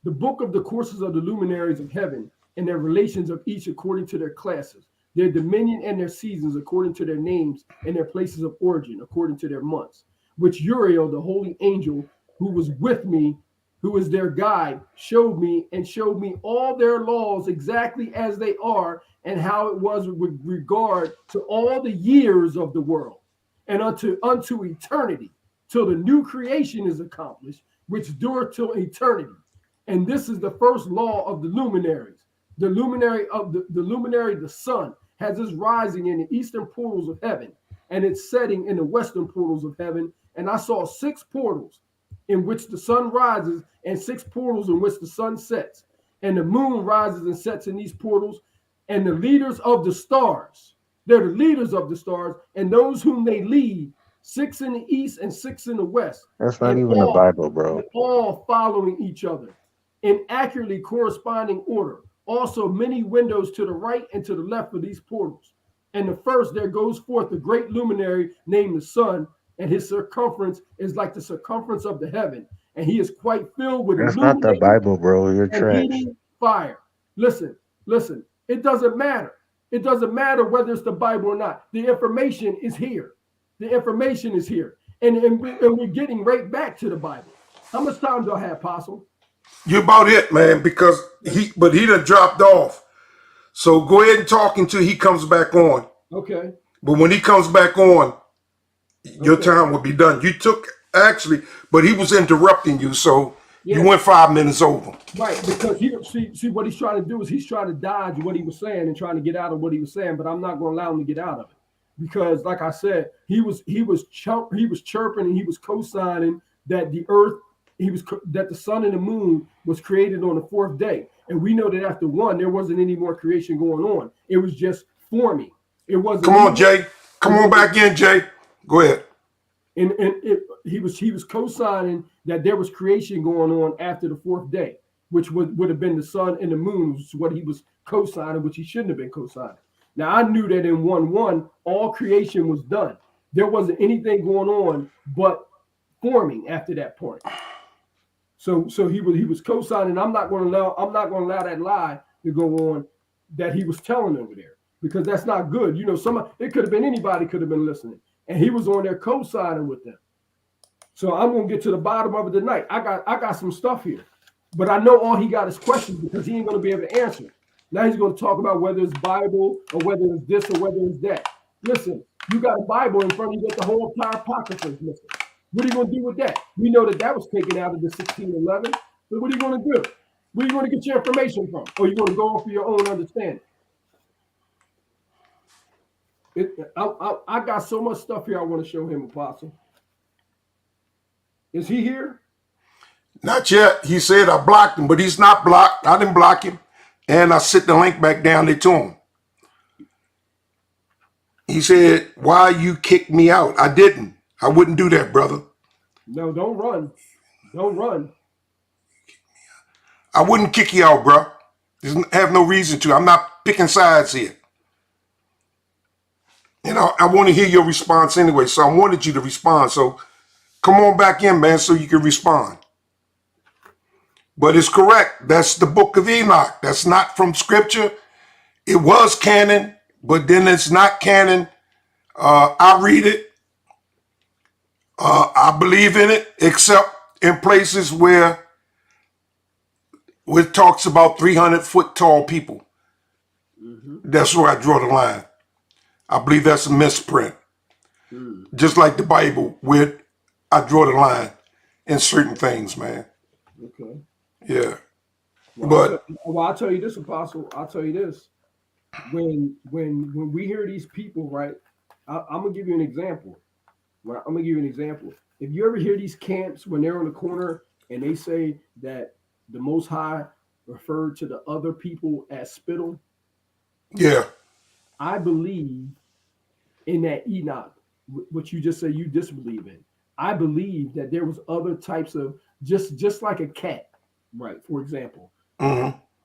The book of the courses of the luminaries of heaven and their relations of each according to their classes, their dominion and their seasons according to their names and their places of origin according to their months, which Uriel, the holy angel who was with me, who is their guide, showed me all their laws exactly as they are, and how it was with regard to all the years of the world, and unto eternity, till the new creation is accomplished, which dureth till eternity. And this is the first law of the luminaries. The luminary of the luminary, the sun, has its rising in the eastern portals of heaven, and its setting in the western portals of heaven. And I saw 6 portals in which the sun rises, and 6 portals in which the sun sets. And the moon rises and sets in these portals. And the leaders of the stars, they're the leaders of the stars, and those whom they lead, 6 in the east and 6 in the west. That's not even the Bible, bro. All following each other in accurately corresponding order. Also, many windows to the right and to the left of these portals. And the first, there goes forth the great luminary named the sun, and his circumference is like the circumference of the heaven. And he is quite filled with That's not the Bible, bro. You're trash. Fire. Listen. It doesn't matter. It doesn't matter whether it's the Bible or not. The information is here. The information is here. And we're getting right back to the Bible. How much time do I have, Apostle? You're about it, man, because he done dropped off. So go ahead and talk until he comes back on. Okay. But when he comes back on, your time will be done. You took, actually, but he was interrupting you, so you went 5 minutes over. Right, because see what he's trying to do is he's trying to dodge what he was saying and trying to get out of what he was saying, but I'm not going to allow him to get out of it. Because like I said, he was chirping and he was co-signing that the earth, that the sun and the moon was created on the 4th day. And we know that after 1, there wasn't any more creation going on. It was just forming. It wasn't. Come on, Jay. Come on back in, Jay. Go ahead. And he was co-signing that there was creation going on after the 4th day, which would have been the sun and the moon, which is what he was co-signing, which he shouldn't have been co-signing. Now, I knew that in 1:1, all creation was done. There wasn't anything going on but forming after that point. So he was co-signing. I'm not going to allow that lie to go on that he was telling over there, because that's not good. You know, it could have been anybody could have been listening, and he was on there co-signing with them. So I'm going to get to the bottom of it tonight. I got some stuff here, but I know all he got is questions because he ain't going to be able to answer. Now he's going to talk about whether it's Bible or whether it's this or whether it's that. Listen, you got a Bible in front of you, you got the whole entire Apocrypha missing. What are you going to do with that? We know that was taken out of the 1611. So what are you going to do? Where are you going to get your information from? Or are you going to go off of your own understanding? I got so much stuff here I want to show him, Apostle. Is he here? Not yet. He said I blocked him, but he's not blocked. I didn't block him. And I sent the link back down there to him. He said, why you kicked me out? I didn't. I wouldn't do that, brother. No, don't run. Don't run. I wouldn't kick you out, bro. Have no reason to. I'm not picking sides here. You know, I want to hear your response anyway, so I wanted you to respond. So come on back in, man, so you can respond. But it's correct. That's the book of Enoch. That's not from scripture. It was canon, but then it's not canon. I read it. I believe in it, except in places where it talks about 300-foot tall people. That's where I draw the line. I believe that's a misprint. Just like the Bible, where I draw the line in certain things, man. Okay. Yeah. Well, I'll tell you this, Apostle. I'll tell you this. When we hear these people, right? I'm gonna give you an example. Right? I'm gonna give you an example. If you ever hear these camps when they're on the corner and they say that the Most High referred to the other people as spittle, Yeah. I believe in that Enoch, what you just said you disbelieve in. I believe that there was other types of just like a cat, right? For example,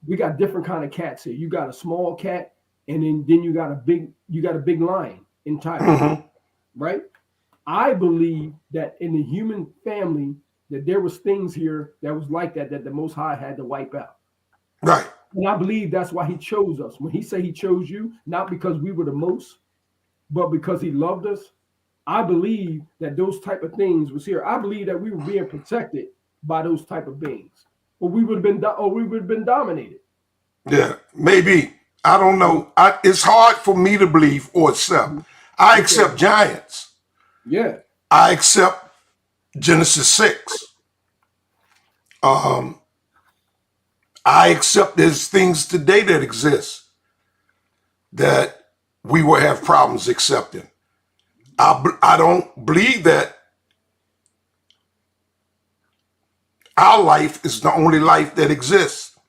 we got different kind of cats here. You got a small cat, and then you got a big lion in tiger, right? I believe that in the human family that there was things here that was like that the Most High had to wipe out. Right. And I believe that's why he chose us. When he said he chose you, not because we were the most, but because he loved us, I believe that those type of things was here. I believe that we were being protected by those type of beings, or we would have been dominated. Yeah, maybe. I don't know. It's hard for me to believe or accept. I accept giants. Yeah. I accept Genesis 6. I accept there's things today that exist that we will have problems accepting. I don't believe that our life is the only life that exists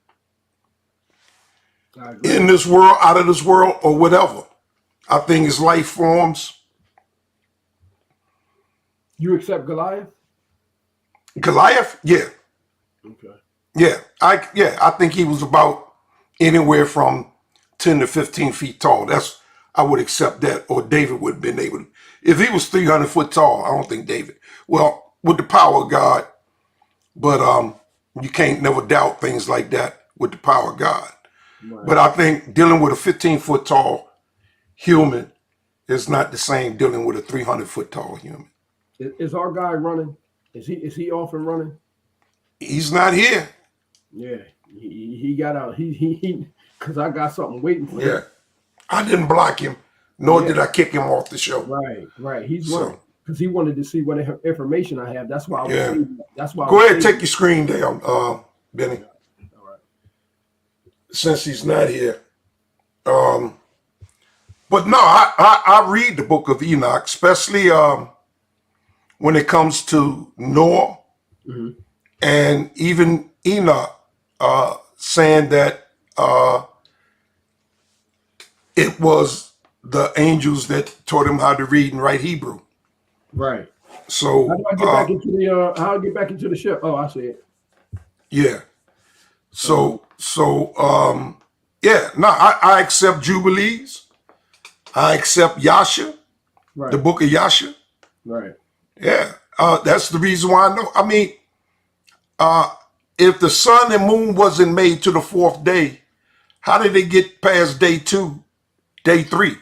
in this world, out of this world, or whatever. I think it's life forms. You accept Goliath? Goliath? Yeah. Okay. Yeah. I think he was about anywhere from 10 to 15 feet tall. I would accept that. Or David would have been able to. If he was 300 foot tall, I don't think David. Well, with the power of God, but you can't never doubt things like that with the power of God. Right. But I think dealing with a 15-foot tall human is not the same dealing with a 300-foot tall human. Is our guy running? Is he off and running? He's not here. Yeah, he got out. He because I got something waiting for him. Yeah, I didn't block him, nor did I kick him off the show. Right. He's running because he wanted to see what information I have. That's why I was saying. That's why. Go ahead, take your screen down, Benny. All right. Since he's not here. But no, I read the book of Enoch, especially when it comes to Noah and even Enoch saying that it was the angels that taught him how to read and write Hebrew. Right. So how do I get back into the how do I get back into the ship? Oh, I see it. Yeah. I accept Jubilees. I accept Yasha, the book of Yasha. Right. Yeah. That's the reason why I know. I mean, if the sun and moon wasn't made to the fourth day, how did they get past day 2, day 3,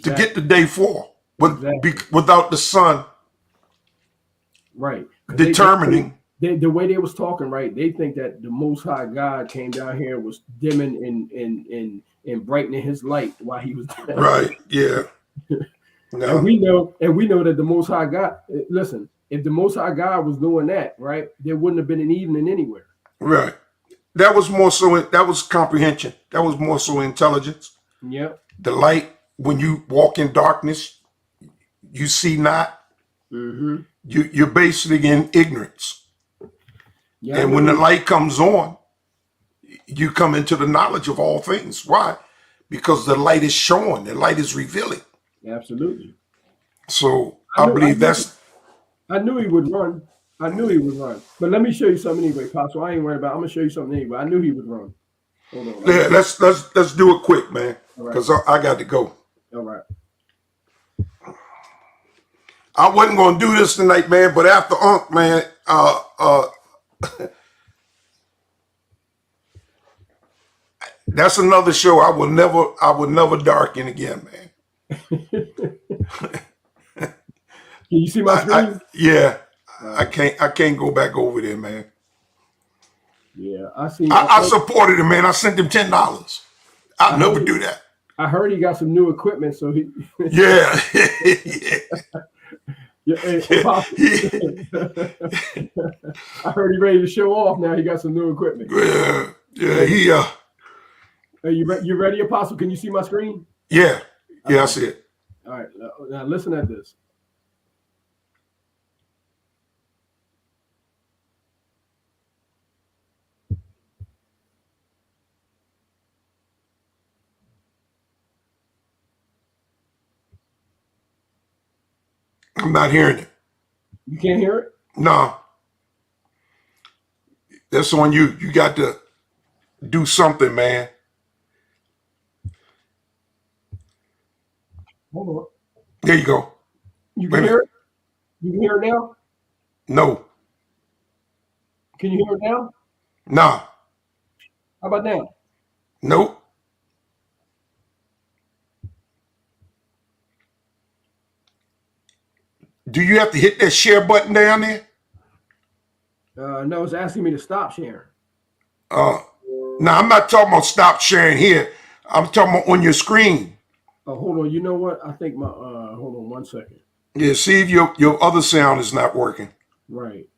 to get to day 4 without the sun determining? The way they was talking, right? They think that the Most High God came down here and was dimming and brightening his light while he was down. Right. Yeah. No. And we know that the Most High God. Listen, if the Most High God was doing that, right, there wouldn't have been an evening anywhere. Right. That was more so. That was comprehension. That was more so intelligence. Yep. The light. When you walk in darkness, you see not. You're basically in ignorance. Yeah, and when the light comes on, you come into the knowledge of all things. Why? Because the light is showing. The light is revealing. Absolutely. So I believe that's. I knew he would run. I knew he would run. But let me show you something anyway, Apostle. I ain't worried about it. I'm going to show you something anyway. I knew he would run. Hold on. Yeah, let's do it quick, man, All right. because I got to go. All right. I wasn't gonna do this tonight, man, but after Ankh, man, that's another show I will never darken again, man. Can you see my screen? Yeah, I can't go back over there, man. Yeah, I see. I supported him, man. I sent him $10. I'll never do that. I heard he got some new equipment, so he. Yeah. Yeah, hey, Apostle. I heard he ready to show off. Now he got some new equipment. Yeah. Are you ready, Apostle? Can you see my screen? Yeah. I see it. All right. Now listen at this. I'm not hearing it. You can't hear it? No. That's on you. You got to do something, man. Hold on. There you go. You can hear it? You can hear it now? No. Can you hear it now? Nah. How about now? Nope. Do you have to hit that share button down there? No, it's asking me to stop sharing. Now, I'm not talking about stop sharing here. I'm talking about on your screen. Oh, hold on. You know what? I think my hold on 1 second. Yeah, see if your other sound is not working. Right.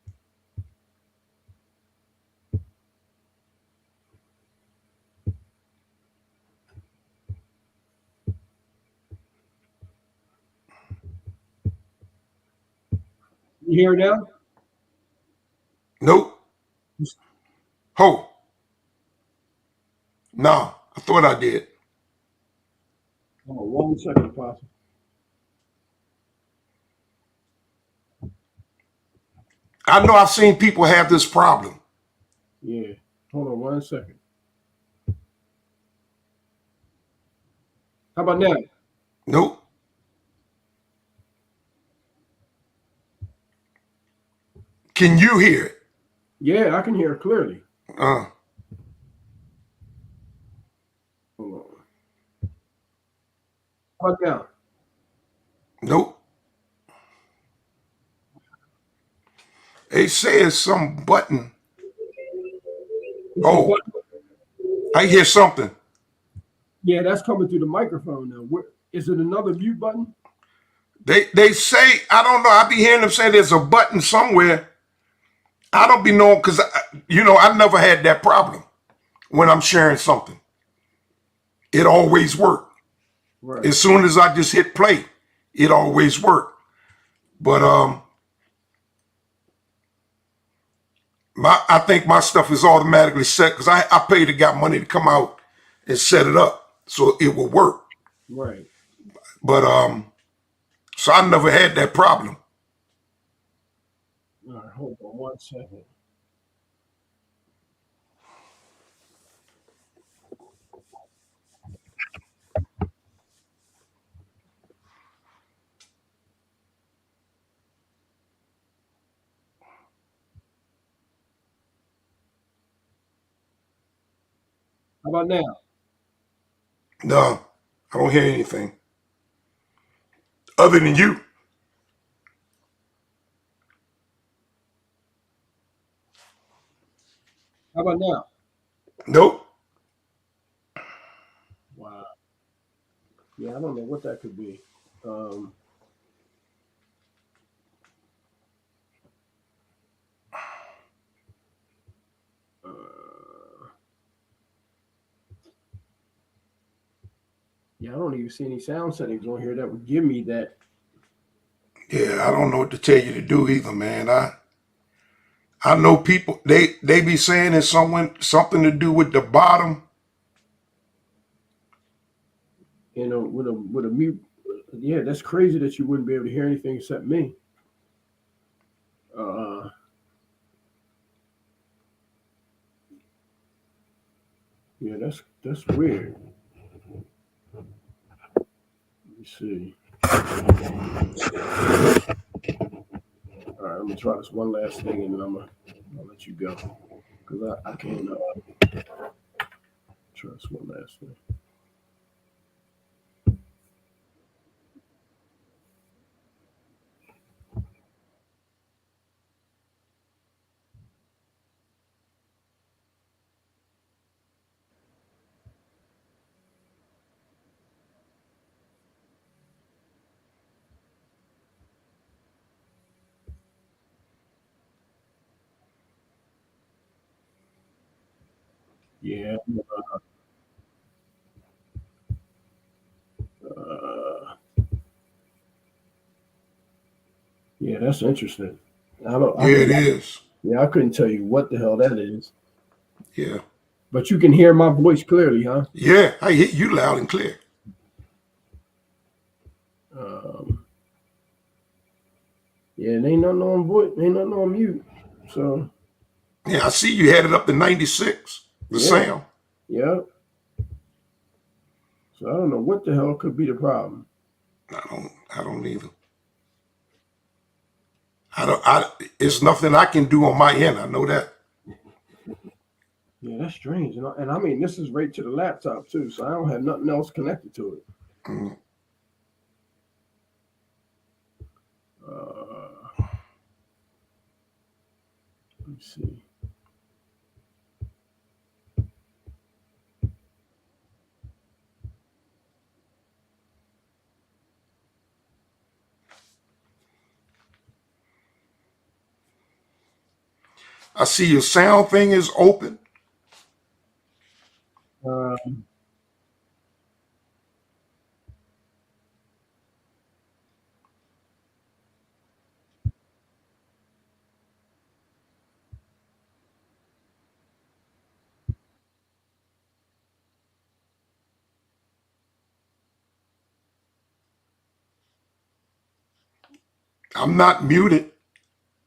You hear it now? Nope. Ho. No, I thought I did. Oh, 1 second, Apostle. I know I've seen people have this problem. Yeah. Hold on 1 second. How about now? Nope. Can you hear it? Yeah, I can hear it clearly. Uh, Hold on. How about now? nope. It says some button. Oh, I hear something. Yeah, that's coming through the microphone now. Is it another mute button? They say, I don't know. I be hearing them say there's a button somewhere. I don't be knowing because, I've never had that problem when I'm sharing something. It always worked. Right. As soon as I just hit play, it always worked. But I think my stuff is automatically set because I paid the guy money to come out and set it up so it will work. Right. But so I never had that problem. All right, hold on 1 second. How about now? No, I don't hear anything other than you. How about now? Nope. Wow. Yeah, I don't know what that could be. Yeah, I don't even see any sound settings on here that would give me that. Yeah, I don't know what to tell you to do either, man. I know people they be saying it's something to do with the bottom. With a mute. Yeah, that's crazy that you wouldn't be able to hear anything except me. That's weird. Let me see. All right, let me try this one last thing, and then I'll let you go because I can't try this one last thing. Yeah. Uh, yeah, that's interesting. Yeah, it is. Yeah, I couldn't tell you what the hell that is. Yeah. But you can hear my voice clearly, huh? Yeah, I hit you loud and clear. Yeah, it ain't nothing on voice, ain't nothing on mute. So Yeah, I see you had it up to 96, the yeah, sound. yeah. So I don't know what the hell could be the problem. I don't either. It's nothing I can do on my end. I know that. Yeah, that's strange. And I mean, this is right to the laptop too, so I don't have nothing else connected to it. Mm. Let me see. I see your sound thing is open. Uh, I'm not muted,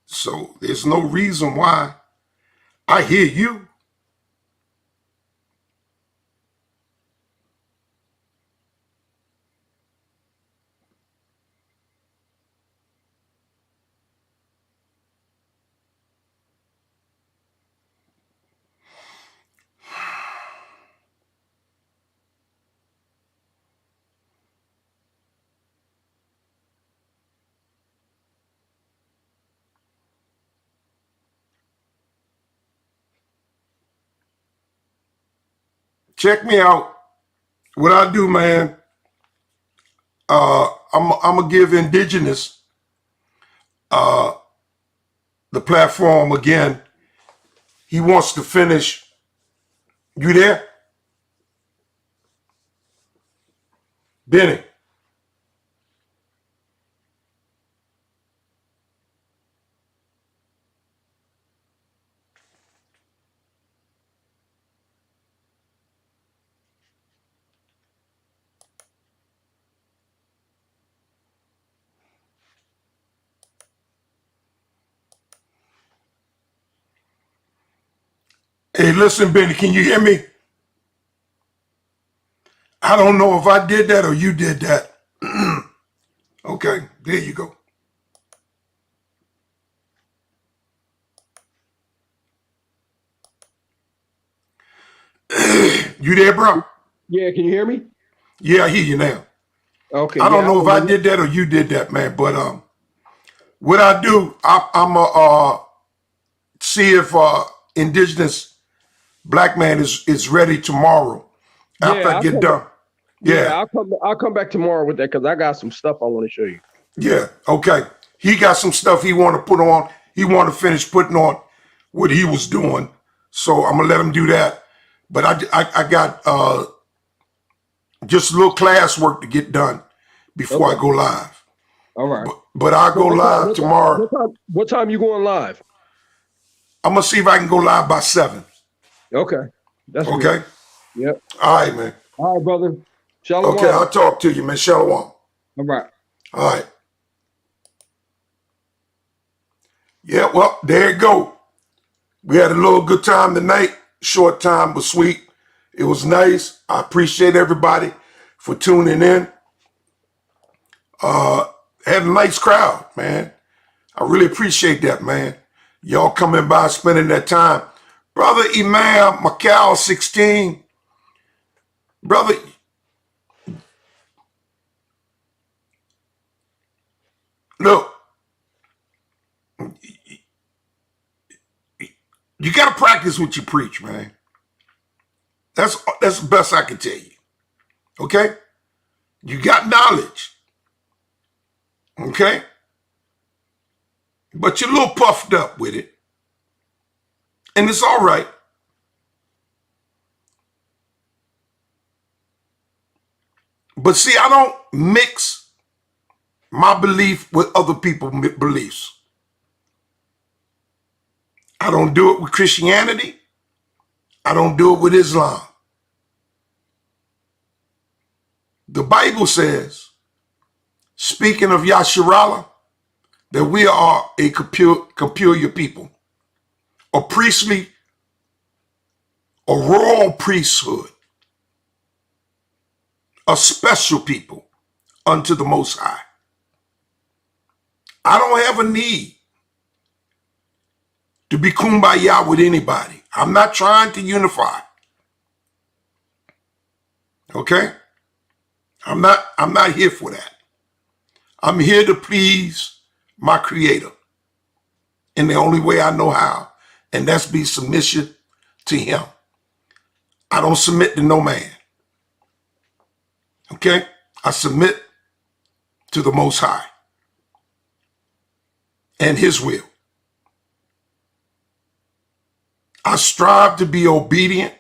so there's no reason why. I hear you. Check me out. What I do, man, I'm gonna give Indigenous the platform again. He wants to finish. You there? Benny. Hey, listen, Benny, can you hear me? I don't know if I did that or you did that. Okay, there you go. You there, bro? yeah, can you hear me? Yeah, I hear you now. Okay, I don't yeah, I know if don't know I what. did that or you did that, man. But what I do, I'm a see if Indigenous black man is ready tomorrow after Yeah, I get done. Yeah, Yeah, I'll come back tomorrow with that because I got some stuff I want to show you. yeah, okay. He got some stuff he want to put on. He want to finish putting on what he was doing. So I'm gonna let him do that. But I got just a little class work to get done before I Okay. go live. All right. But I'll So go live tomorrow. what time you going live? I'm gonna see if I can go live by 7. Okay. That's good. Okay. Yep. All right, man. All right, brother. Shalom. Okay, All I'll talk to you, man. Shalom. right. All right. Yeah, well, there you go. We had a little good time tonight. Short time, but sweet. It was nice. I appreciate everybody for tuning in. Had a nice crowd, man. I really appreciate that, man. Y'all coming by, spending that time. Brother Imam Macau 16. Brother, look, you got to practice what you preach, man. That's the best I can tell you. Okay? You got knowledge. Okay? But you're a little puffed up with it. And it's all right. But see, I don't mix my belief with other people's beliefs. I don't do it with Christianity. I don't do it with Islam. The Bible says, speaking of Yasharallah, that we are a peculiar people, a priestly, a royal priesthood, a special people unto the Most High. I don't have a need to be kumbaya with anybody. I'm not trying to unify. Okay? I'm not here for that. I'm here to please my Creator in the only way I know how, and that's be submission to Him. I don't submit to no man. Okay? I submit to the Most High and His will. I strive to be obedient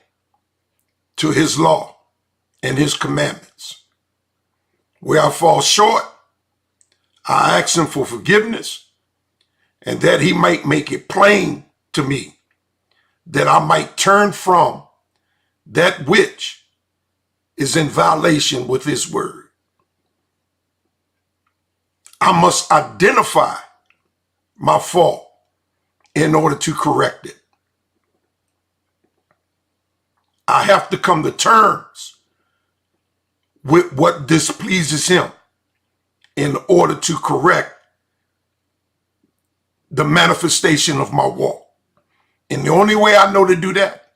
to His law and His commandments. Where I fall short, I ask Him for forgiveness, and that He might make it plain to me, that I might turn from that which is in violation with His word. I must identify my fault in order to correct it. I have to come to terms with what displeases Him in order to correct the manifestation of my walk. And the only way I know to do that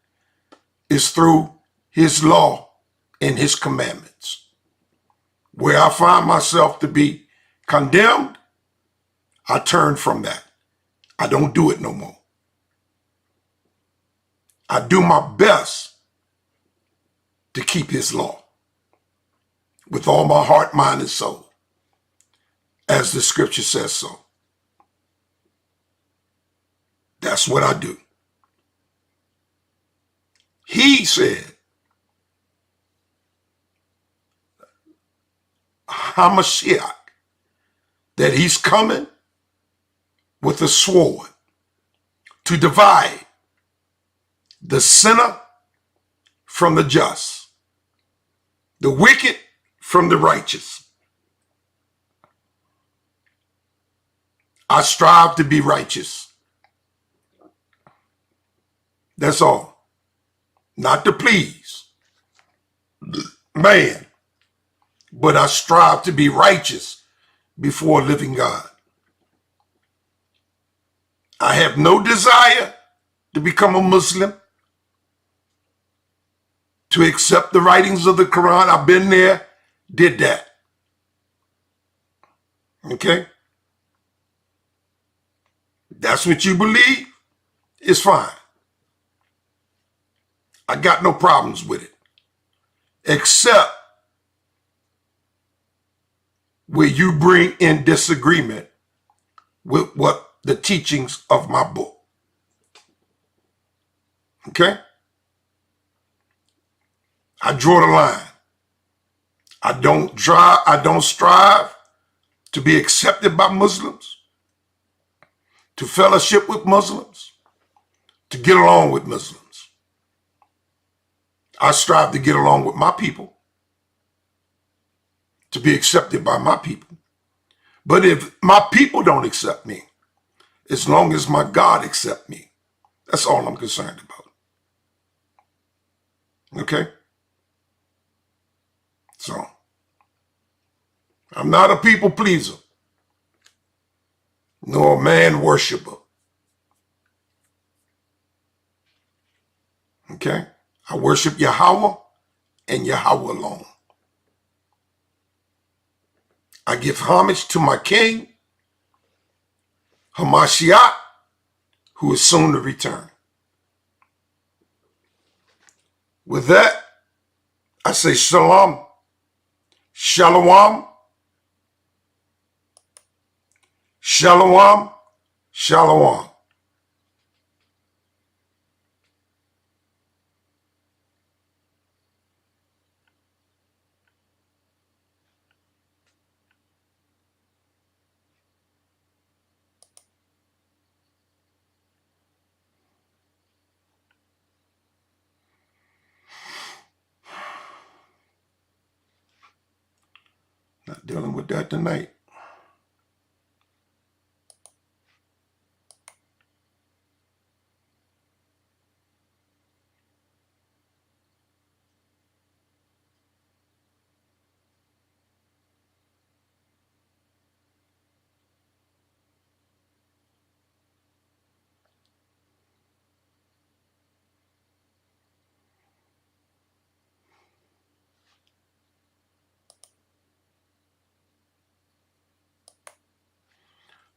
is through His law and His commandments. Where I find myself to be condemned, I turn from that. I don't do it no more. I do my best to keep His law with all my heart, mind, and soul, as the scripture says so. That's what I do. He said, Hamashiach, that He's coming with a sword to divide the sinner from the just, the wicked from the righteous. I strive to be righteous. That's all. Not to please man, but I strive to be righteous before a living God. I have no desire to become a Muslim, to accept the writings of the Quran. I've been there, did that. Okay? That's what you believe, it's fine. I got no problems with it. Except where you bring in disagreement with what the teachings of my book. Okay? I draw the line. I don't strive to be accepted by Muslims, to fellowship with Muslims, to get along with Muslims. I strive to get along with my people, to be accepted by my people. But if my people don't accept me, as long as my God accepts me, that's all I'm concerned about. Okay? So, I'm not a people pleaser, nor a man worshiper. Okay? I worship Yahweh and Yahweh alone. I give homage to my King, Hamashiach, who is soon to return. With that, I say shalom, shalom, shalom, shalom. Not dealing with that tonight.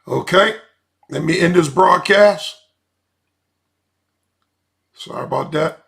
Okay, let me end this broadcast. Sorry about that.